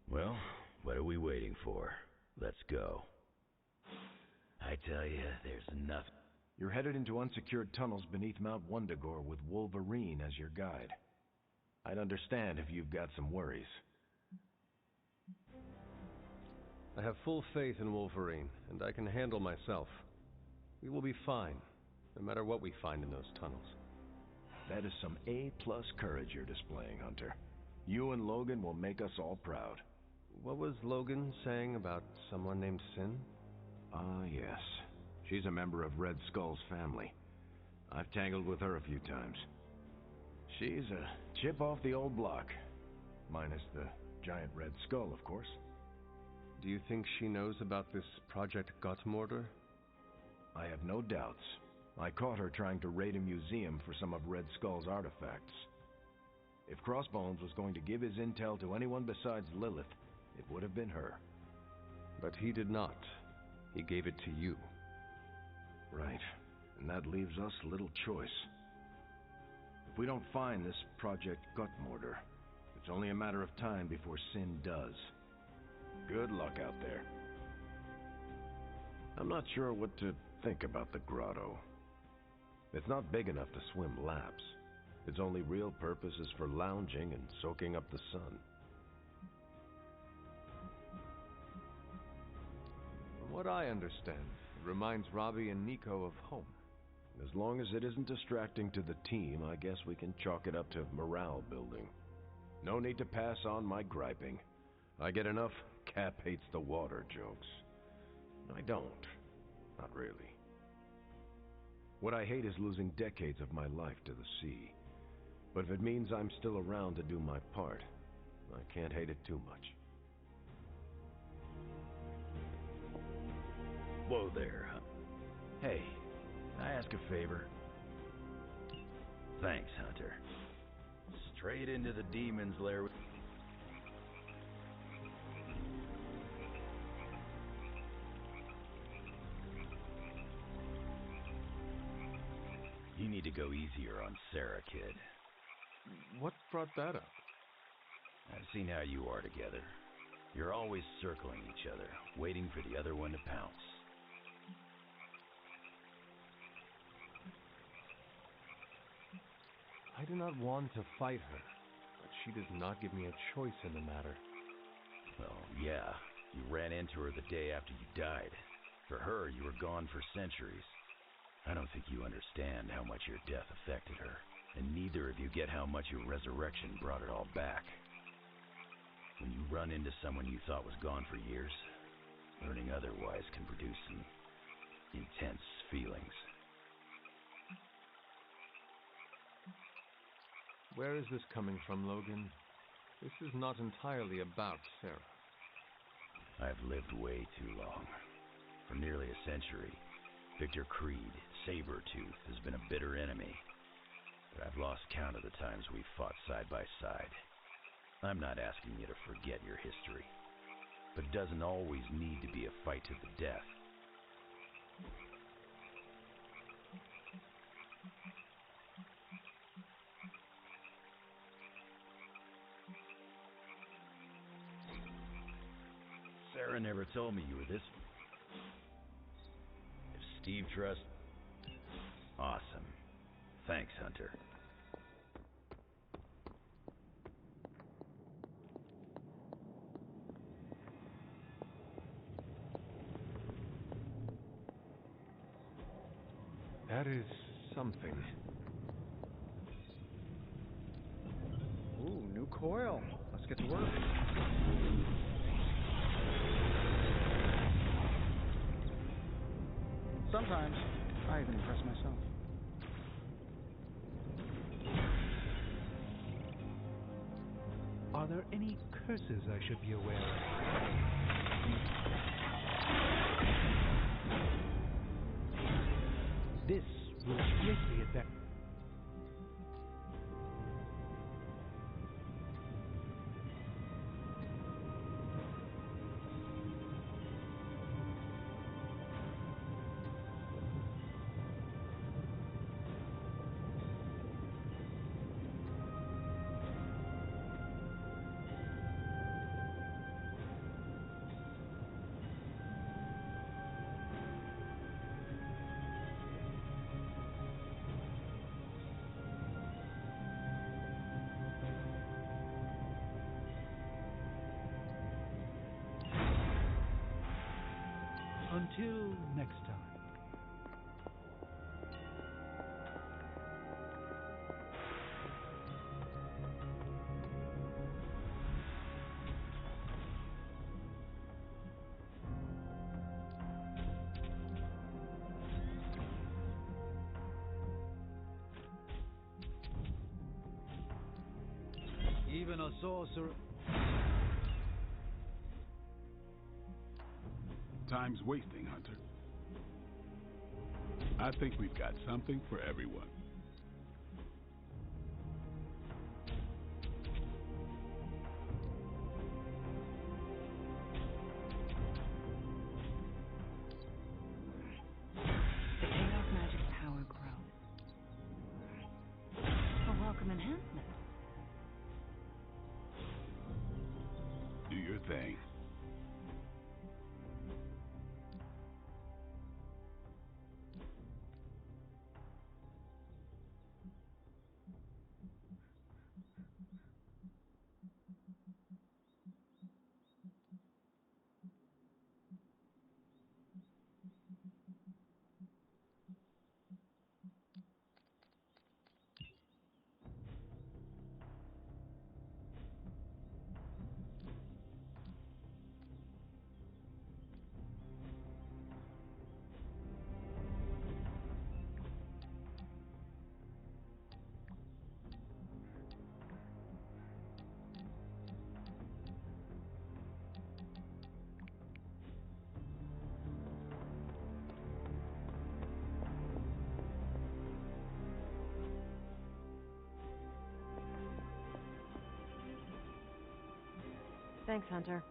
[SPEAKER 13] Well, what are we waiting for? Let's go. I tell you, there's nothing.
[SPEAKER 5] You're headed into unsecured tunnels beneath Mount Wundagore with Wolverine as your guide. I'd understand if you've got some worries.
[SPEAKER 15] I have full faith in Wolverine, and I can handle myself. We will be fine, no matter what we find in those tunnels.
[SPEAKER 5] That is some A-plus courage you're displaying, Hunter. You and Logan will make us all proud.
[SPEAKER 15] What was Logan saying about someone named Sin?
[SPEAKER 5] Ah, yes. She's a member of Red Skull's family. I've tangled with her a few times. She's a chip off the old block. Minus the giant Red Skull, of course.
[SPEAKER 15] Do you think she knows about this Project Gottmorder?
[SPEAKER 5] I have no doubts. I caught her trying to raid a museum for some of Red Skull's artifacts. If Crossbones was going to give his intel to anyone besides Lilith, it would have been her.
[SPEAKER 15] But he did not. He gave it to you.
[SPEAKER 5] Right. And that leaves us little choice. If we don't find this Project Gottmorder, it's only a matter of time before Sin does. Good luck out there. I'm not sure what to think about the grotto. It's not big enough to swim laps. Its only real purpose is for lounging and soaking up the sun.
[SPEAKER 15] From what I understand, it reminds Robbie and Nico of home.
[SPEAKER 5] As long as it isn't distracting to the team, I guess we can chalk it up to morale building. No need to pass on my griping. I get enough Cap hates the water jokes. I don't. Not really. What I hate is losing decades of my life to the sea. But if it means I'm still around to do my part, I can't hate it too much.
[SPEAKER 13] Whoa there. Hey, can I ask a favor? Thanks, Hunter. Straight into the demon's lair. You need to go easier on Sarah, kid.
[SPEAKER 15] What brought that up?
[SPEAKER 13] I've seen how you are together. You're always circling each other, waiting for the other one to pounce.
[SPEAKER 15] I do not want to fight her, but she does not give me a choice in the matter.
[SPEAKER 13] Well, yeah, you ran into her the day after you died. For her, you were gone for centuries. I don't think you understand how much your death affected her, and neither of you get how much your resurrection brought it all back. When you run into someone you thought was gone for years, learning otherwise can produce some intense feelings.
[SPEAKER 15] Where is this coming from, Logan? This is not entirely about Sarah.
[SPEAKER 13] I've lived way too long. For nearly a century, Victor Creed, Sabretooth, has been a bitter enemy. But I've lost count of the times we've fought side by side. I'm not asking you to forget your history, but it doesn't always need to be a fight to the death. Sarah never told me you were this. If Steve trusts... Awesome. Thanks, Hunter.
[SPEAKER 15] That is something.
[SPEAKER 14] Ooh, new coil. Let's get to work. Sometimes, I even impress myself.
[SPEAKER 17] Are there any curses I should be aware of? This will greatly advance. Until next time. Even a sorcerer.
[SPEAKER 10] Time's wasting, Hunter. I think we've got something for everyone.
[SPEAKER 3] The Chaos Magic's power grows. A welcome enhancement.
[SPEAKER 10] Do your thing.
[SPEAKER 18] Thanks, Hunter.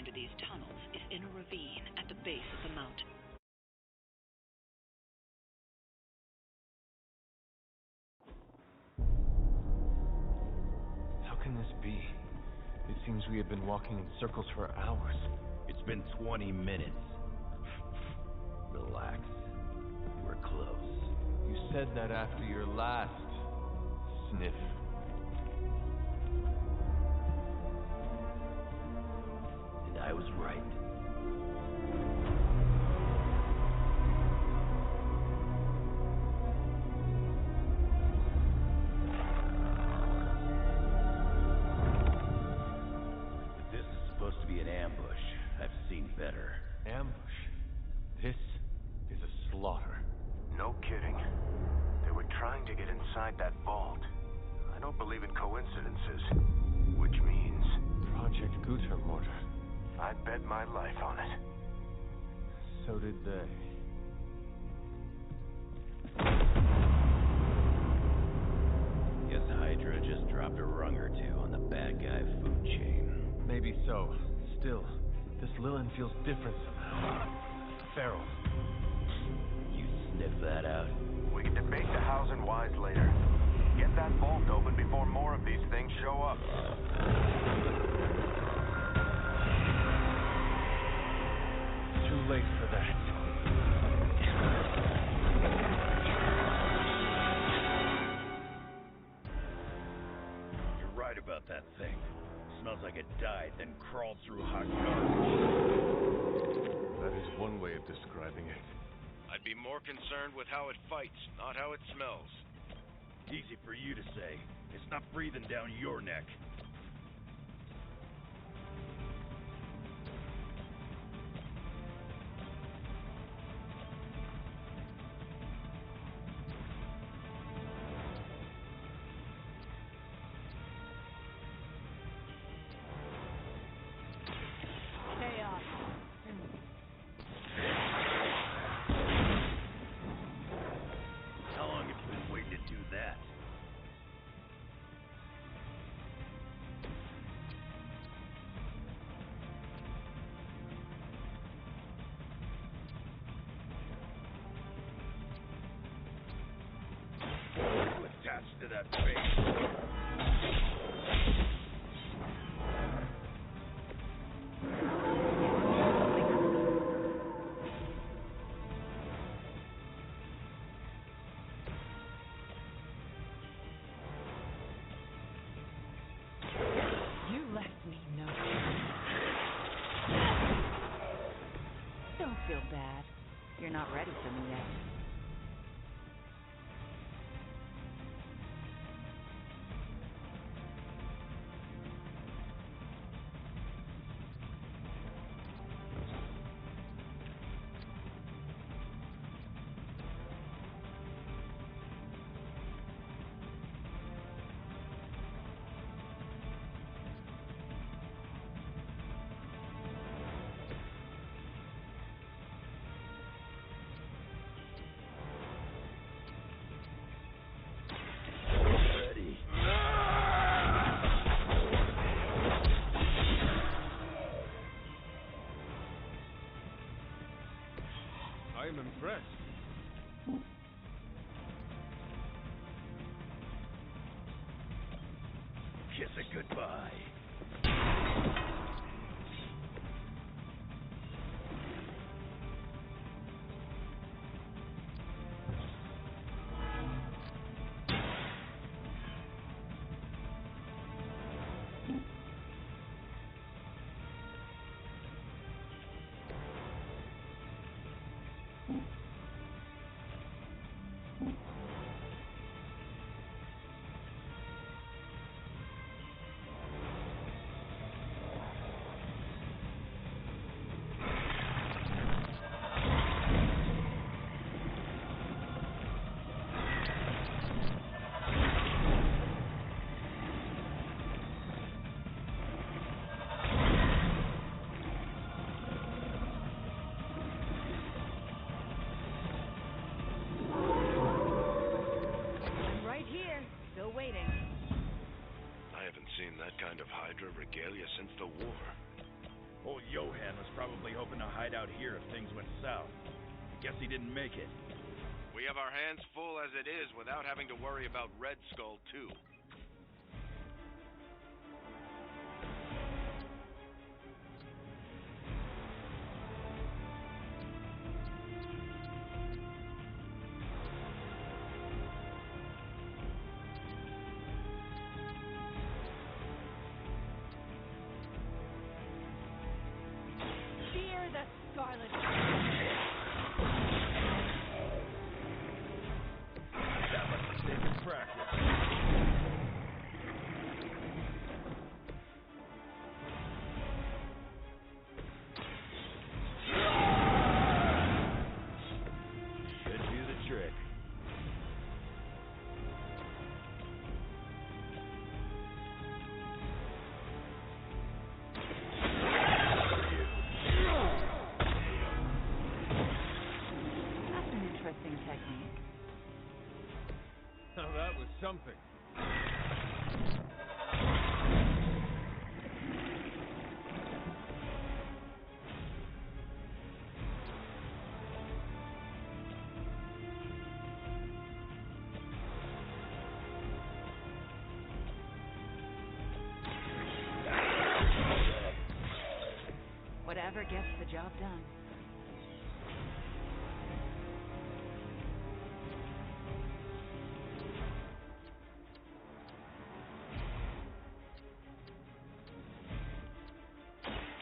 [SPEAKER 6] into these tunnels is in a ravine at the base of the mountain.
[SPEAKER 5] How can this be? It seems we have been walking in circles for hours.
[SPEAKER 13] It's been 20 minutes. Relax. We're close.
[SPEAKER 5] You said that after your last sniff.
[SPEAKER 13] And I was right. If this is supposed to be an ambush, I've seen better.
[SPEAKER 5] Ambush? This is a slaughter.
[SPEAKER 19] No kidding. They were trying to get inside that vault. I don't believe in coincidences. Which means...
[SPEAKER 5] Project Gutermortar.
[SPEAKER 19] I'd bet my life on it.
[SPEAKER 5] So did they.
[SPEAKER 13] Guess Hydra just dropped a rung or two on the bad guy food chain.
[SPEAKER 5] Maybe so. Still, this Lilin feels different somehow. Feral.
[SPEAKER 13] You sniff that out?
[SPEAKER 19] We can debate the hows and whys later. Get that vault open before more of these things show up.
[SPEAKER 5] Too late for that.
[SPEAKER 13] You're right about that thing. Smells like it died, then crawled through hot garbage.
[SPEAKER 5] That is one way of describing it. I'd be more concerned with how it fights, not how it smells.
[SPEAKER 13] Easy for you to say. It's not breathing down your neck. How long have you been waiting to do that? Attached to that face.
[SPEAKER 3] You left me no choice. Don't feel bad. You're not ready for me yet.
[SPEAKER 13] Ready.
[SPEAKER 5] I am impressed.
[SPEAKER 13] Kiss it goodbye.
[SPEAKER 3] Right here, still waiting.
[SPEAKER 19] I haven't seen that kind of Hydra regalia since the war.
[SPEAKER 20] Old Johan was probably hoping to hide out here if things went south. I guess he didn't make it.
[SPEAKER 5] We have our hands full as it is without having to worry about Red Skull, too.
[SPEAKER 9] Fear the Scarlet.
[SPEAKER 20] That must have taken practice. Should do the trick.
[SPEAKER 3] That's an interesting technique.
[SPEAKER 1] Now that was something.
[SPEAKER 3] Whatever gets the job done.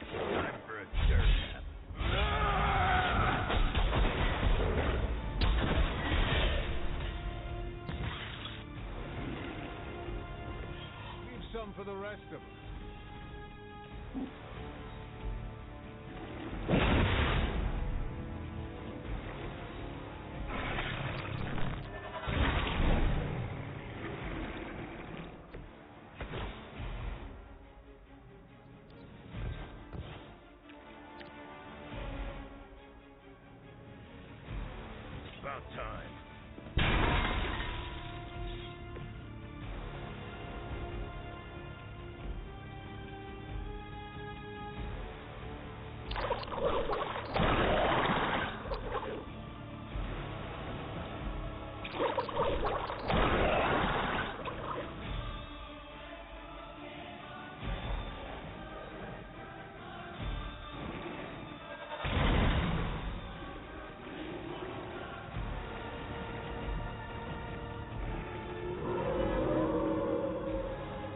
[SPEAKER 20] Time for a dirt nap.
[SPEAKER 1] Leave some for the rest of us.
[SPEAKER 20] About time.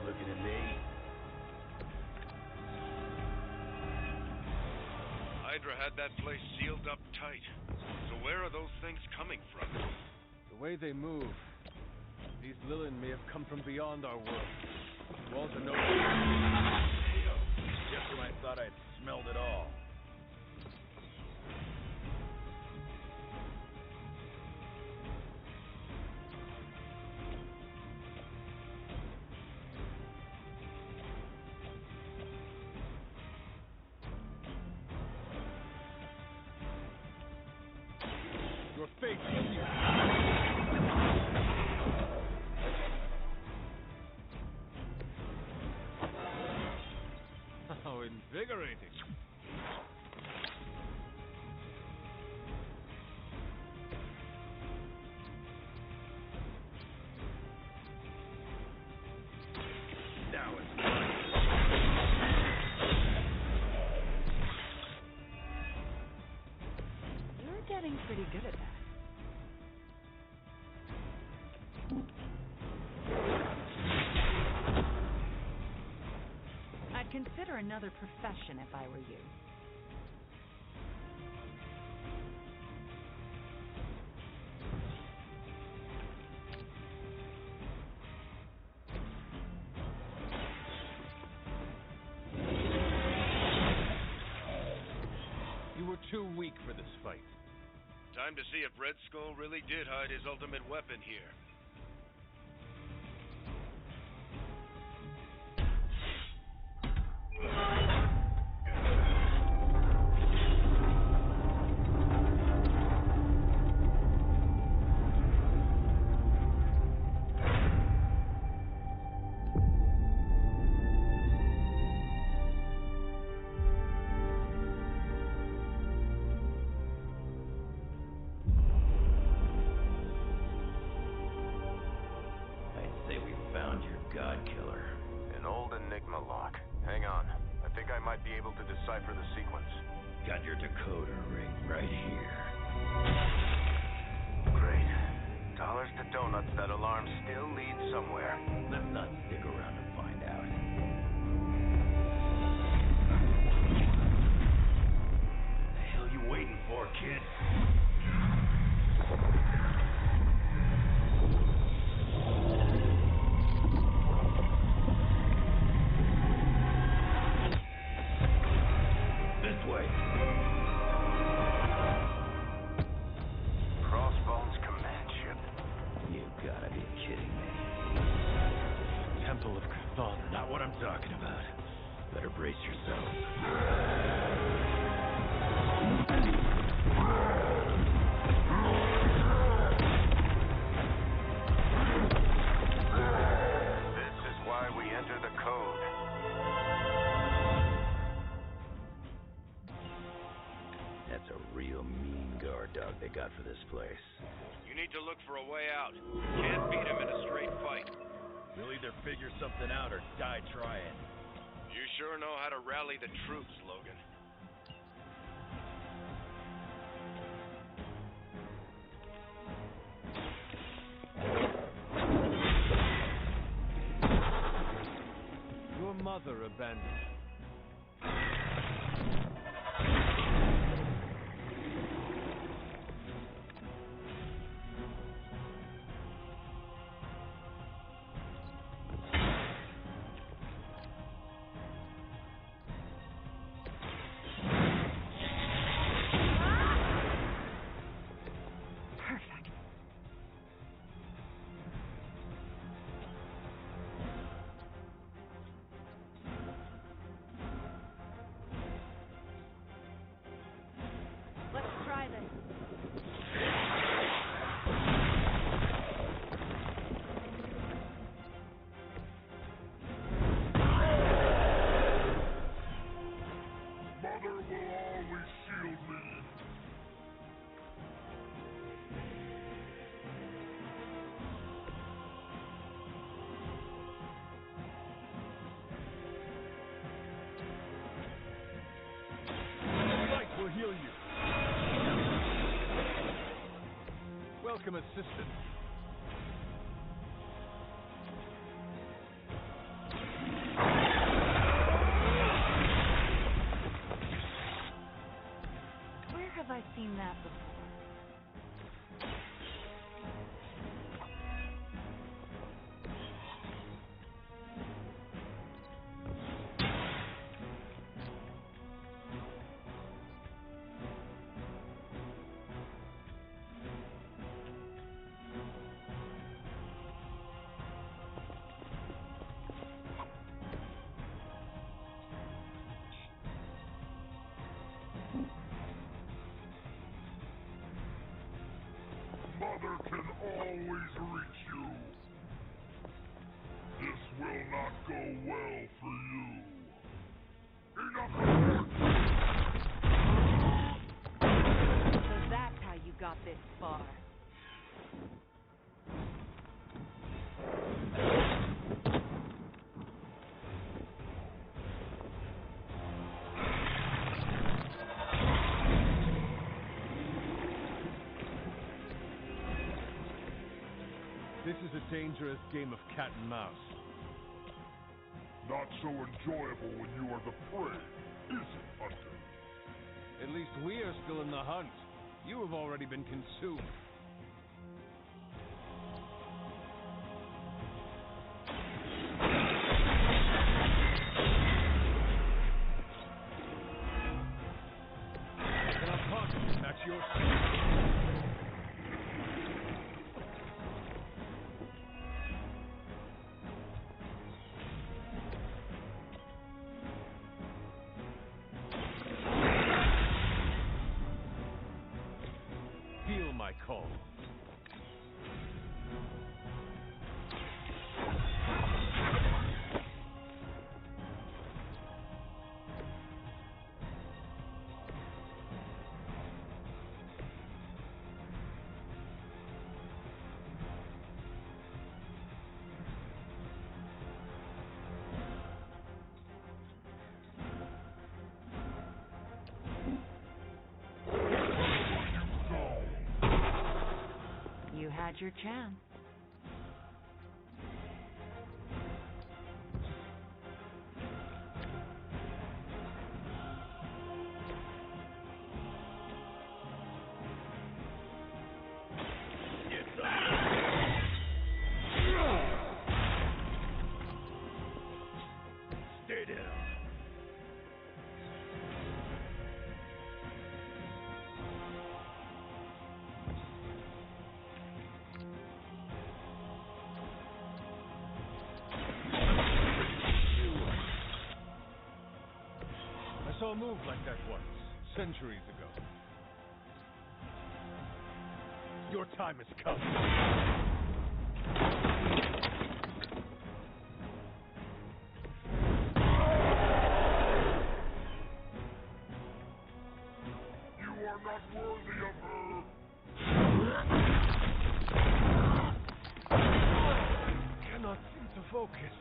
[SPEAKER 20] Looking at me?
[SPEAKER 5] Hydra had that place sealed up tight. So where are those things coming from?
[SPEAKER 1] The way they move, these Lilin may have come from beyond our world. Walls are no.
[SPEAKER 20] Just when I thought I'd smelled it all.
[SPEAKER 1] Your fate is here. How invigorating.
[SPEAKER 20] Now it's mine.
[SPEAKER 3] You're getting pretty good at that. I'd consider another profession if I were you.
[SPEAKER 1] You were too weak for this fight.
[SPEAKER 5] Time to see if Red Skull really did hide his ultimate weapon here.
[SPEAKER 19] think I might be able to decipher the sequence.
[SPEAKER 13] Got your decoder ring right here.
[SPEAKER 19] Great. Dollars to donuts, that alarm still leads somewhere.
[SPEAKER 13] Let's not stick around to find out. The hell you waiting for, kid? This way.
[SPEAKER 19] Crossbones command ship.
[SPEAKER 13] You gotta be kidding me. Temple of Chthon. Not what I'm talking about. Better brace yourself.
[SPEAKER 19] This is why we enter the code.
[SPEAKER 13] That's a real mean guard dog they got for this place.
[SPEAKER 20] You need to look for a way out. You can't beat him in a straight fight. You'll either figure something out or die trying. You sure know how to rally the troops, Logan.
[SPEAKER 15] Your mother abandoned you.
[SPEAKER 3] Perfect.
[SPEAKER 9] Let's try this.
[SPEAKER 7] Mother will always shield me.
[SPEAKER 15] Light will heal you. Welcome, assistant.
[SPEAKER 3] Where have I seen that before?
[SPEAKER 7] Mother can always reach you. This will not go well for you. Enough of
[SPEAKER 12] So that's how you got this far.
[SPEAKER 15] This is a dangerous game of cat and mouse.
[SPEAKER 7] Not so enjoyable when you are the prey, is it, Hunter?
[SPEAKER 15] At least we are still in the hunt. You have already been consumed. And I'm confident that's your Feel my call.
[SPEAKER 3] had your chance.
[SPEAKER 13] Stay down.
[SPEAKER 15] I saw a move like that once, centuries ago. Your time has come.
[SPEAKER 7] You are not worthy of her.
[SPEAKER 15] Cannot seem to focus.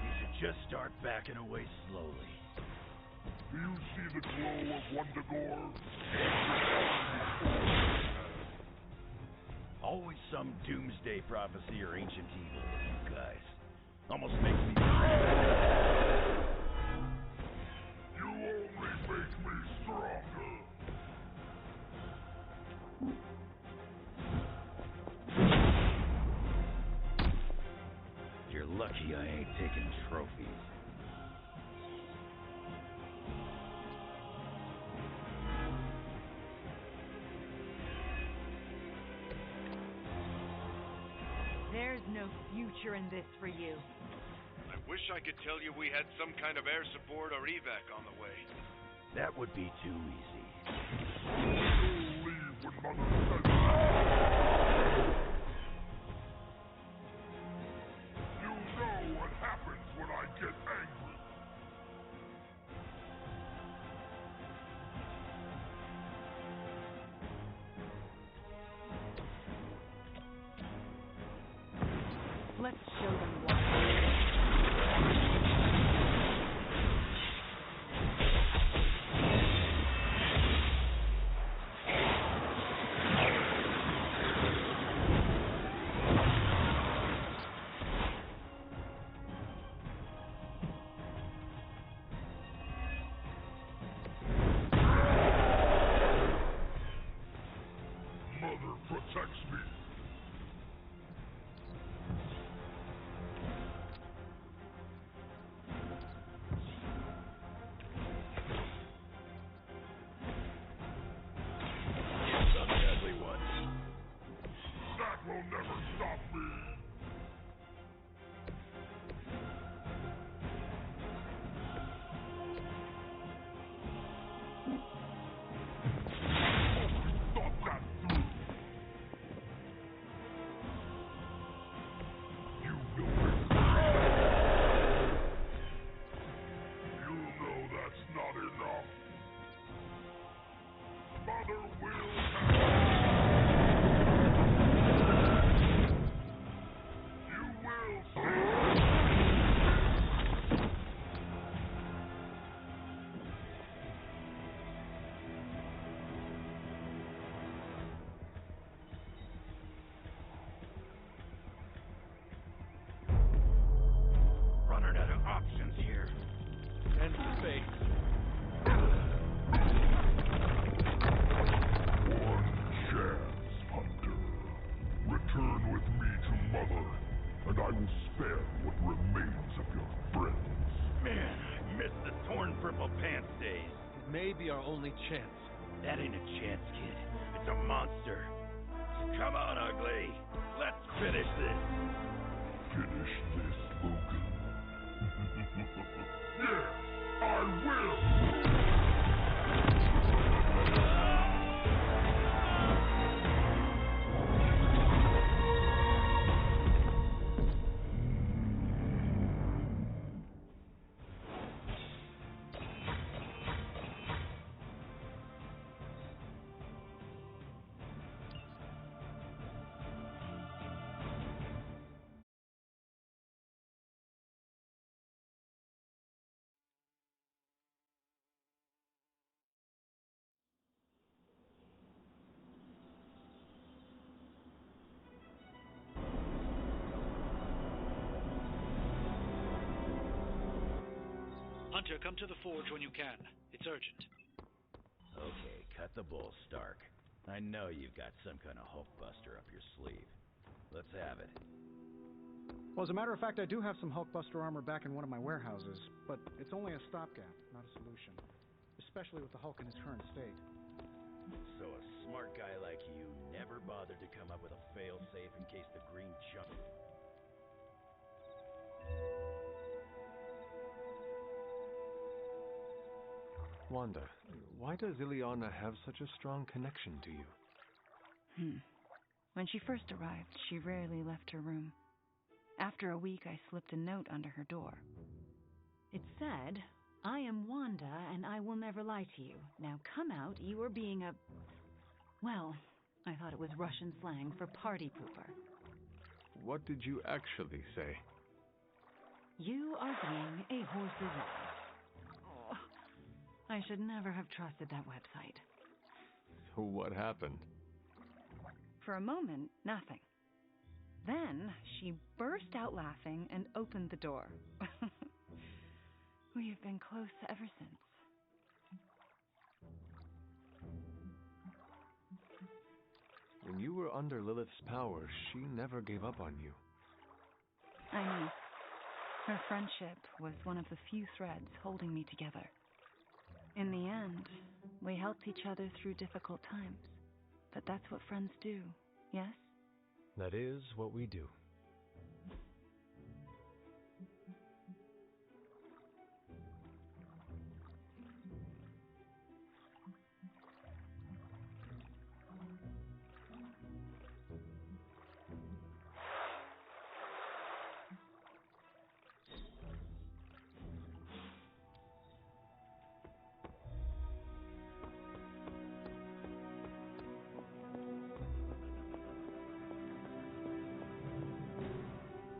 [SPEAKER 13] You should just start backing away slowly.
[SPEAKER 7] Do you see the glow of Wundagore?
[SPEAKER 13] Always some doomsday prophecy or ancient evil with you guys. Almost makes me...
[SPEAKER 7] You only make me stronger.
[SPEAKER 13] You're lucky I ain't taking trophies.
[SPEAKER 3] There's no future in this for you.
[SPEAKER 20] I wish I could tell you we had some kind of air support or evac on the way.
[SPEAKER 13] That would be too easy.
[SPEAKER 7] Leave when Mother says so. You know what happens when I get angry.
[SPEAKER 3] Let's show them why.
[SPEAKER 7] Mother protects me. That will never stop me. Thought that through. You will regret. You know that's not enough. Mother will You will see.
[SPEAKER 13] Running out of options here.
[SPEAKER 15] And space.
[SPEAKER 7] One chance, Hunter. Return with me to Mother, and I will spare what remains of your friends.
[SPEAKER 13] Man, I missed the torn purple pants days.
[SPEAKER 15] It may be our only chance.
[SPEAKER 13] That ain't a chance, kid. It's a monster. Come on, Ugly. Let's finish this.
[SPEAKER 7] Finish this, Logan. Yes, I will!
[SPEAKER 21] Hunter, come to the forge when you can. It's urgent.
[SPEAKER 13] Okay, cut the bull, Stark. I know you've got some kind of Hulkbuster up your sleeve. Let's have it.
[SPEAKER 14] Well, as a matter of fact, I do have some Hulkbuster armor back in one of my warehouses, but it's only a stopgap, not a solution. Especially with the Hulk in his current state.
[SPEAKER 13] So a smart guy like you never bothered to come up with a fail-safe in case the green jump...
[SPEAKER 1] Wanda, why does Illyana have such a strong connection to you?
[SPEAKER 3] When she first arrived, she rarely left her room. After a week, I slipped a note under her door. It said, "I am Wanda, and I will never lie to you. Now come out, you are being a..." Well, I thought it was Russian slang for party pooper.
[SPEAKER 1] What did you actually say?
[SPEAKER 3] You are being a horse's ass. Oh, I should never have trusted that website.
[SPEAKER 1] So what happened?
[SPEAKER 3] For a moment, nothing. Then she burst out laughing and opened the door. We have been close ever since.
[SPEAKER 1] When you were under Lilith's power, she never gave up on you.
[SPEAKER 3] I know. Her friendship was one of the few threads holding me together. In the end, we helped each other through difficult times. But that's what friends do, yes?
[SPEAKER 15] That is what we do.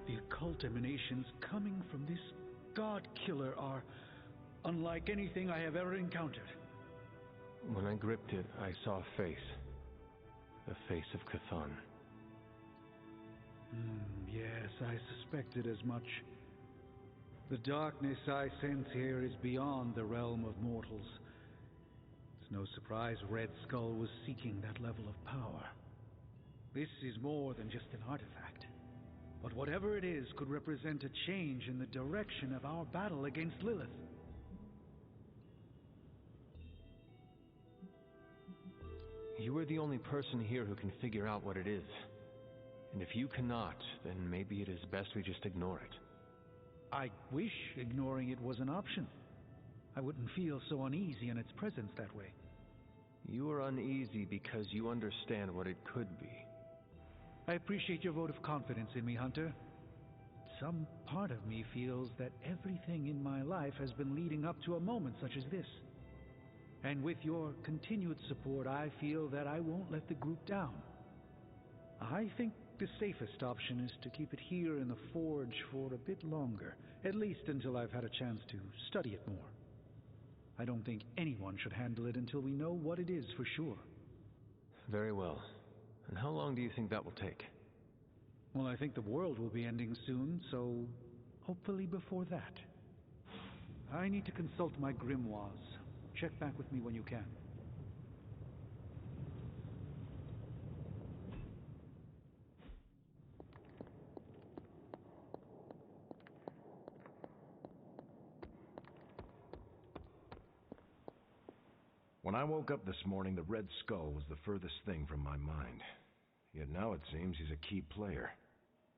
[SPEAKER 17] The occult emanations coming from this god killer are unlike anything I have ever encountered.
[SPEAKER 1] When I gripped it, I saw a face. The face of Cthulhu.
[SPEAKER 17] Yes, I suspected as much. The darkness I sense here is beyond the realm of mortals. It's no surprise Red Skull was seeking that level of power. This is more than just an artifact. But whatever it is could represent a change in the direction of our battle against Lilith.
[SPEAKER 1] You are the only person here who can figure out what it is. And if you cannot, then maybe it is best we just ignore it.
[SPEAKER 17] I wish ignoring it was an option. I wouldn't feel so uneasy in its presence that way.
[SPEAKER 1] You are uneasy because you understand what it could be.
[SPEAKER 17] I appreciate your vote of confidence in me, Hunter. Some part of me feels that everything in my life has been leading up to a moment such as this. And with your continued support, I feel that I won't let the group down. I think the safest option is to keep it here in the forge for a bit longer, at least until I've had a chance to study it more. I don't think anyone should handle it until we know what it is for sure.
[SPEAKER 1] Very well. And how long do you think that will take?
[SPEAKER 17] Well, I think the world will be ending soon, so hopefully before that. I need to consult my grimoires. Check back with me when you can.
[SPEAKER 5] When I woke up this morning, the Red Skull was the furthest thing from my mind. Yet now it seems he's a key player,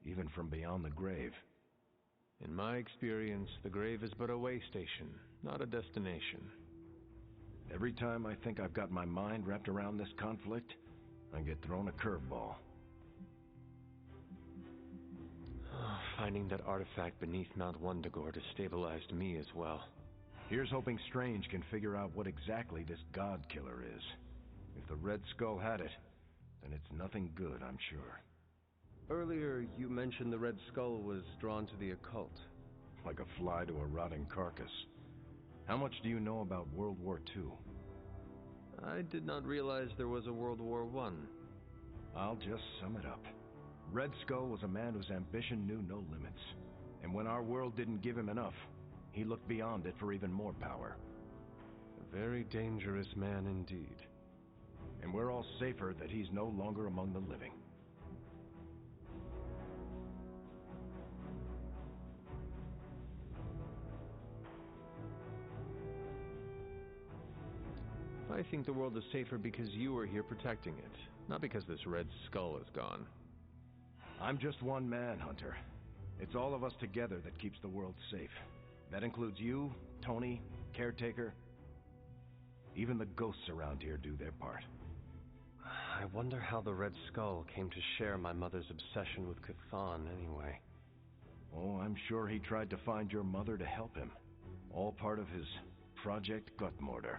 [SPEAKER 5] even from beyond the grave.
[SPEAKER 1] In my experience, the grave is but a way station, not a destination.
[SPEAKER 5] Every time I think I've got my mind wrapped around this conflict, I get thrown a curveball.
[SPEAKER 1] Finding that artifact beneath Mount Wundagore destabilized me as well.
[SPEAKER 5] Here's hoping Strange can figure out what exactly this god killer is. If the Red Skull had it, then it's nothing good, I'm sure.
[SPEAKER 15] Earlier, you mentioned the Red Skull was drawn to the occult.
[SPEAKER 5] Like a fly to a rotting carcass. How much do you know about World War II?
[SPEAKER 15] I did not realize there was a World War I.
[SPEAKER 5] I'll just sum it up. Red Skull was a man whose ambition knew no limits. And when our world didn't give him enough, he looked beyond it for even more power.
[SPEAKER 15] A very dangerous man indeed.
[SPEAKER 5] And we're all safer that he's no longer among the living.
[SPEAKER 1] I think the world is safer because you are here protecting it, not because this Red Skull is gone.
[SPEAKER 5] I'm just one man, Hunter. It's all of us together that keeps the world safe. That includes you, Tony, Caretaker. Even the ghosts around here do their part.
[SPEAKER 15] I wonder how the Red Skull came to share my mother's obsession with Chthon anyway.
[SPEAKER 5] Oh, I'm sure he tried to find your mother to help him. All part of his Project Gutmortar.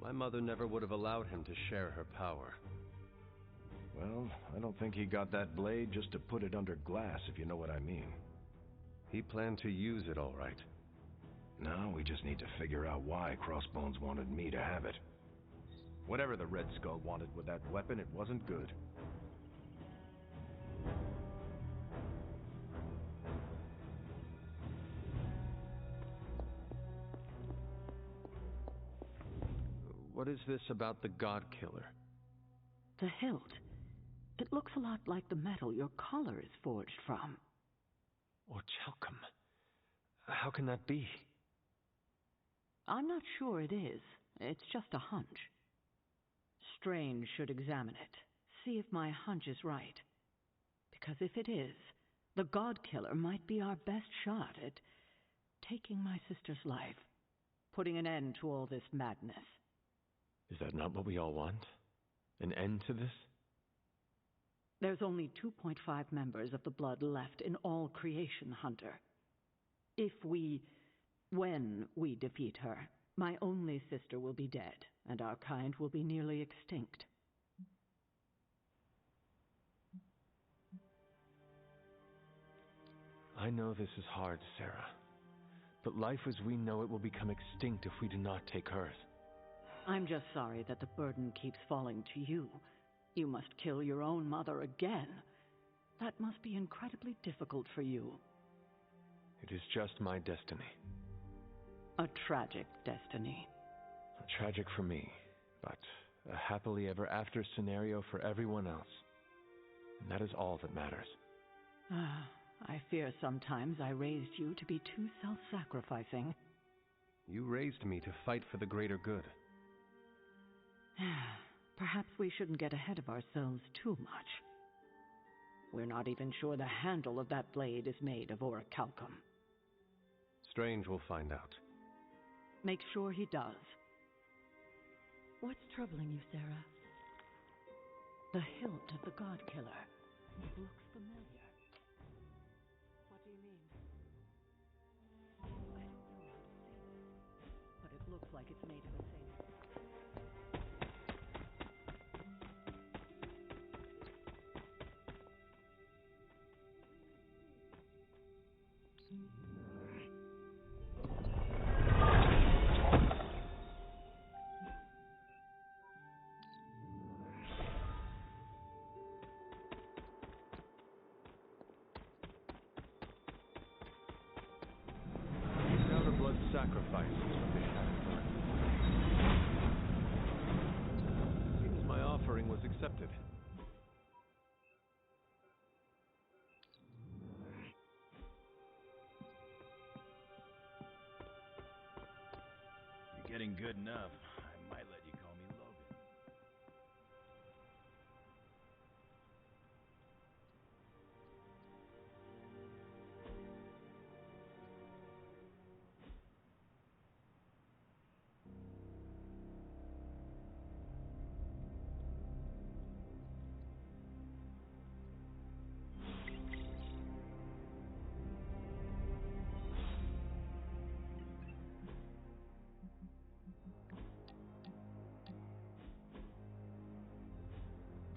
[SPEAKER 15] My mother never would have allowed him to share her power.
[SPEAKER 5] Well, I don't think he got that blade just to put it under glass, if you know what I mean.
[SPEAKER 15] He planned to use it, all right.
[SPEAKER 5] Now we just need to figure out why Crossbones wanted me to have it. Whatever the Red Skull wanted with that weapon, it wasn't good.
[SPEAKER 15] What is this about the God Killer?
[SPEAKER 16] The hilt. It looks a lot like the metal your collar is forged from.
[SPEAKER 15] Orichalcum. How can that be?
[SPEAKER 16] I'm not sure it is. It's just a hunch. Strange should examine it, see if my hunch is right. Because if it is, the God Killer might be our best shot at taking my sister's life, putting an end to all this madness.
[SPEAKER 15] Is that not what we all want? An end to this?
[SPEAKER 16] There's only 2.5 members of the Blood left in all creation, Hunter. When we defeat her, my only sister will be dead, and our kind will be nearly extinct.
[SPEAKER 15] I know this is hard, Sarah. But life as we know it will become extinct if we do not take hers.
[SPEAKER 16] I'm just sorry that the burden keeps falling to you. You must kill your own mother again. That must be incredibly difficult for you.
[SPEAKER 15] It is just my destiny.
[SPEAKER 16] A tragic destiny.
[SPEAKER 15] Tragic for me, but a happily ever after scenario for everyone else. And that is all that matters.
[SPEAKER 16] I fear sometimes I raised you to be too self-sacrificing.
[SPEAKER 15] You raised me to fight for the greater good.
[SPEAKER 16] Perhaps we shouldn't get ahead of ourselves too much. We're not even sure the handle of that blade is made of orichalcum.
[SPEAKER 15] Strange will find out.
[SPEAKER 16] Make sure he does.
[SPEAKER 2] What's troubling you, Sarah?
[SPEAKER 16] The hilt of the God Killer. It looks familiar. What do you mean? I don't know how to say this, but it looks like it's made of the same.
[SPEAKER 15] Sacrifices from the Shadow. Seems my offering was accepted.
[SPEAKER 13] You're getting good enough. I might let you call me Logan.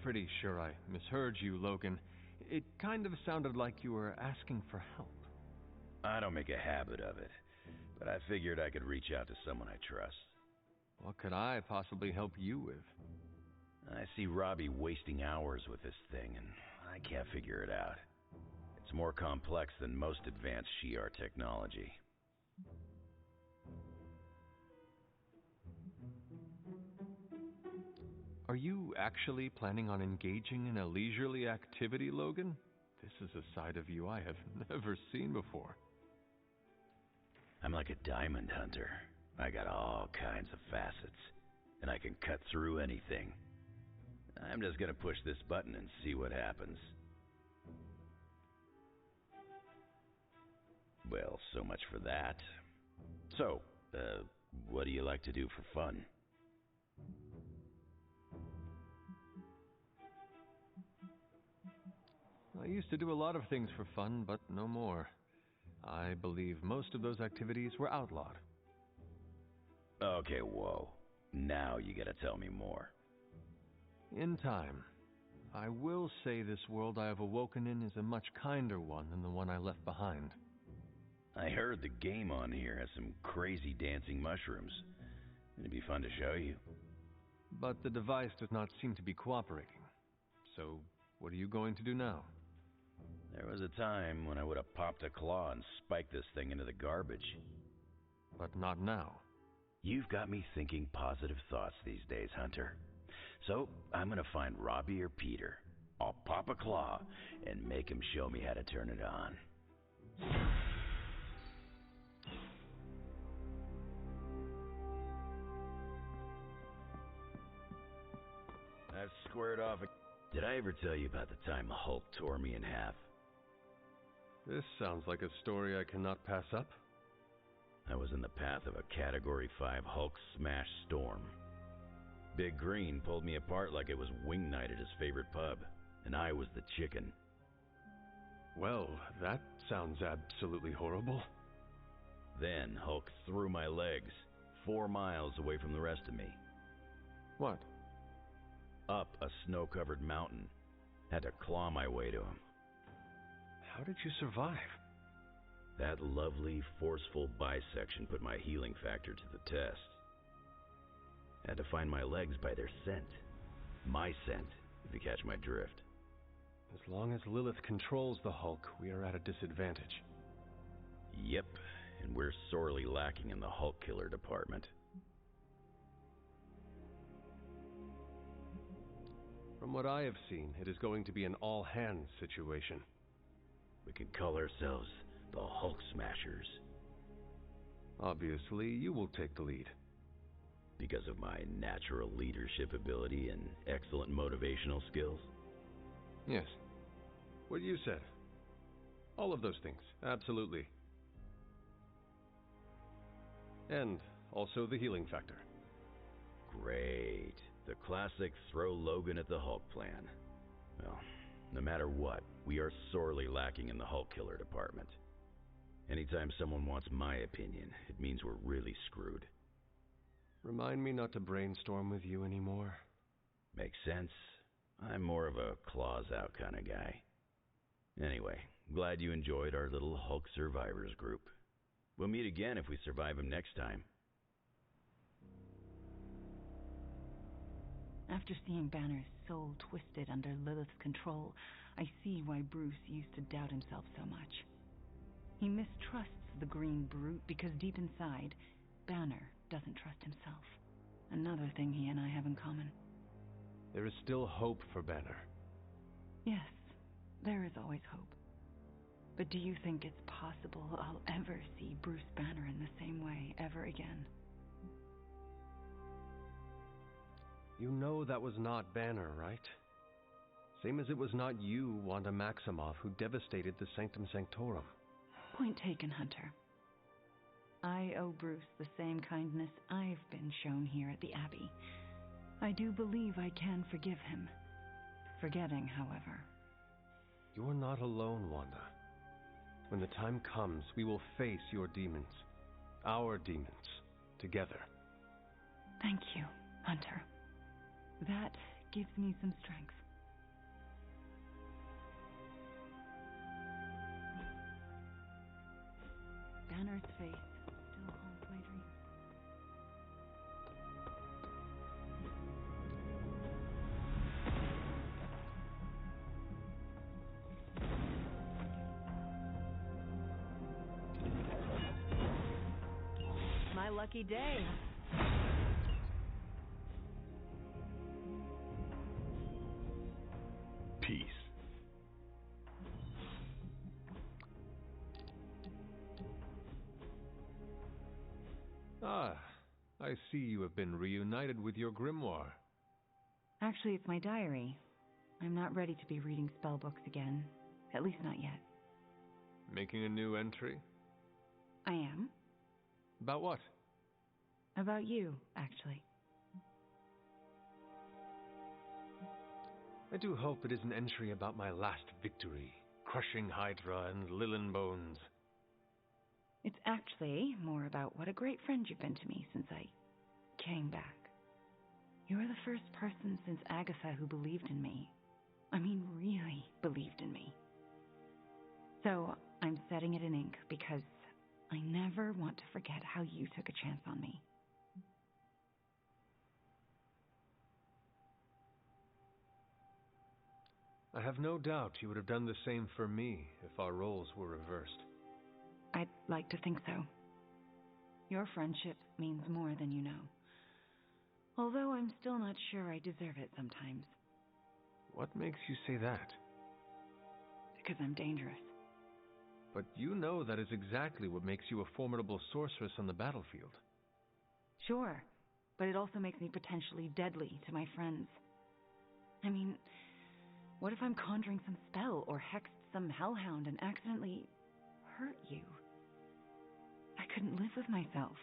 [SPEAKER 1] Pretty sure I misheard you, Logan. It kind of sounded like you were asking for help.
[SPEAKER 13] I don't make a habit of it, but I figured I could reach out to someone I trust.
[SPEAKER 1] What could I possibly help you with?
[SPEAKER 13] I see Robbie wasting hours with this thing, and I can't figure it out. It's more complex than most advanced Shi'ar technology.
[SPEAKER 1] Are you actually planning on engaging in a leisurely activity, Logan? This is a side of you I have never seen before.
[SPEAKER 13] I'm like a diamond hunter. I got all kinds of facets, and I can cut through anything. I'm just gonna push this button and see what happens. Well, so much for that. So, what do you like to do for fun?
[SPEAKER 1] I used to do a lot of things for fun, but no more. I believe most of those activities were outlawed.
[SPEAKER 13] Okay, whoa. Now you gotta tell me more.
[SPEAKER 1] In time. I will say this world I have awoken in is a much kinder one than the one I left behind.
[SPEAKER 13] I heard the game on here has some crazy dancing mushrooms. It'd be fun to show you.
[SPEAKER 1] But the device does not seem to be cooperating. So, what are you going to do now?
[SPEAKER 13] There was a time when I would have popped a claw and spiked this thing into the garbage.
[SPEAKER 1] But not now.
[SPEAKER 13] You've got me thinking positive thoughts these days, Hunter. So, I'm gonna find Robbie or Peter. I'll pop a claw and make him show me how to turn it on. I've squared off. Did I ever tell you about the time the Hulk tore me in half?
[SPEAKER 1] This sounds like a story I cannot pass up.
[SPEAKER 13] I was in the path of a Category 5 Hulk smash storm. Big Green pulled me apart like it was wing night at his favorite pub, and I was the chicken.
[SPEAKER 1] Well, that sounds absolutely horrible.
[SPEAKER 13] Then Hulk threw my legs 4 miles away from the rest of me.
[SPEAKER 1] What?
[SPEAKER 13] Up a snow-covered mountain. Had to claw my way to him.
[SPEAKER 1] How did you survive?
[SPEAKER 13] That lovely, forceful bisection put my healing factor to the test. Had to find my legs by their scent. My scent, if you catch my drift.
[SPEAKER 1] As long as Lilith controls the Hulk, we are at a disadvantage.
[SPEAKER 13] Yep, and we're sorely lacking in the Hulk killer department.
[SPEAKER 1] From what I have seen, it is going to be an all-hands situation.
[SPEAKER 13] We can call ourselves the Hulk Smashers.
[SPEAKER 1] Obviously, you will take the lead.
[SPEAKER 13] Because of my natural leadership ability and excellent motivational skills?
[SPEAKER 1] Yes. What you said. All of those things, absolutely. And also the healing factor.
[SPEAKER 13] Great. The classic throw Logan at the Hulk plan. Well, no matter what, we are sorely lacking in the Hulk killer department. Anytime someone wants my opinion, it means we're really screwed.
[SPEAKER 1] Remind me not to brainstorm with you anymore.
[SPEAKER 13] Makes sense. I'm more of a claws out kind of guy. Anyway, glad you enjoyed our little Hulk survivors group. We'll meet again if we survive him next time.
[SPEAKER 3] After seeing Banner's soul twisted under Lilith's control, I see why Bruce used to doubt himself so much. He mistrusts the green brute because deep inside, Banner doesn't trust himself. Another thing he and I have in common.
[SPEAKER 1] There is still hope for Banner.
[SPEAKER 3] Yes, there is always hope. But do you think it's possible I'll ever see Bruce Banner in the same way ever again?
[SPEAKER 1] You know that was not Banner, right? Same as it was not you, Wanda Maximoff, who devastated the Sanctum Sanctorum.
[SPEAKER 3] Point taken, Hunter. I owe Bruce the same kindness I've been shown here at the Abbey. I do believe I can forgive him. Forgetting, however.
[SPEAKER 1] You're not alone, Wanda. When the time comes, we will face your demons. Our demons. Together.
[SPEAKER 3] Thank you, Hunter. That gives me some strength. Banner's face still haunts my dreams.
[SPEAKER 18] lucky day.
[SPEAKER 10] Peace.
[SPEAKER 1] Ah, I see you have been reunited with your grimoire.
[SPEAKER 3] Actually, it's my diary. I'm not ready to be reading spell books again. At least not yet.
[SPEAKER 1] Making a new entry?
[SPEAKER 3] I am.
[SPEAKER 1] About what?
[SPEAKER 3] About you, actually.
[SPEAKER 1] I do hope it is an entry about my last victory, crushing Hydra and Lilin Bones.
[SPEAKER 3] It's actually more about what a great friend you've been to me since I came back. You're the first person since Agatha who believed in me. I mean, really believed in me. So, I'm setting it in ink because I never want to forget how you took a chance on me.
[SPEAKER 1] I have no doubt you would have done the same for me if our roles were reversed.
[SPEAKER 3] I'd like to think so. Your friendship means more than you know. Although I'm still not sure I deserve it sometimes.
[SPEAKER 1] What makes you say that?
[SPEAKER 3] Because I'm dangerous.
[SPEAKER 1] But you know that is exactly what makes you a formidable sorceress on the battlefield.
[SPEAKER 3] Sure, but it also makes me potentially deadly to my friends. I mean, what if I'm conjuring some spell or hexed some hellhound and accidentally hurt you? I couldn't live with myself.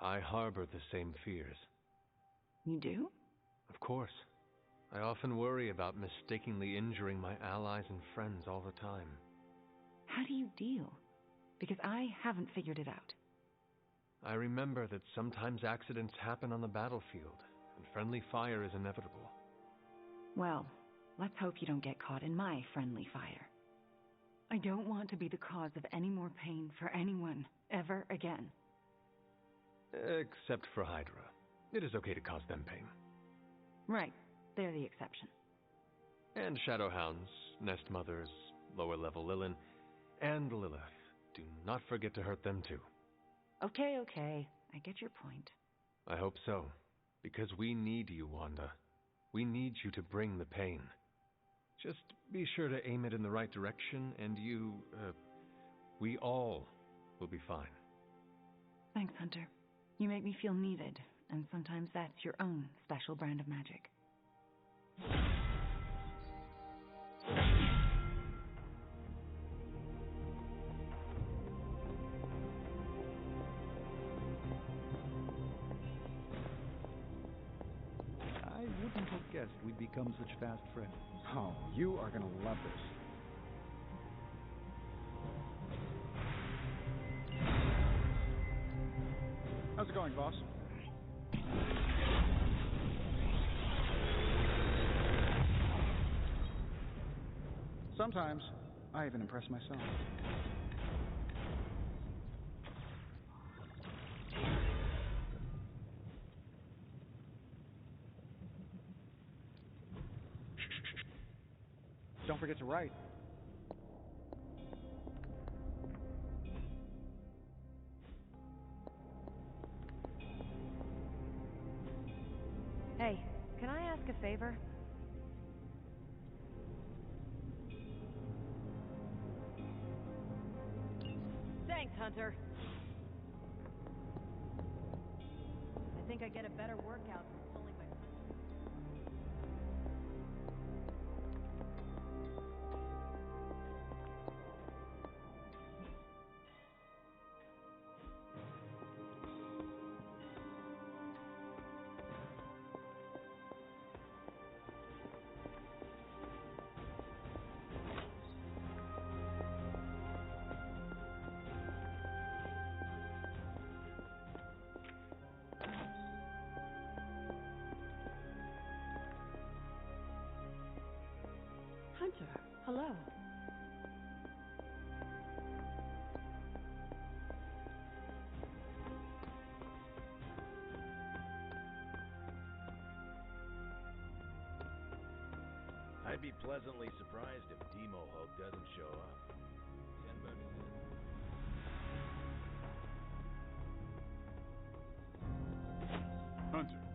[SPEAKER 1] I harbor the same fears.
[SPEAKER 3] You do?
[SPEAKER 1] Of course. I often worry about mistakenly injuring my allies and friends all the time.
[SPEAKER 3] How do you deal? Because I haven't figured it out.
[SPEAKER 1] I remember that sometimes accidents happen on the battlefield, and friendly fire is inevitable.
[SPEAKER 3] Well, let's hope you don't get caught in my friendly fire. I don't want to be the cause of any more pain for anyone, ever again.
[SPEAKER 1] Except for Hydra. It is okay to cause them pain.
[SPEAKER 3] Right. They're the exception.
[SPEAKER 1] And Shadowhounds, Nest Mothers, lower level Lilin, and Lilith. Do not forget to hurt them too.
[SPEAKER 3] Okay. I get your point.
[SPEAKER 1] I hope so. Because we need you, Wanda. We need you to bring the pain. Just be sure to aim it in the right direction, and we all will be fine.
[SPEAKER 3] Thanks, Hunter. You make me feel needed, and sometimes that's your own special brand of magic.
[SPEAKER 17] I wouldn't have guessed we'd become such fast friends.
[SPEAKER 14] Oh, you are gonna love this. How's it going, boss? Sometimes, I even impress myself. Don't forget to write.
[SPEAKER 18] Hey, can I ask a favor? Thanks, Hunter. I think I get a better workout from pulling my punches.
[SPEAKER 2] Hunter, hello.
[SPEAKER 5] I I'd be pleasantly surprised if Demo Hope doesn't show up. 10 bucks in.
[SPEAKER 11] Hunter.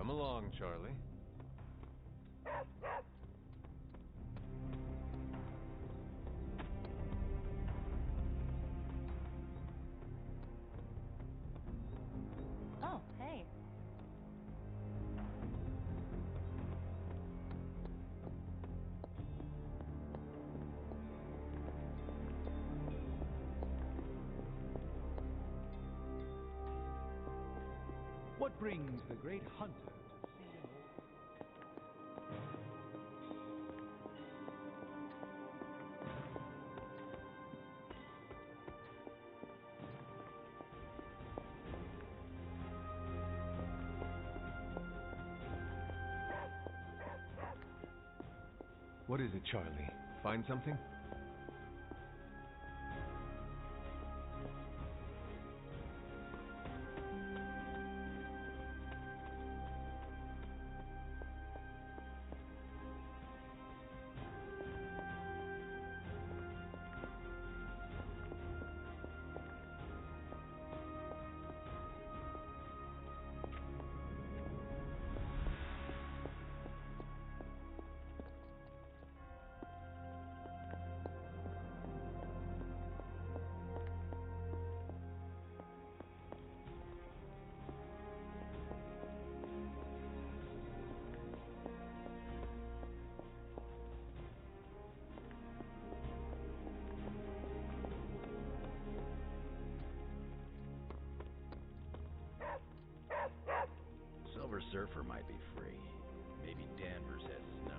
[SPEAKER 1] Come along, Charlie.
[SPEAKER 9] Oh, hey.
[SPEAKER 17] What brings the great hunter to see an old...
[SPEAKER 1] What is it, Charlie? Find something?
[SPEAKER 5] Silver Surfer might be free. Maybe Danvers has his number.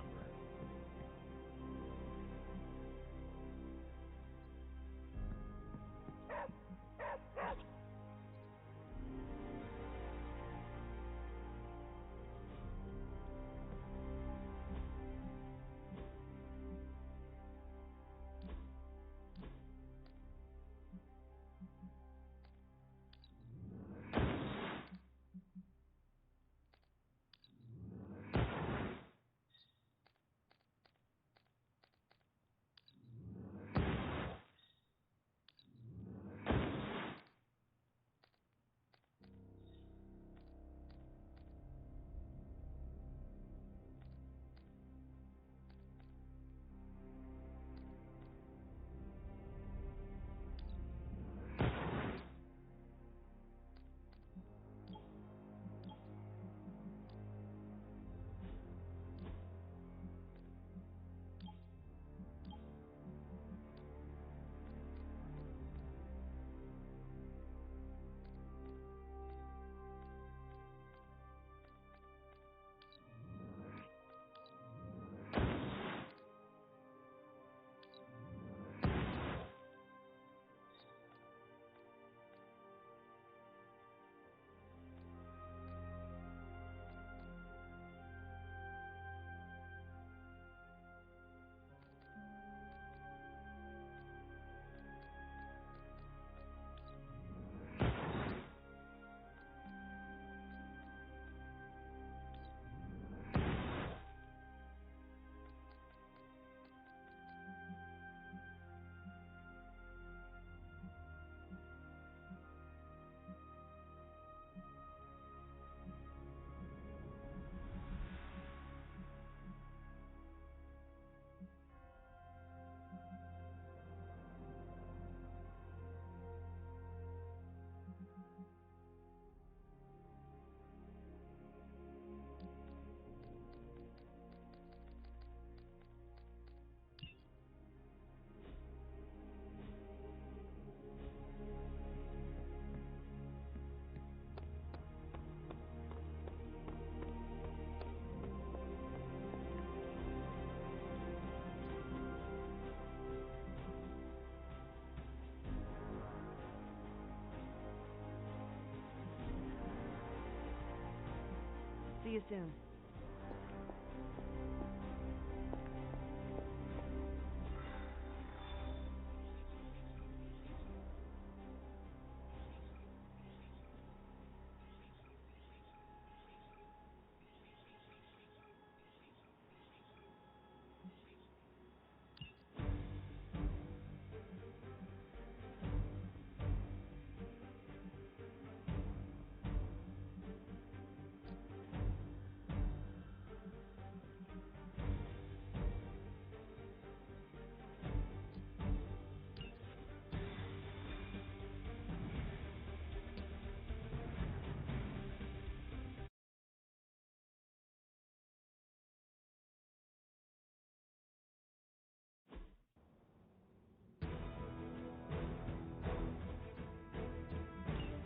[SPEAKER 18] you soon.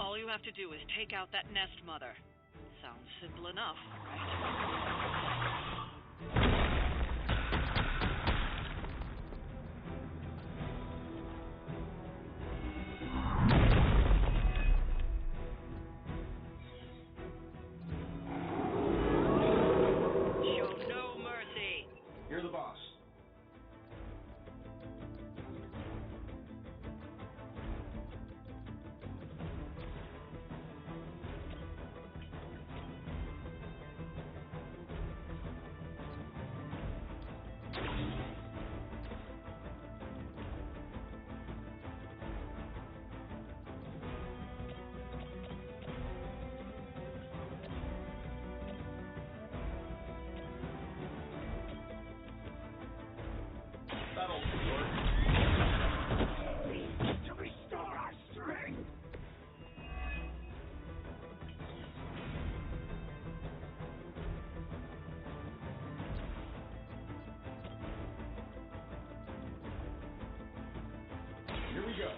[SPEAKER 6] All you have to do is take out that nest mother. Sounds simple enough, right? Show no mercy.
[SPEAKER 14] You're the boss.
[SPEAKER 7] That'll work. To restore our strength. Here we go.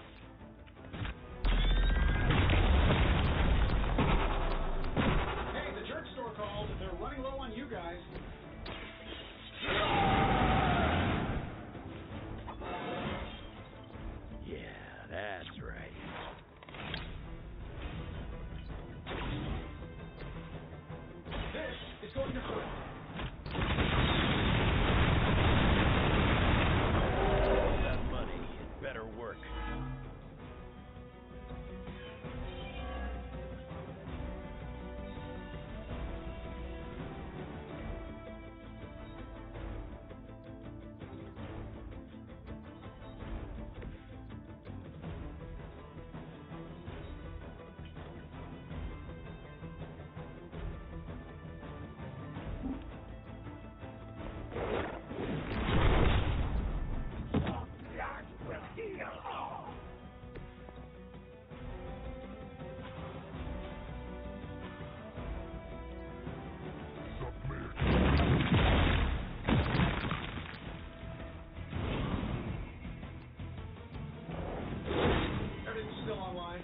[SPEAKER 7] Hey, the jerk store called. They're running low on you guys.
[SPEAKER 13] Yeah, that's right.
[SPEAKER 7] This is going to hurt.
[SPEAKER 5] That money, it better work.
[SPEAKER 7] Everything's still online.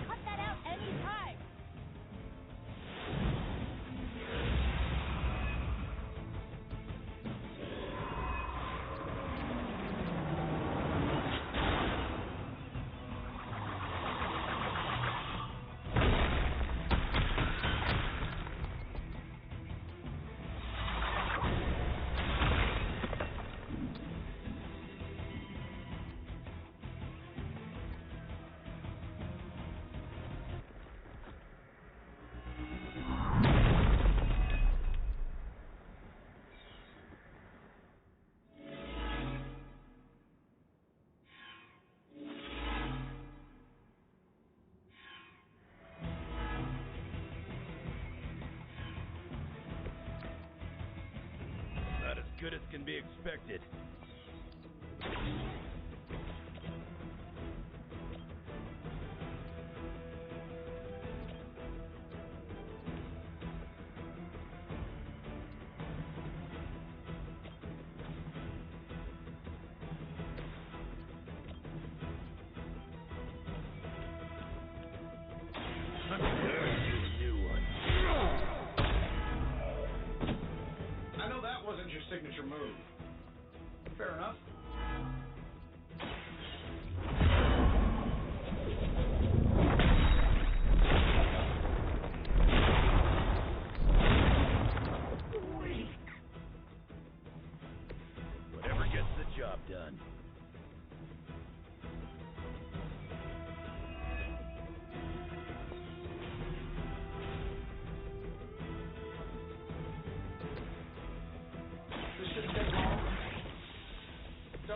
[SPEAKER 9] Cut that out anytime.
[SPEAKER 5] Not as good as can be expected. I'm gonna do a new one.
[SPEAKER 7] I know that wasn't your signature move.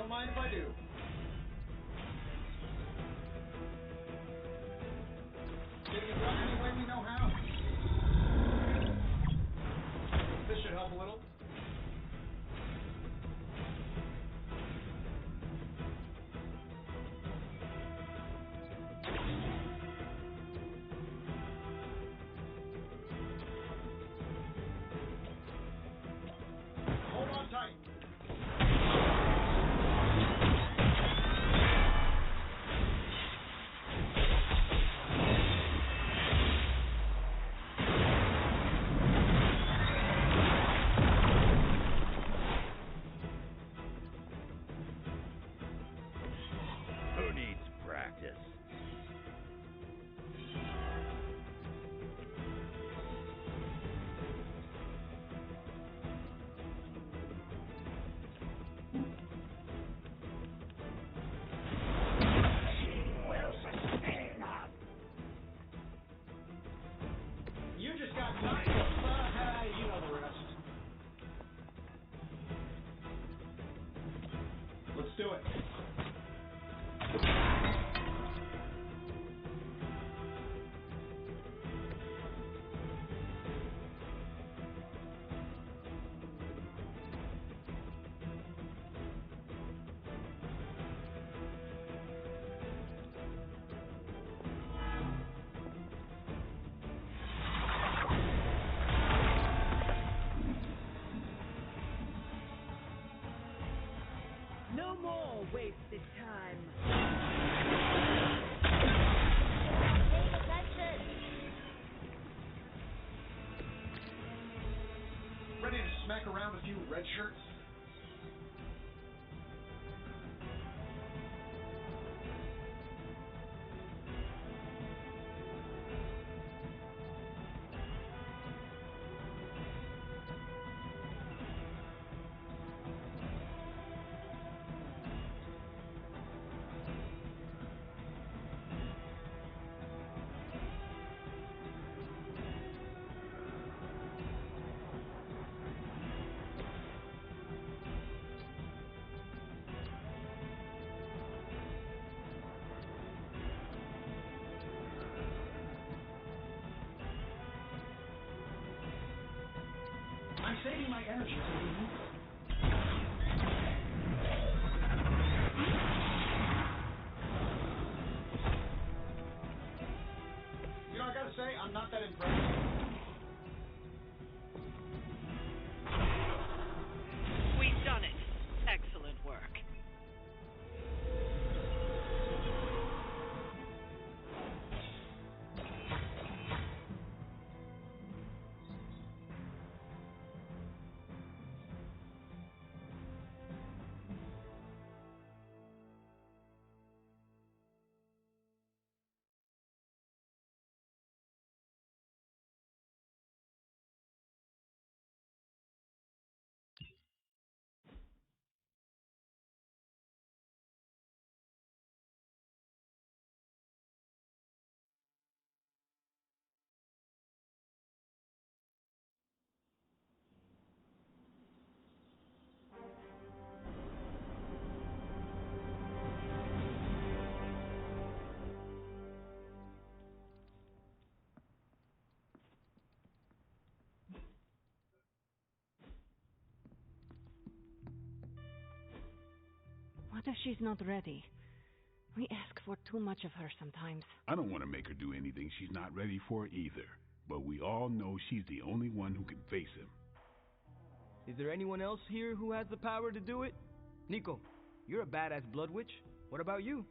[SPEAKER 8] don't mind if I do. Getting it done any way we know how. This should help a little. Hold on tight.
[SPEAKER 13] Who needs practice?
[SPEAKER 8] You just got knocked. You know the rest. Let's do it.
[SPEAKER 2] No more wasted time.
[SPEAKER 9] Pay attention.
[SPEAKER 8] Ready to smack around a few red shirts? I'm saving my energy so we need it. You know, I gotta say, I'm not that impressed.
[SPEAKER 6] We've done it. Excellent work.
[SPEAKER 12] What if she's not ready? We ask for too much of her sometimes.
[SPEAKER 10] I don't want to make her do anything she's not ready for either. But we all know she's the only one who can face him.
[SPEAKER 4] Is there anyone else here who has the power to do it? Nico, you're a badass blood witch. What about you?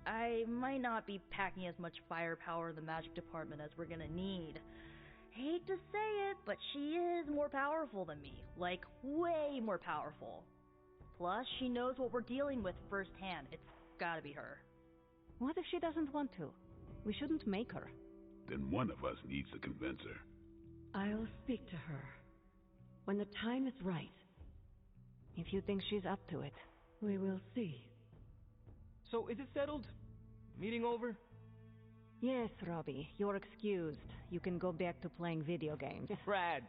[SPEAKER 9] I might not be packing as much firepower in the magic department as we're gonna need. Hate to say it, but she is more powerful than me. Like, way more powerful. Plus, she knows what we're dealing with firsthand. It's gotta be her.
[SPEAKER 12] What if she doesn't want to? We shouldn't make her.
[SPEAKER 10] Then one of us needs to convince her.
[SPEAKER 2] I'll speak to her. When the time is right.
[SPEAKER 12] If you think she's up to it.
[SPEAKER 2] We will see.
[SPEAKER 4] So, is it settled? Meeting over?
[SPEAKER 12] Yes, Robbie, you're excused. You can go back to playing video games.
[SPEAKER 4] Rad,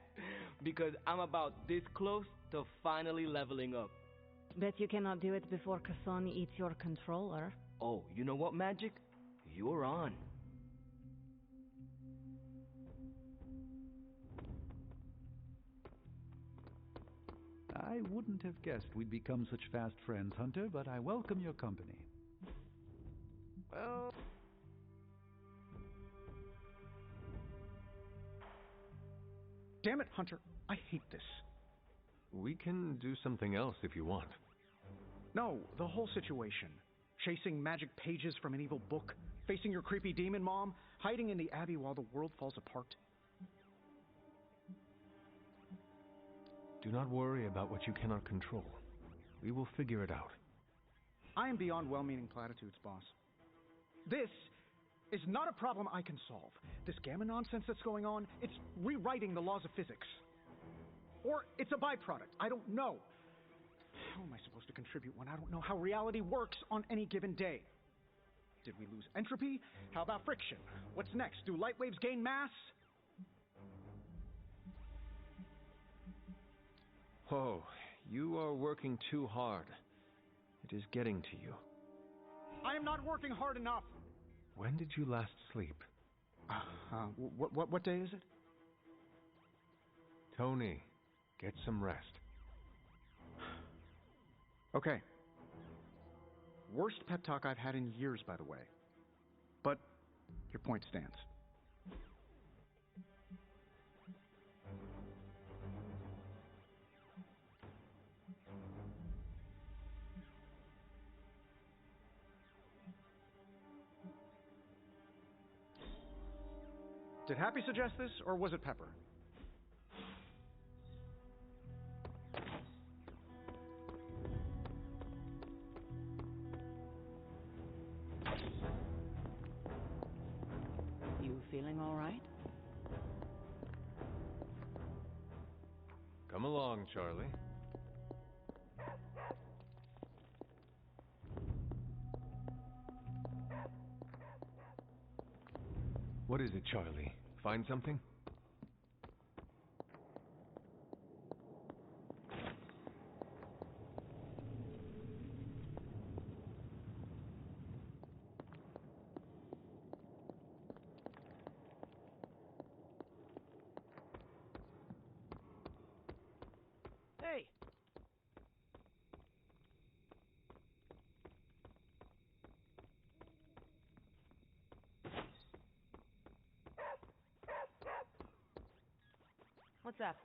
[SPEAKER 4] because I'm about this close to finally leveling up.
[SPEAKER 12] Bet you cannot do it before Kasoni eats your controller.
[SPEAKER 4] Oh, you know what, Magic? You're on.
[SPEAKER 17] I wouldn't have guessed we'd become such fast friends, Hunter, but I welcome your company.
[SPEAKER 14] Well... Damn it, Hunter. I hate this.
[SPEAKER 1] We can do something else if you want.
[SPEAKER 14] No, the whole situation. Chasing magic pages from an evil book, facing your creepy demon mom, hiding in the Abbey while the world falls apart.
[SPEAKER 1] Do not worry about what you cannot control. We will figure it out.
[SPEAKER 14] I am beyond well-meaning platitudes, boss. This is not a problem I can solve. This gamma nonsense that's going on, it's rewriting the laws of physics. Or it's a byproduct. I don't know. How am I supposed to contribute when I don't know how reality works on any given day? Did we lose entropy? How about friction? What's next? Do light waves gain mass?
[SPEAKER 1] Oh, you are working too hard. It is getting to you.
[SPEAKER 14] I am not working hard enough.
[SPEAKER 1] When did you last sleep?
[SPEAKER 14] What day is it?
[SPEAKER 1] Tony, get some rest.
[SPEAKER 14] Okay. Worst pep talk I've had in years, by the way. But your point stands. Did Happy suggest this, or was it Pepper?
[SPEAKER 16] You feeling all right?
[SPEAKER 1] Come along, Charlie. What is it, Charlie? Find something?
[SPEAKER 8] Hey!
[SPEAKER 18] What's up?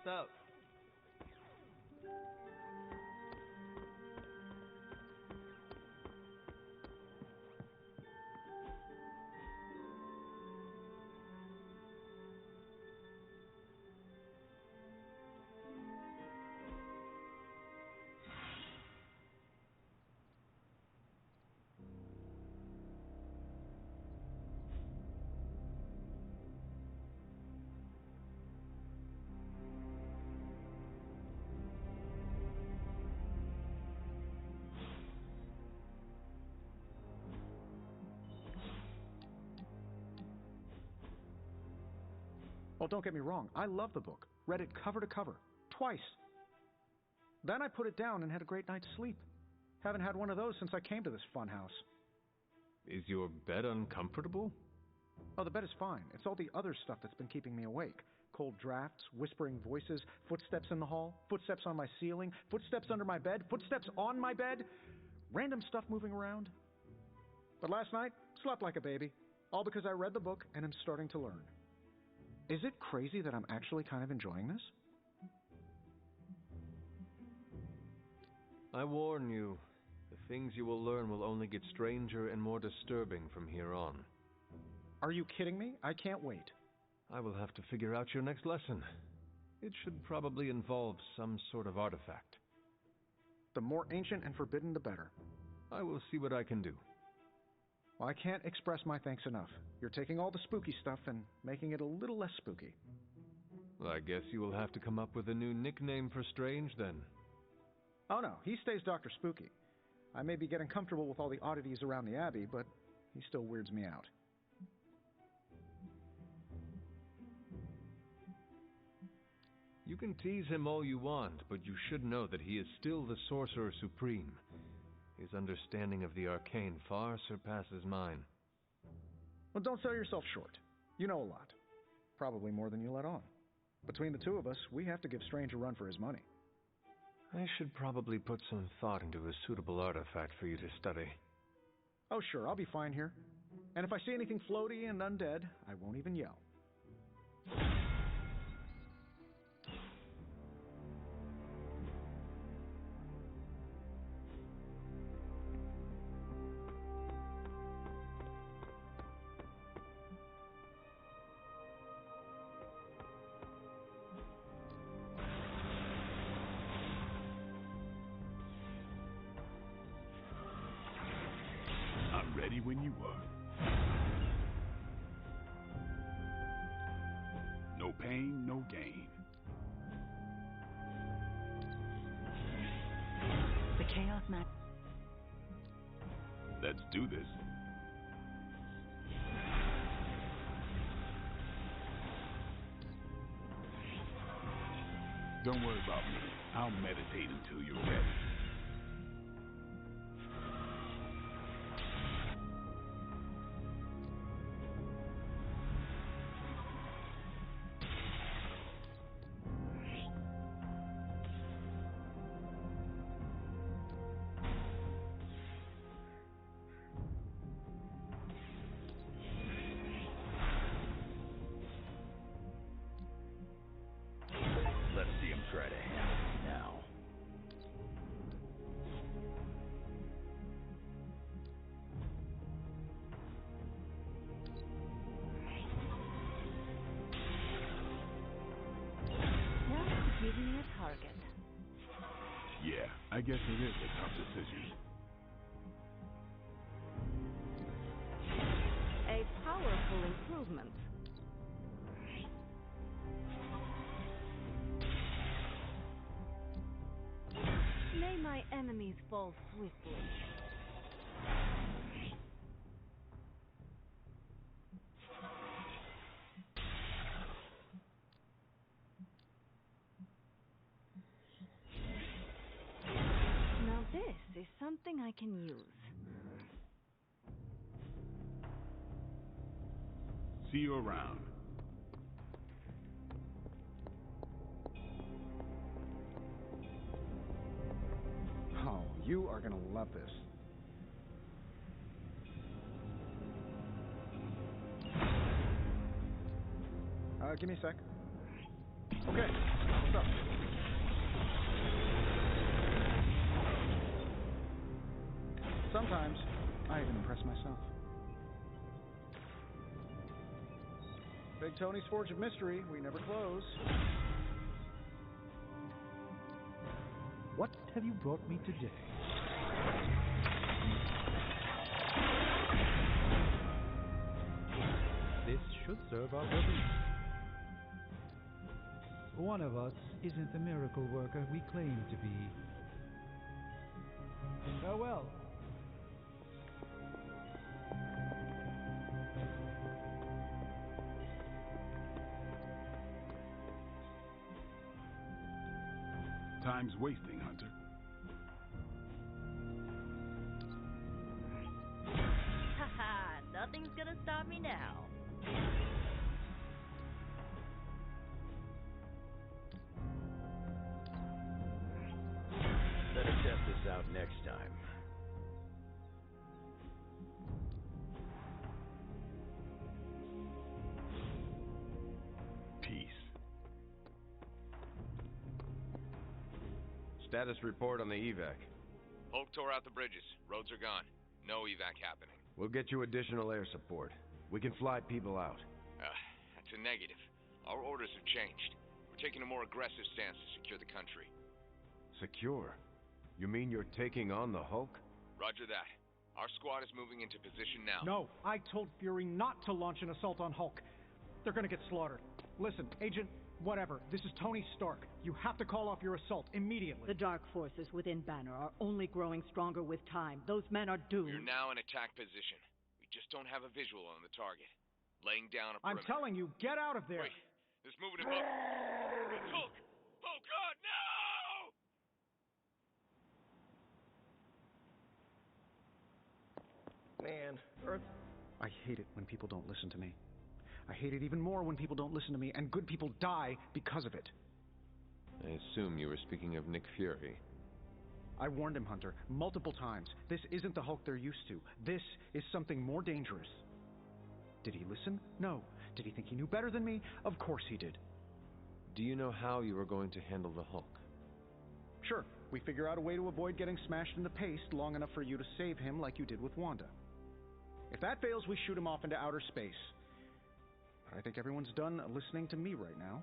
[SPEAKER 8] What's up?
[SPEAKER 14] Well, don't get me wrong. I love the book. Read it cover to cover. Twice. Then I put it down and had a great night's sleep. Haven't had one of those since I came to this fun house.
[SPEAKER 1] Is your bed uncomfortable?
[SPEAKER 14] Oh, the bed is fine. It's all the other stuff that's been keeping me awake. Cold drafts, whispering voices, footsteps in the hall, footsteps on my ceiling, footsteps under my bed, footsteps on my bed, random stuff moving around. But last night, slept like a baby. All because I read the book and am starting to learn. Is it crazy that I'm actually kind of enjoying this?
[SPEAKER 1] I warn you, the things you will learn will only get stranger and more disturbing from here on.
[SPEAKER 14] Are you kidding me? I can't wait.
[SPEAKER 1] I will have to figure out your next lesson. It should probably involve some sort of artifact.
[SPEAKER 14] The more ancient and forbidden, the better.
[SPEAKER 1] I will see what I can do.
[SPEAKER 14] Well, I can't express my thanks enough. You're taking all the spooky stuff and making it a little less spooky.
[SPEAKER 1] Well, I guess you will have to come up with a new nickname for Strange, then.
[SPEAKER 14] Oh no, he stays Dr. Spooky. I may be getting comfortable with all the oddities around the Abbey, but he still weirds me out.
[SPEAKER 1] You can tease him all you want, but you should know that he is still the Sorcerer Supreme. His understanding of the arcane far surpasses mine.
[SPEAKER 14] Well, don't sell yourself short. You know a lot. Probably more than you let on. Between the two of us, we have to give Strange a run for his money.
[SPEAKER 1] I should probably put some thought into a suitable artifact for you to study.
[SPEAKER 14] Oh sure, I'll be fine here. And if I see anything floaty and undead, I won't even yell.
[SPEAKER 10] Ready when you are. No pain, no gain.
[SPEAKER 3] The Chaos Mat.
[SPEAKER 10] Let's do this. Don't worry about me. I'll meditate until you're ready.
[SPEAKER 13] Let's see him try to handle me now.
[SPEAKER 12] Just give me a target.
[SPEAKER 10] Yeah, I guess it is a tough decision.
[SPEAKER 12] A powerful improvement. May my enemies fall swiftly. Now this is something I can use.
[SPEAKER 10] See you around.
[SPEAKER 14] Oh, you are gonna love this. Give me a sec. Okay, what's up? Sometimes, I even impress myself. Big Tony's Forge of Mystery, we never close.
[SPEAKER 17] What have you brought me today? This should serve our purpose. One of us isn't the miracle worker we claim to be. Farewell.
[SPEAKER 10] Time's wasting, Hunter.
[SPEAKER 9] Haha, nothing's gonna stop me now.
[SPEAKER 13] Better test this out next time.
[SPEAKER 10] Peace.
[SPEAKER 5] Status report on the evac.
[SPEAKER 20] Hulk tore out the bridges. Roads are gone. No evac happening.
[SPEAKER 5] We'll get you additional air support. We can fly people out.
[SPEAKER 20] That's a negative. Our orders have changed. We're taking a more aggressive stance to secure the country.
[SPEAKER 5] Secure? You mean you're taking on the Hulk?
[SPEAKER 20] Roger that. Our squad is moving into position now.
[SPEAKER 14] No, I told Fury not to launch an assault on Hulk. They're gonna get slaughtered. Listen, Agent, whatever, this is Tony Stark. You have to call off your assault immediately.
[SPEAKER 16] The dark forces within Banner are only growing stronger with time. Those men are doomed.
[SPEAKER 20] We're now in attack position. We just don't have a visual on the target. Laying down a perimeter.
[SPEAKER 14] I'm telling you, get out of there!
[SPEAKER 20] Wait, there's movement above. It's Hulk! Oh God, no!
[SPEAKER 8] Man, Earth...
[SPEAKER 14] I hate it when people don't listen to me. I hate it even more when people don't listen to me, and good people die because of it.
[SPEAKER 1] I assume you were speaking of Nick Fury.
[SPEAKER 14] I warned him, Hunter, multiple times. This isn't the Hulk they're used to. This is something more dangerous. Did he listen? No. Did he think he knew better than me? Of course he did.
[SPEAKER 1] Do you know how you are going to handle the Hulk?
[SPEAKER 14] Sure. We figure out a way to avoid getting smashed into paste long enough for you to save him like you did with Wanda. If that fails, we shoot him off into outer space. But I think everyone's done listening to me right now.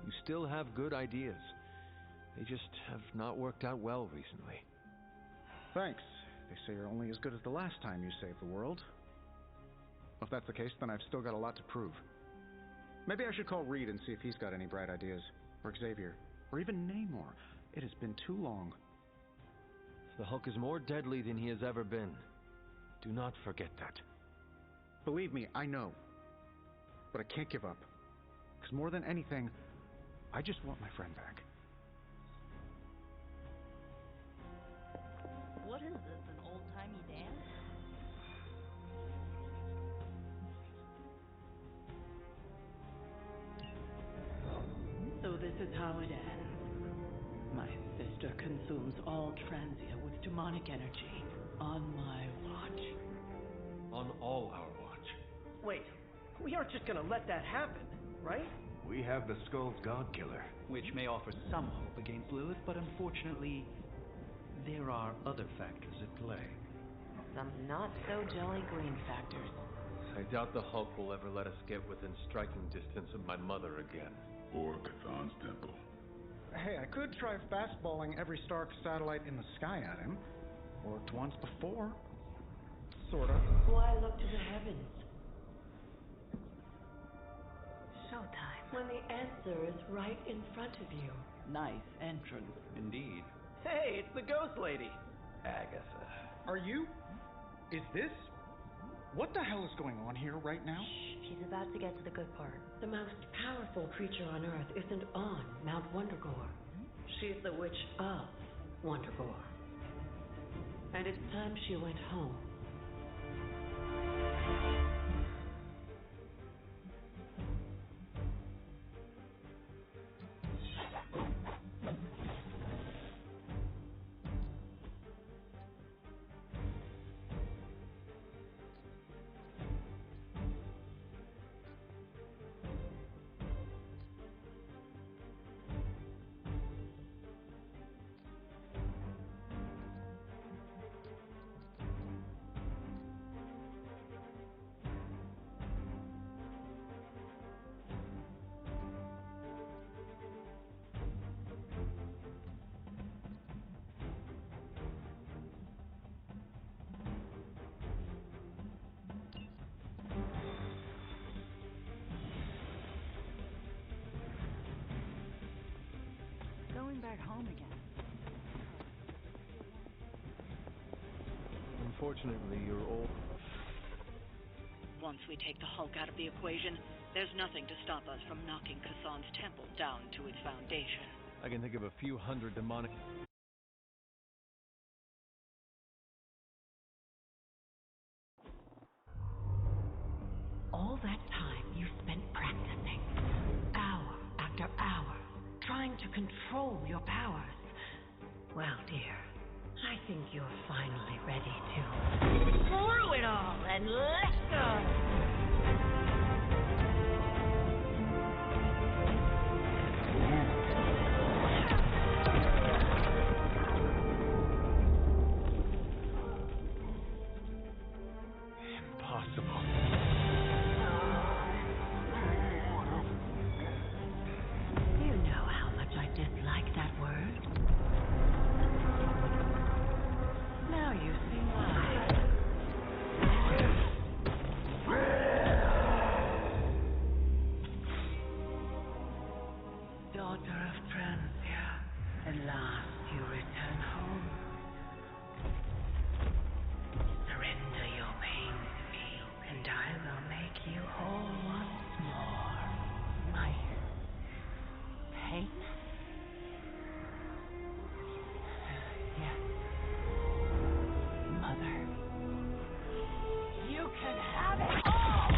[SPEAKER 1] You still have good ideas. They just have not worked out well recently.
[SPEAKER 14] Thanks. They say you're only as good as the last time you saved the world. If that's the case, then I've still got a lot to prove. Maybe I should call Reed and see if he's got any bright ideas. Or Xavier. Or even Namor. It has been too long.
[SPEAKER 1] The Hulk is more deadly than he has ever been. Do not forget that.
[SPEAKER 14] Believe me, I know. But I can't give up. Because more than anything, I just want my friend back.
[SPEAKER 9] What is this, an old-timey dance?
[SPEAKER 16] So this is how it ends. My sister consumes all Transia with demonic energy on my watch.
[SPEAKER 1] On all our watch.
[SPEAKER 8] Wait, we aren't just gonna let that happen, right?
[SPEAKER 5] We have the Skull's God-Killer.
[SPEAKER 17] Which may offer some hope against Lilith, but unfortunately, there are other factors at play.
[SPEAKER 18] Some not-so-jolly green factors.
[SPEAKER 1] I doubt the Hulk will ever let us get within striking distance of my mother again.
[SPEAKER 10] Or Chthon's temple.
[SPEAKER 14] Hey, I could try fastballing every Stark satellite in the sky at him. Worked once before. Sorta.
[SPEAKER 2] Why look to the heavens?
[SPEAKER 18] Showtime.
[SPEAKER 2] When the answer is right in front of you.
[SPEAKER 16] Nice entrance.
[SPEAKER 1] Indeed.
[SPEAKER 8] Hey, it's the Ghost Lady.
[SPEAKER 1] Agatha.
[SPEAKER 14] Are you? Is this? What the hell is going on here right now?
[SPEAKER 18] She's about to get to the good part.
[SPEAKER 2] The most powerful creature on Earth isn't on Mount Wondergore. She's the witch of Wondergore. And it's time she went home.
[SPEAKER 3] Going back home again.
[SPEAKER 1] Unfortunately, you're old.
[SPEAKER 6] Once we take the Hulk out of the equation, there's nothing to stop us from knocking Chthon's temple down to its foundation.
[SPEAKER 1] I can think of a few hundred demonic...
[SPEAKER 2] All that time you spent practicing, hour after hour, trying to control your powers. Well, dear, I think you're finally ready to screw it all and let go.
[SPEAKER 1] Impossible.
[SPEAKER 2] You know how much I dislike that word. Now you see why. Daughter of Transia, at last you return home. Surrender your pain to me, and I will make you whole once more.
[SPEAKER 16] My pain? Yes. Mother.
[SPEAKER 2] You can have it all!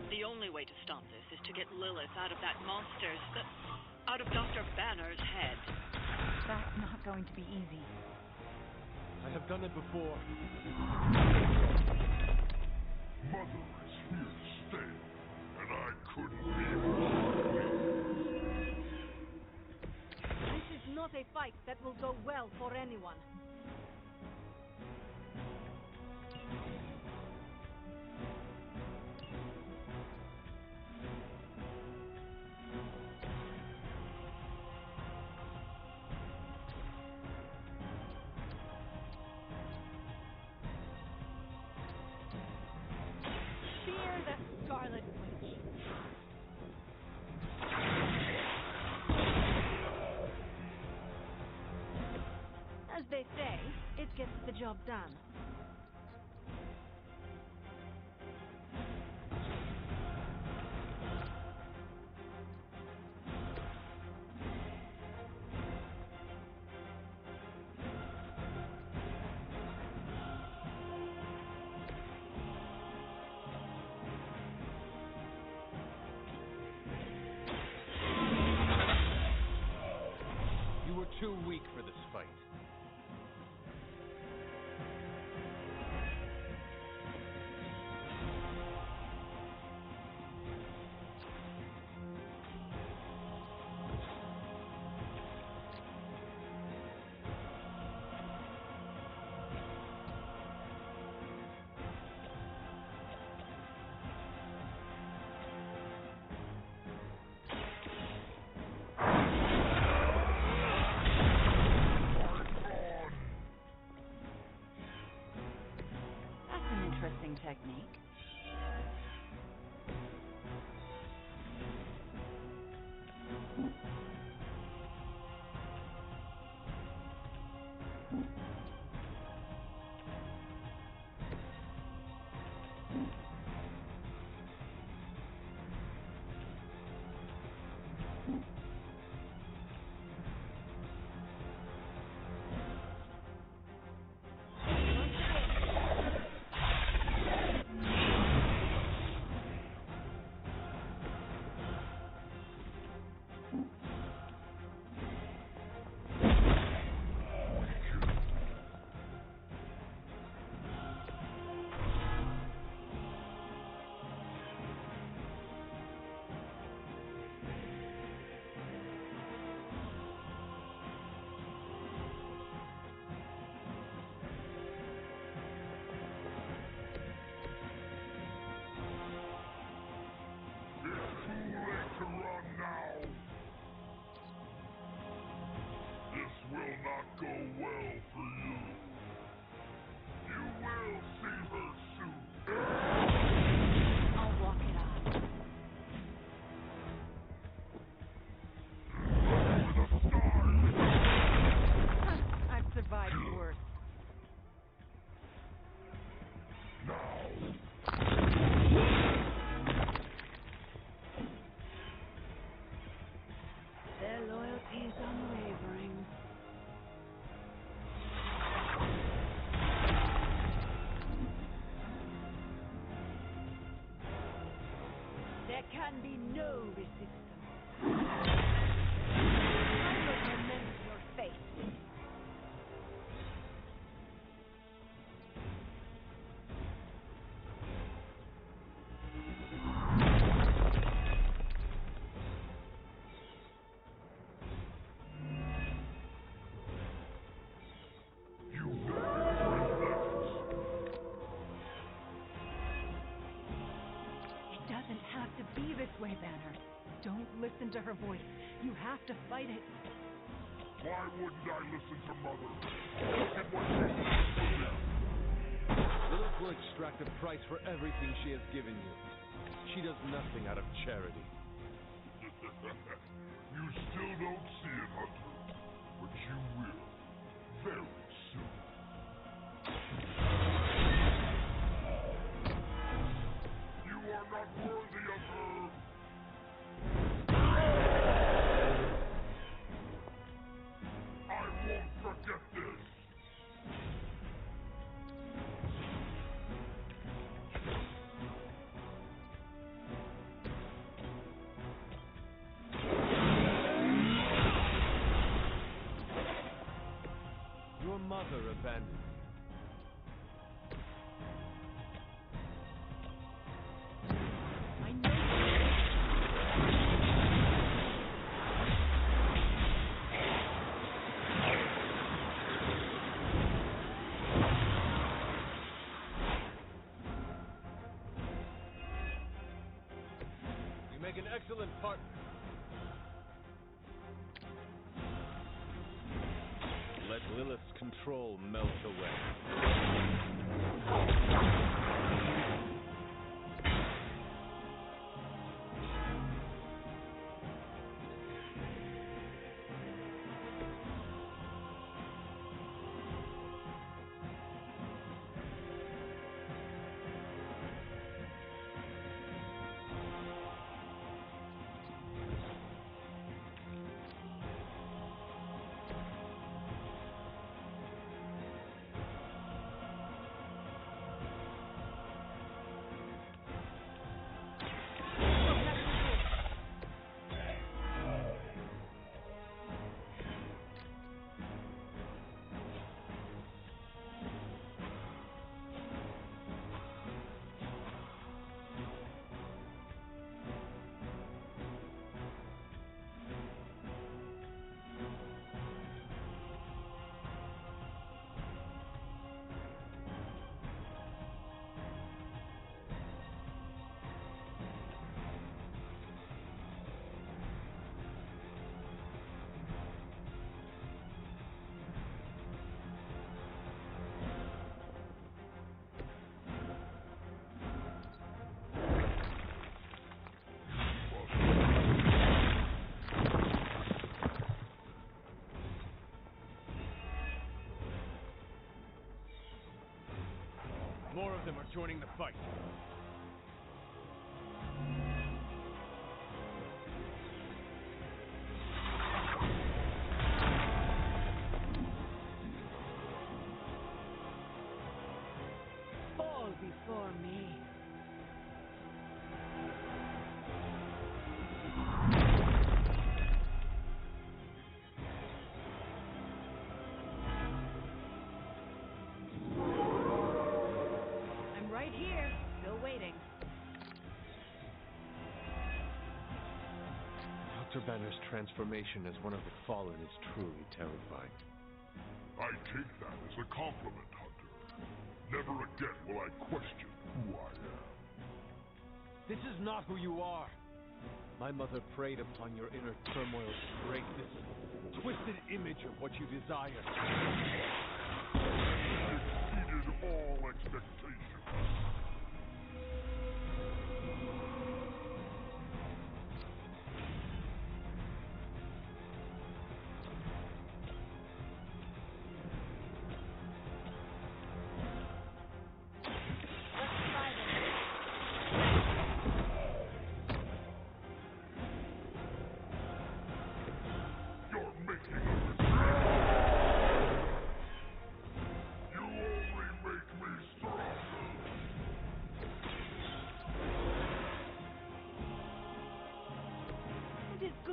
[SPEAKER 6] The only way to stop this is to get Lilith out of that out of Dr. Banner's head.
[SPEAKER 3] That's not going to be easy.
[SPEAKER 1] I have done it before.
[SPEAKER 7] Mother is here to stay, and I couldn't be more.
[SPEAKER 12] This is not a fight that will go well for anyone. Fear the Scarlet Witch. As they say, it gets the job done.
[SPEAKER 1] You were too weak for this fight.
[SPEAKER 3] That's an interesting technique.
[SPEAKER 2] There can be no resistance. I will remember your fate.
[SPEAKER 3] Be this way, Banner. Don't listen to her voice. You have to fight it.
[SPEAKER 7] Why wouldn't I listen to Mother? Look at what she has for them.
[SPEAKER 15] Lilith will extract a price for everything she has given you. She does nothing out of charity.
[SPEAKER 7] You still don't see it, Hunter. But you will. Very soon. You are not worthy of her. I won't forget this.
[SPEAKER 15] Your mother abandoned you. Make an excellent partner. Let Lilith's control melt away. More of them are joining the fight.
[SPEAKER 2] Fall before me.
[SPEAKER 15] Dr. Banner's transformation as one of the Fallen is truly terrifying.
[SPEAKER 7] I take that as a compliment, Hunter. Never again will I question who I am.
[SPEAKER 15] This is not who you are. My mother preyed upon your inner turmoil to break this twisted image of what you desire.
[SPEAKER 7] Exceeded all expectations.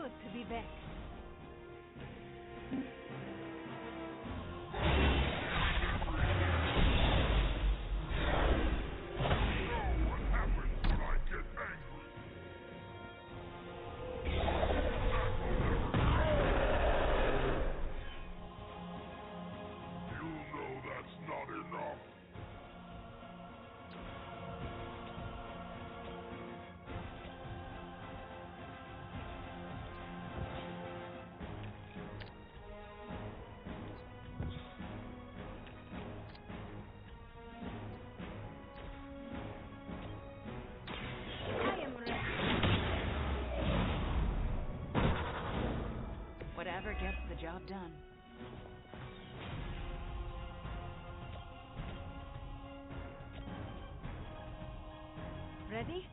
[SPEAKER 12] good to be back.
[SPEAKER 3] Whatever gets the job done.
[SPEAKER 12] Ready?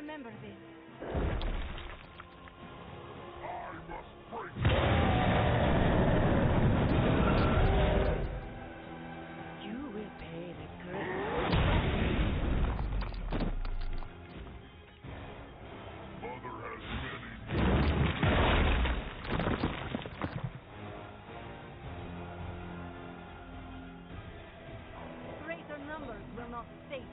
[SPEAKER 12] Remember this.
[SPEAKER 2] You will pay the price.
[SPEAKER 7] Mother has
[SPEAKER 12] Greater numbers will not save you.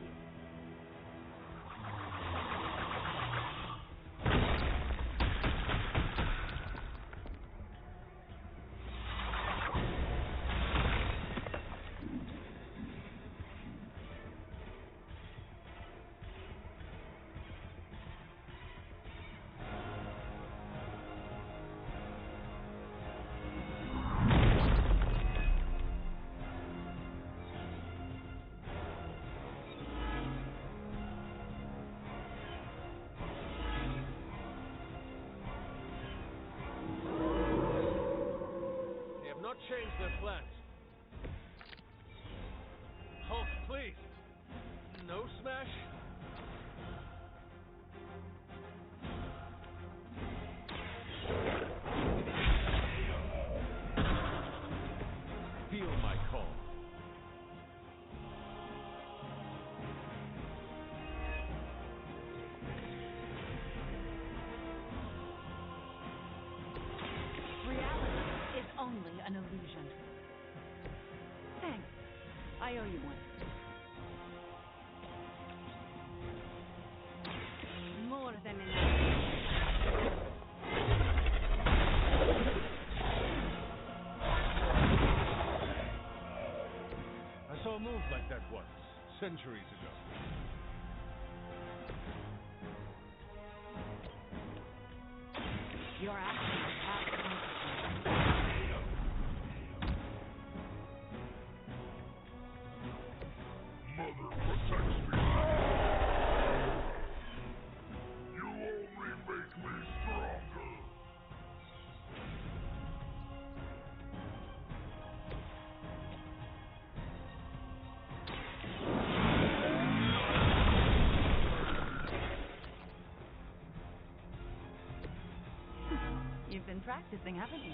[SPEAKER 15] Change their plans. Hulk, please. No smash? Feel my call.
[SPEAKER 3] Reality is only an illusion. Thanks. I owe you one.
[SPEAKER 12] More than enough.
[SPEAKER 15] I saw a move like that once, centuries ago.
[SPEAKER 3] Your actions have consequences.
[SPEAKER 7] Mother protects me. You only make me stronger.
[SPEAKER 3] You've been practicing, haven't you?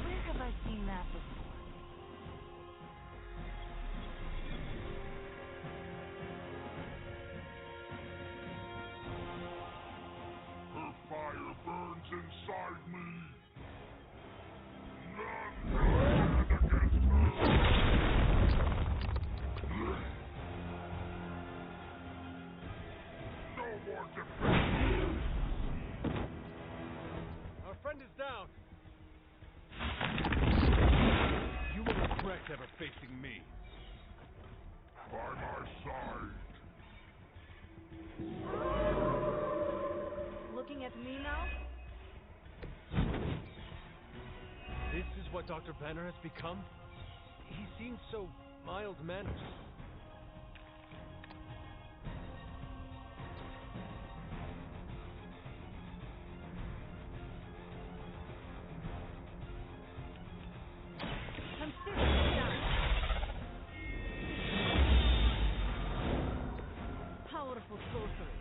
[SPEAKER 3] Where have I seen that before?
[SPEAKER 7] Her fire burns inside me. None can stand against her. No one defense.
[SPEAKER 15] Our friend is down. You will regret ever facing me.
[SPEAKER 7] By my side.
[SPEAKER 12] Looking at me now?
[SPEAKER 15] This is what Dr. Banner has become? He seems so mild-mannered.
[SPEAKER 12] Consider it done. Powerful sorcery.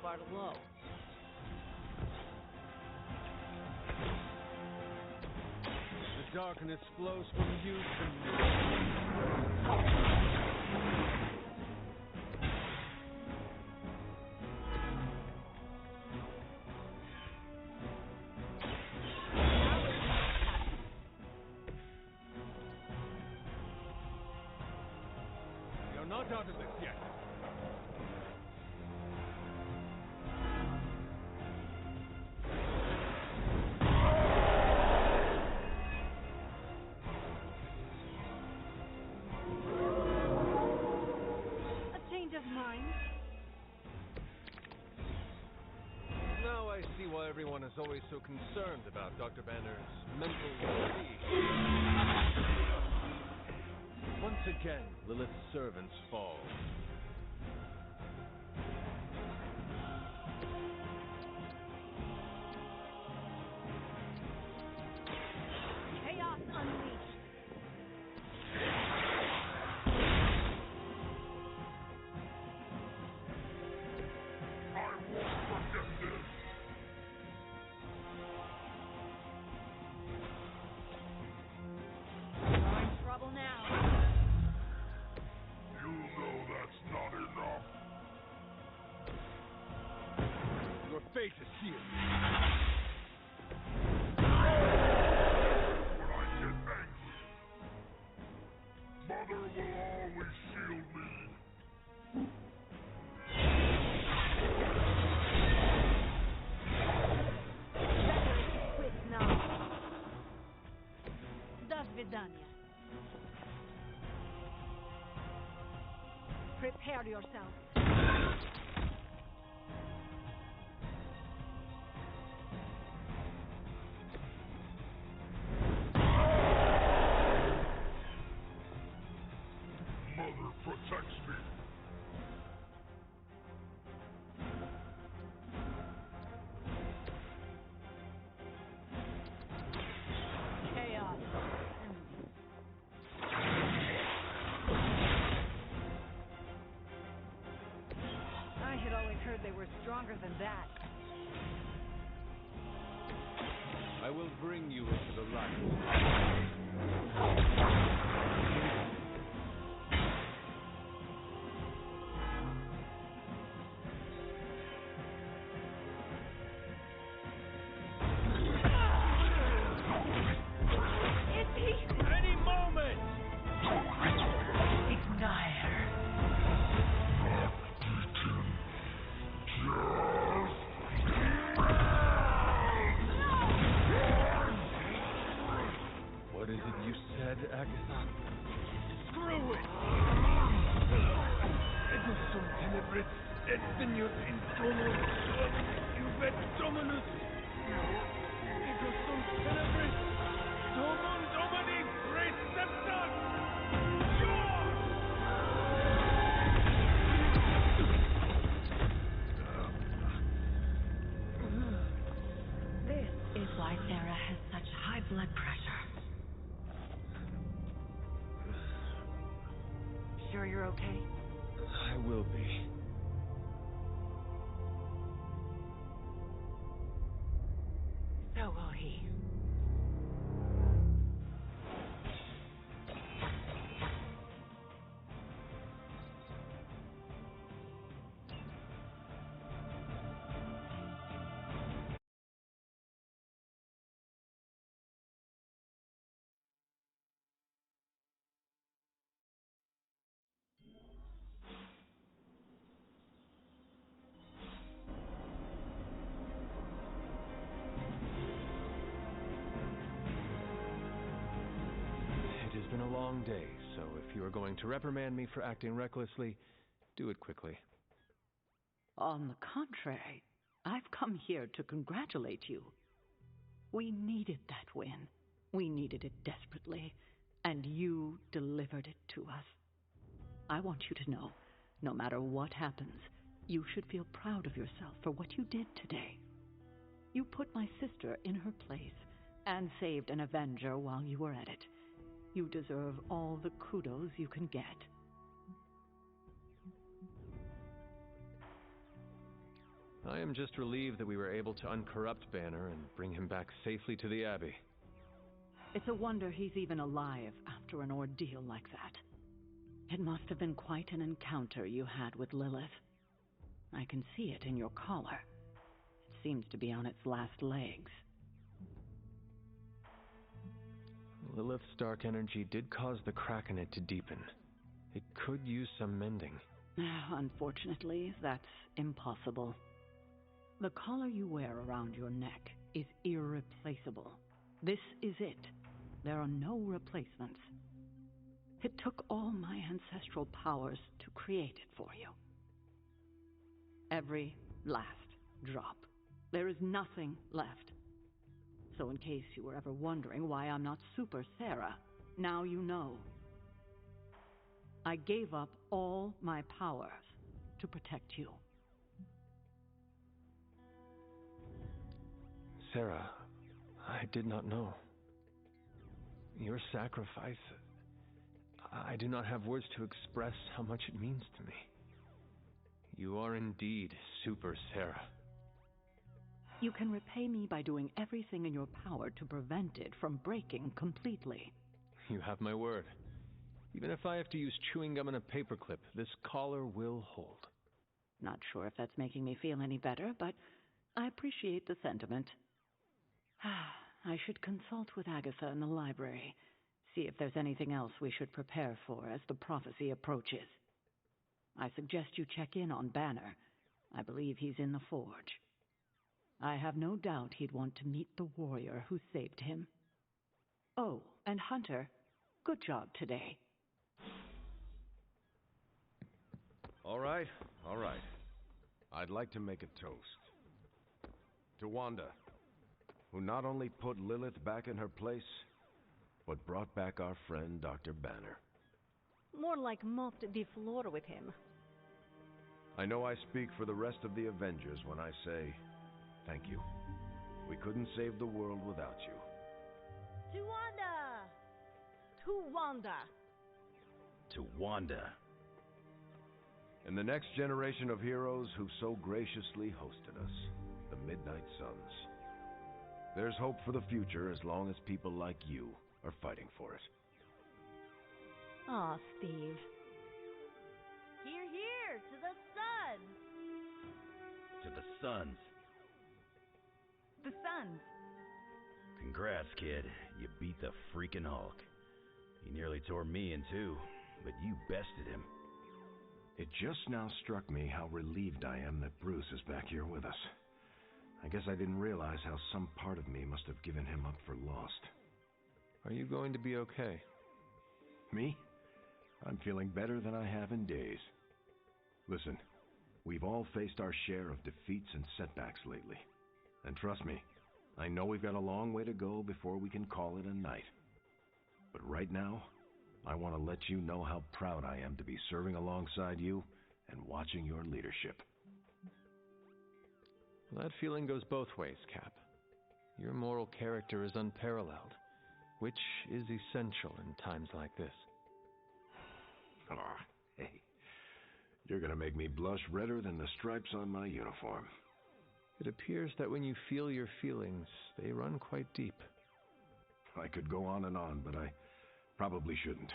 [SPEAKER 12] Are low.
[SPEAKER 15] The darkness flows from you to me. You're not out of this yet. Now I see why everyone is always so concerned about Dr. Banner's mental well-being. Once again, Lilith's servants fall.
[SPEAKER 12] Chaos unleashed.
[SPEAKER 15] Fate is sealed.
[SPEAKER 7] When I get angry, Mother will always shield me.
[SPEAKER 12] Better if you quit now. До свидания. Prepare yourself.
[SPEAKER 7] Protects me.
[SPEAKER 12] Chaos. I had always heard they were stronger than that.
[SPEAKER 15] I will bring you into the light. What is it you said, Agatha? Screw it! Ego sum tenebris et venius in domo juvet dominus. Ego sum tenebris domum domini preceptas.
[SPEAKER 16] why Sarah has such high blood pressure. Sure you're okay?
[SPEAKER 1] I will be.
[SPEAKER 16] So will he.
[SPEAKER 1] It has been a long day, so if you are going to reprimand me for acting recklessly, do it quickly.
[SPEAKER 16] On the contrary, I've come here to congratulate you. We needed that win. We needed it desperately, and you delivered it to us. I want you to know, no matter what happens, you should feel proud of yourself for what you did today. You put my sister in her place and saved an Avenger while you were at it. You deserve all the kudos you can get.
[SPEAKER 1] I am just relieved that we were able to uncorrupt Banner and bring him back safely to the Abbey.
[SPEAKER 16] It's a wonder he's even alive after an ordeal like that. It must have been quite an encounter you had with Lilith. I can see it in your collar. It seems to be on its last legs.
[SPEAKER 1] Lilith's dark energy did cause the crack in it to deepen. It could use some mending.
[SPEAKER 16] Unfortunately, that's impossible. The collar you wear around your neck is irreplaceable. This is it. There are no replacements. It took all my ancestral powers to create it for you. Every last drop. There is nothing left. So in case you were ever wondering why I'm not Super Sarah, now you know. I gave up all my powers to protect you.
[SPEAKER 1] Sarah, I did not know. Your sacrifice, I do not have words to express how much it means to me. You are indeed Super Sarah.
[SPEAKER 16] You can repay me by doing everything in your power to prevent it from breaking completely.
[SPEAKER 1] You have my word. Even if I have to use chewing gum and a paperclip, this collar will hold.
[SPEAKER 16] Not sure if that's making me feel any better, but I appreciate the sentiment. I should consult with Agatha in the library, see if there's anything else we should prepare for as the prophecy approaches. I suggest you check in on Banner. I believe he's in the forge. I have no doubt he'd want to meet the warrior who saved him. Oh, and Hunter, good job today.
[SPEAKER 5] All right. I'd like to make a toast. To Wanda, who not only put Lilith back in her place, but brought back our friend Dr. Banner.
[SPEAKER 12] More like mopped the floor with him.
[SPEAKER 5] I know I speak for the rest of the Avengers when I say, thank you. We couldn't save the world without you.
[SPEAKER 9] To Wanda! To Wanda!
[SPEAKER 13] To Wanda.
[SPEAKER 5] And the next generation of heroes who so graciously hosted us, the Midnight Suns. There's hope for the future as long as people like you are fighting for it.
[SPEAKER 12] Aw, Steve.
[SPEAKER 9] Here, to the sun!
[SPEAKER 13] To the Suns.
[SPEAKER 3] The Suns.
[SPEAKER 13] Congrats, kid. You beat the freaking Hulk. He nearly tore me in two, but you bested him.
[SPEAKER 5] It just now struck me how relieved I am that Bruce is back here with us. I guess I didn't realize how some part of me must have given him up for lost.
[SPEAKER 1] Are you going to be okay?
[SPEAKER 5] Me? I'm feeling better than I have in days. Listen, we've all faced our share of defeats and setbacks lately. And trust me, I know we've got a long way to go before we can call it a night. But right now, I want to let you know how proud I am to be serving alongside you and watching your leadership.
[SPEAKER 1] Well, that feeling goes both ways, Cap. Your moral character is unparalleled, which is essential in times like this.
[SPEAKER 5] Ah, hey. You're gonna make me blush redder than the stripes on my uniform.
[SPEAKER 1] It appears that when you feel your feelings, they run quite deep.
[SPEAKER 5] I could go on, but I probably shouldn't.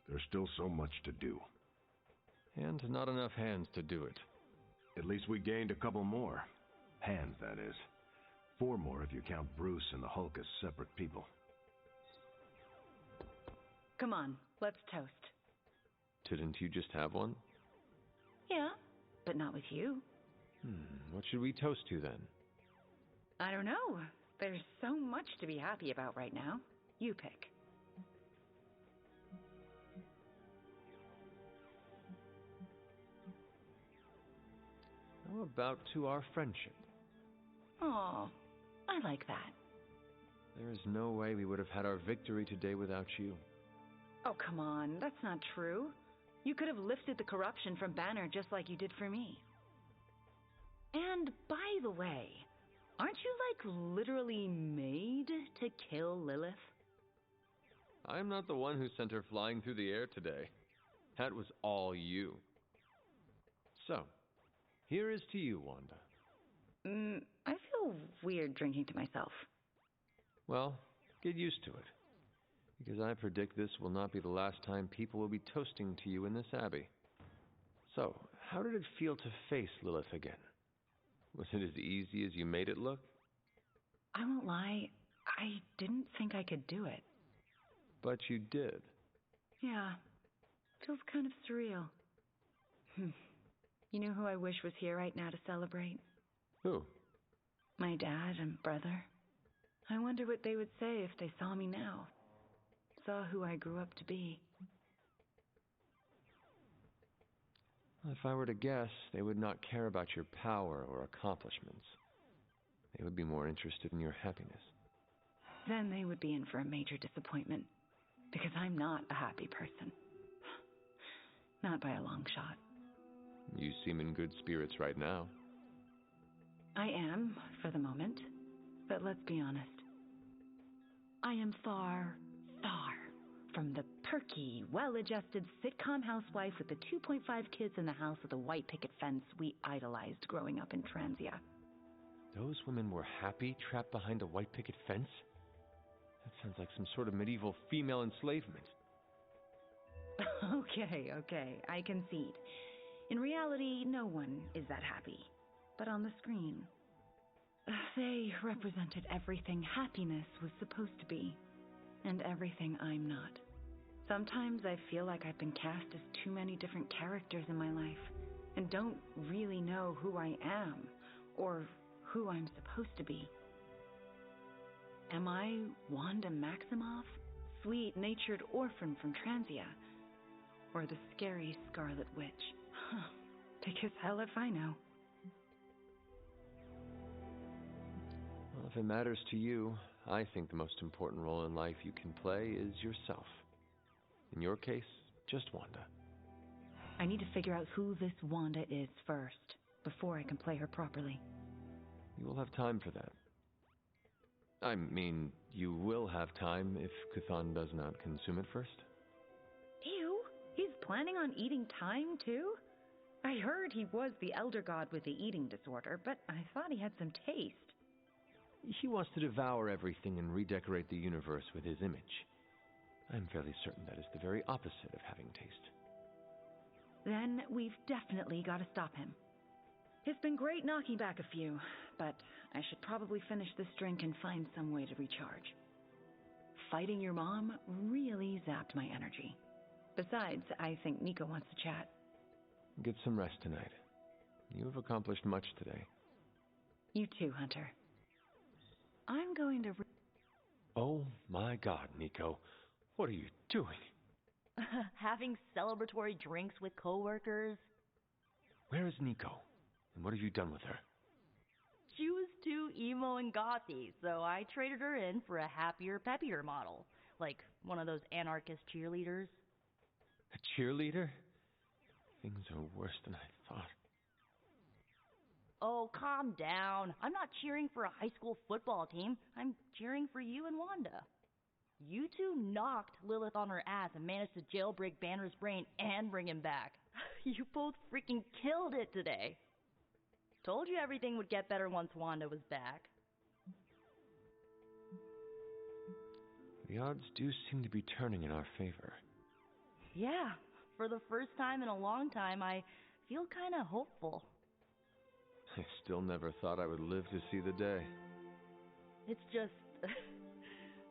[SPEAKER 5] There's still so much to do.
[SPEAKER 1] And not enough hands to do it.
[SPEAKER 5] At least we gained a couple more. Hands, that is. 4 more if you count Bruce and the Hulk as separate people.
[SPEAKER 3] Come on, let's toast.
[SPEAKER 1] Didn't you just have one?
[SPEAKER 3] Yeah, but not with you.
[SPEAKER 1] What should we toast to then?
[SPEAKER 3] I don't know. There's so much to be happy about right now. You pick.
[SPEAKER 1] How about to our friendship?
[SPEAKER 3] Oh, I like that.
[SPEAKER 1] There is no way we would have had our victory today without you.
[SPEAKER 3] Oh, come on. That's not true. You could have lifted the corruption from Banner just like you did for me. And by the way, aren't you, like, literally made to kill Lilith?
[SPEAKER 1] I'm not the one who sent her flying through the air today. That was all you. So, here is to you, Wanda.
[SPEAKER 3] I feel weird drinking to myself.
[SPEAKER 1] Well, get used to it. Because I predict this will not be the last time people will be toasting to you in this abbey. So, how did it feel to face Lilith again? Was it as easy as you made it look?
[SPEAKER 3] I won't lie, I didn't think I could do it.
[SPEAKER 1] But you did.
[SPEAKER 3] Yeah, feels kind of surreal. You know who I wish was here right now to celebrate?
[SPEAKER 1] Who?
[SPEAKER 3] My dad and brother. I wonder what they would say if they saw me now. Saw who I grew up to be.
[SPEAKER 1] If I were to guess, they would not care about your power or accomplishments. They would be more interested in your happiness.
[SPEAKER 3] Then they would be in for a major disappointment, because I'm not a happy person. Not by a long shot.
[SPEAKER 1] You seem in good spirits right now.
[SPEAKER 3] I am, for the moment. But let's be honest. I am far, far from the perky, well-adjusted sitcom housewife with the 2.5 kids in the house with a white picket fence we idolized growing up in Transia.
[SPEAKER 1] Those women were happy trapped behind a white picket fence? That sounds like some sort of medieval female enslavement.
[SPEAKER 3] Okay, I concede. In reality, no one is that happy. But on the screen, they represented everything happiness was supposed to be, and everything I'm not. Sometimes I feel like I've been cast as too many different characters in my life, and don't really know who I am, or who I'm supposed to be. Am I Wanda Maximoff, sweet-natured orphan from Transia, or the scary Scarlet Witch? Because hell if I know.
[SPEAKER 1] Well, if it matters to you, I think the most important role in life you can play is yourself. In your case, just Wanda.
[SPEAKER 3] I need to figure out who this Wanda is first, before I can play her properly.
[SPEAKER 1] You will have time for that. I mean, you will have time if Cthon does not consume it first.
[SPEAKER 3] Ew, he's planning on eating time too? I heard he was the elder god with the eating disorder, but I thought he had some taste.
[SPEAKER 1] He wants to devour everything and redecorate the universe with his image. I'm fairly certain that is the very opposite of having taste.
[SPEAKER 3] Then we've definitely got to stop him. It's been great knocking back a few, but I should probably finish this drink and find some way to recharge. Fighting your mom really zapped my energy. Besides, I think Nico wants to chat.
[SPEAKER 1] Get some rest tonight. You have accomplished much today.
[SPEAKER 3] You too, Hunter. I'm going to...
[SPEAKER 1] Oh my God, Nico. What are you doing?
[SPEAKER 9] Having celebratory drinks with coworkers.
[SPEAKER 1] Where is Nico? And what have you done with her?
[SPEAKER 9] She was too emo and gothy, so I traded her in for a happier, peppier model. Like one of those anarchist cheerleaders.
[SPEAKER 1] A cheerleader? Things are worse than I thought.
[SPEAKER 9] Oh, calm down. I'm not cheering for a high school football team. I'm cheering for you and Wanda. You two knocked Lilith on her ass and managed to jailbreak Banner's brain and bring him back. You both freaking killed it today. Told you everything would get better once Wanda was back.
[SPEAKER 1] The odds do seem to be turning in our favor.
[SPEAKER 9] Yeah, for the first time in a long time, I feel kinda hopeful.
[SPEAKER 1] I still never thought I would live to see the day.
[SPEAKER 9] It's just...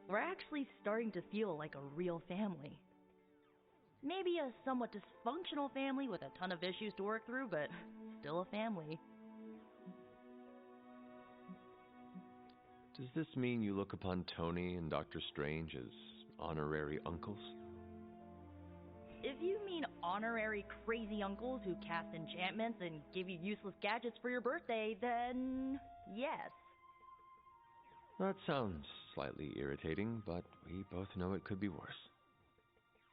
[SPEAKER 9] we're actually starting to feel like a real family. Maybe a somewhat dysfunctional family with a ton of issues to work through, but still a family.
[SPEAKER 1] Does this mean you look upon Tony and Dr. Strange as honorary uncles?
[SPEAKER 9] If you mean honorary crazy uncles who cast enchantments and give you useless gadgets for your birthday, then yes.
[SPEAKER 1] That sounds slightly irritating, but we both know it could be worse.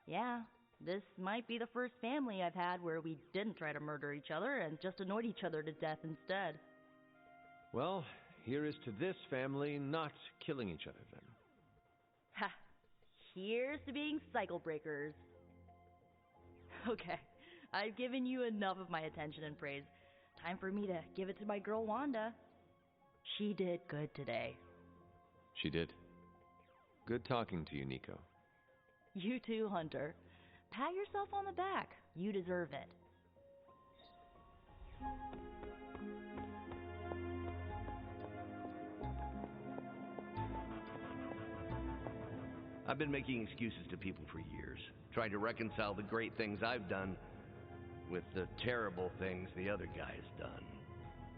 [SPEAKER 9] Yeah, this might be the first family I've had where we didn't try to murder each other and just annoyed each other to death instead.
[SPEAKER 1] Well, here is to this family not killing each other then.
[SPEAKER 9] Ha! Here's to being cycle breakers. Okay, I've given you enough of my attention and praise. Time for me to give it to my girl Wanda. She did good today.
[SPEAKER 1] She did. Good talking to you, Nico.
[SPEAKER 9] You too, Hunter. Pat yourself on the back. You deserve it.
[SPEAKER 19] I've been making excuses to people for years, trying to reconcile the great things I've done with the terrible things the other guy has done.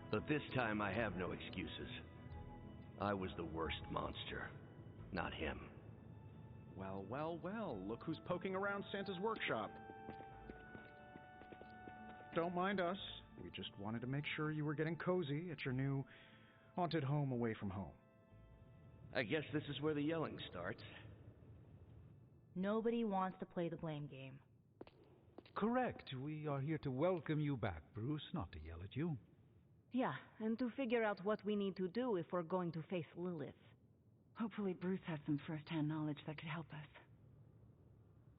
[SPEAKER 19] But this time I have no excuses. I was the worst monster, not him.
[SPEAKER 14] Well, well, well, look who's poking around Santa's workshop. Don't mind us. We just wanted to make sure you were getting cozy at your new haunted home away from home.
[SPEAKER 19] I guess this is where the yelling starts.
[SPEAKER 9] Nobody wants to play the blame game.
[SPEAKER 17] Correct. We are here to welcome you back, Bruce, not to yell at you.
[SPEAKER 12] Yeah, and to figure out what we need to do if we're going to face Lilith.
[SPEAKER 3] Hopefully Bruce has some first-hand knowledge that could help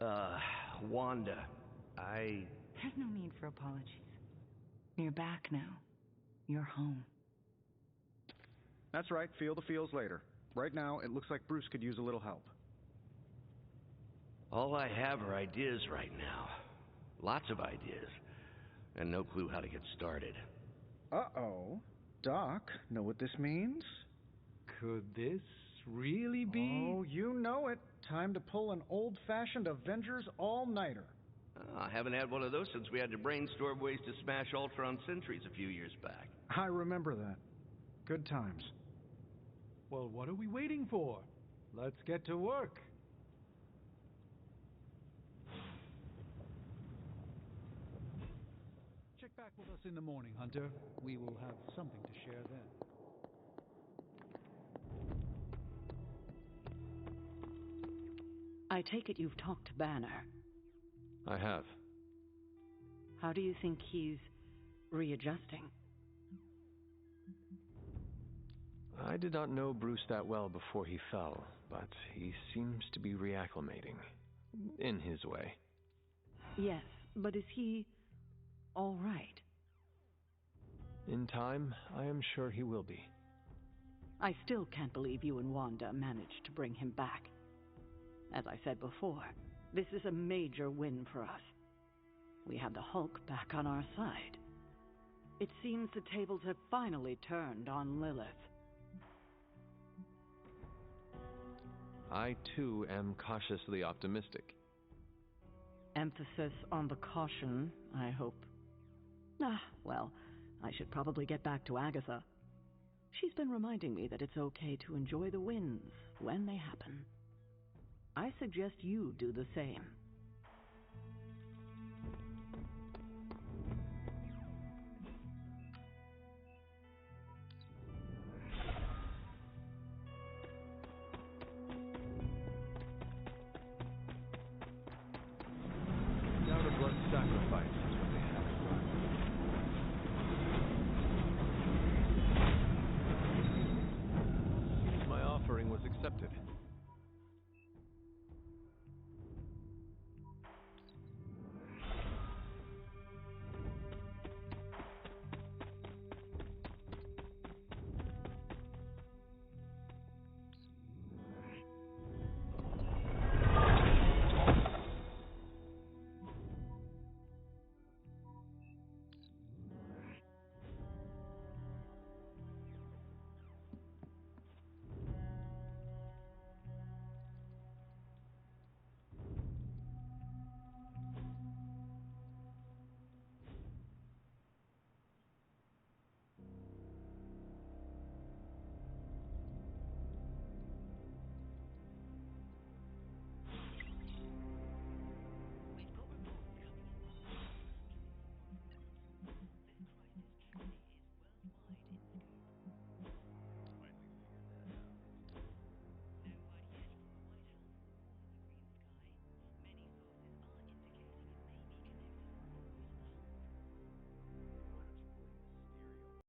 [SPEAKER 3] us.
[SPEAKER 19] Wanda,
[SPEAKER 3] There's no need for apologies. You're back now. You're home.
[SPEAKER 14] That's right, feel the feels later. Right now, it looks like Bruce could use a little help.
[SPEAKER 19] All I have are ideas right now. Lots of ideas. And no clue how to get started.
[SPEAKER 14] Uh-oh. Doc, know what this means?
[SPEAKER 17] Could this really be?
[SPEAKER 14] Oh, you know it. Time to pull an old-fashioned Avengers all-nighter.
[SPEAKER 19] I haven't had one of those since we had to brainstorm ways to smash Ultron sentries a few years back.
[SPEAKER 14] I remember that. Good times.
[SPEAKER 17] Well, what are we waiting for? Let's get to work. Check back with us in the morning, Hunter. We will have something to share then.
[SPEAKER 16] I take it you've talked to Banner.
[SPEAKER 1] I have.
[SPEAKER 16] How do you think he's readjusting?
[SPEAKER 1] I did not know Bruce that well before he fell, but he seems to be reacclimating. In his way.
[SPEAKER 16] Yes, but is he all right?
[SPEAKER 1] In time, I am sure he will be.
[SPEAKER 16] I still can't believe you and Wanda managed to bring him back. As I said before, this is a major win for us. We have the Hulk back on our side. It seems the tables have finally turned on Lilith.
[SPEAKER 1] I, too, am cautiously optimistic.
[SPEAKER 16] Emphasis on the caution, I hope. Well, I should probably get back to Agatha. She's been reminding me that it's okay to enjoy the wins when they happen. I suggest you do the same.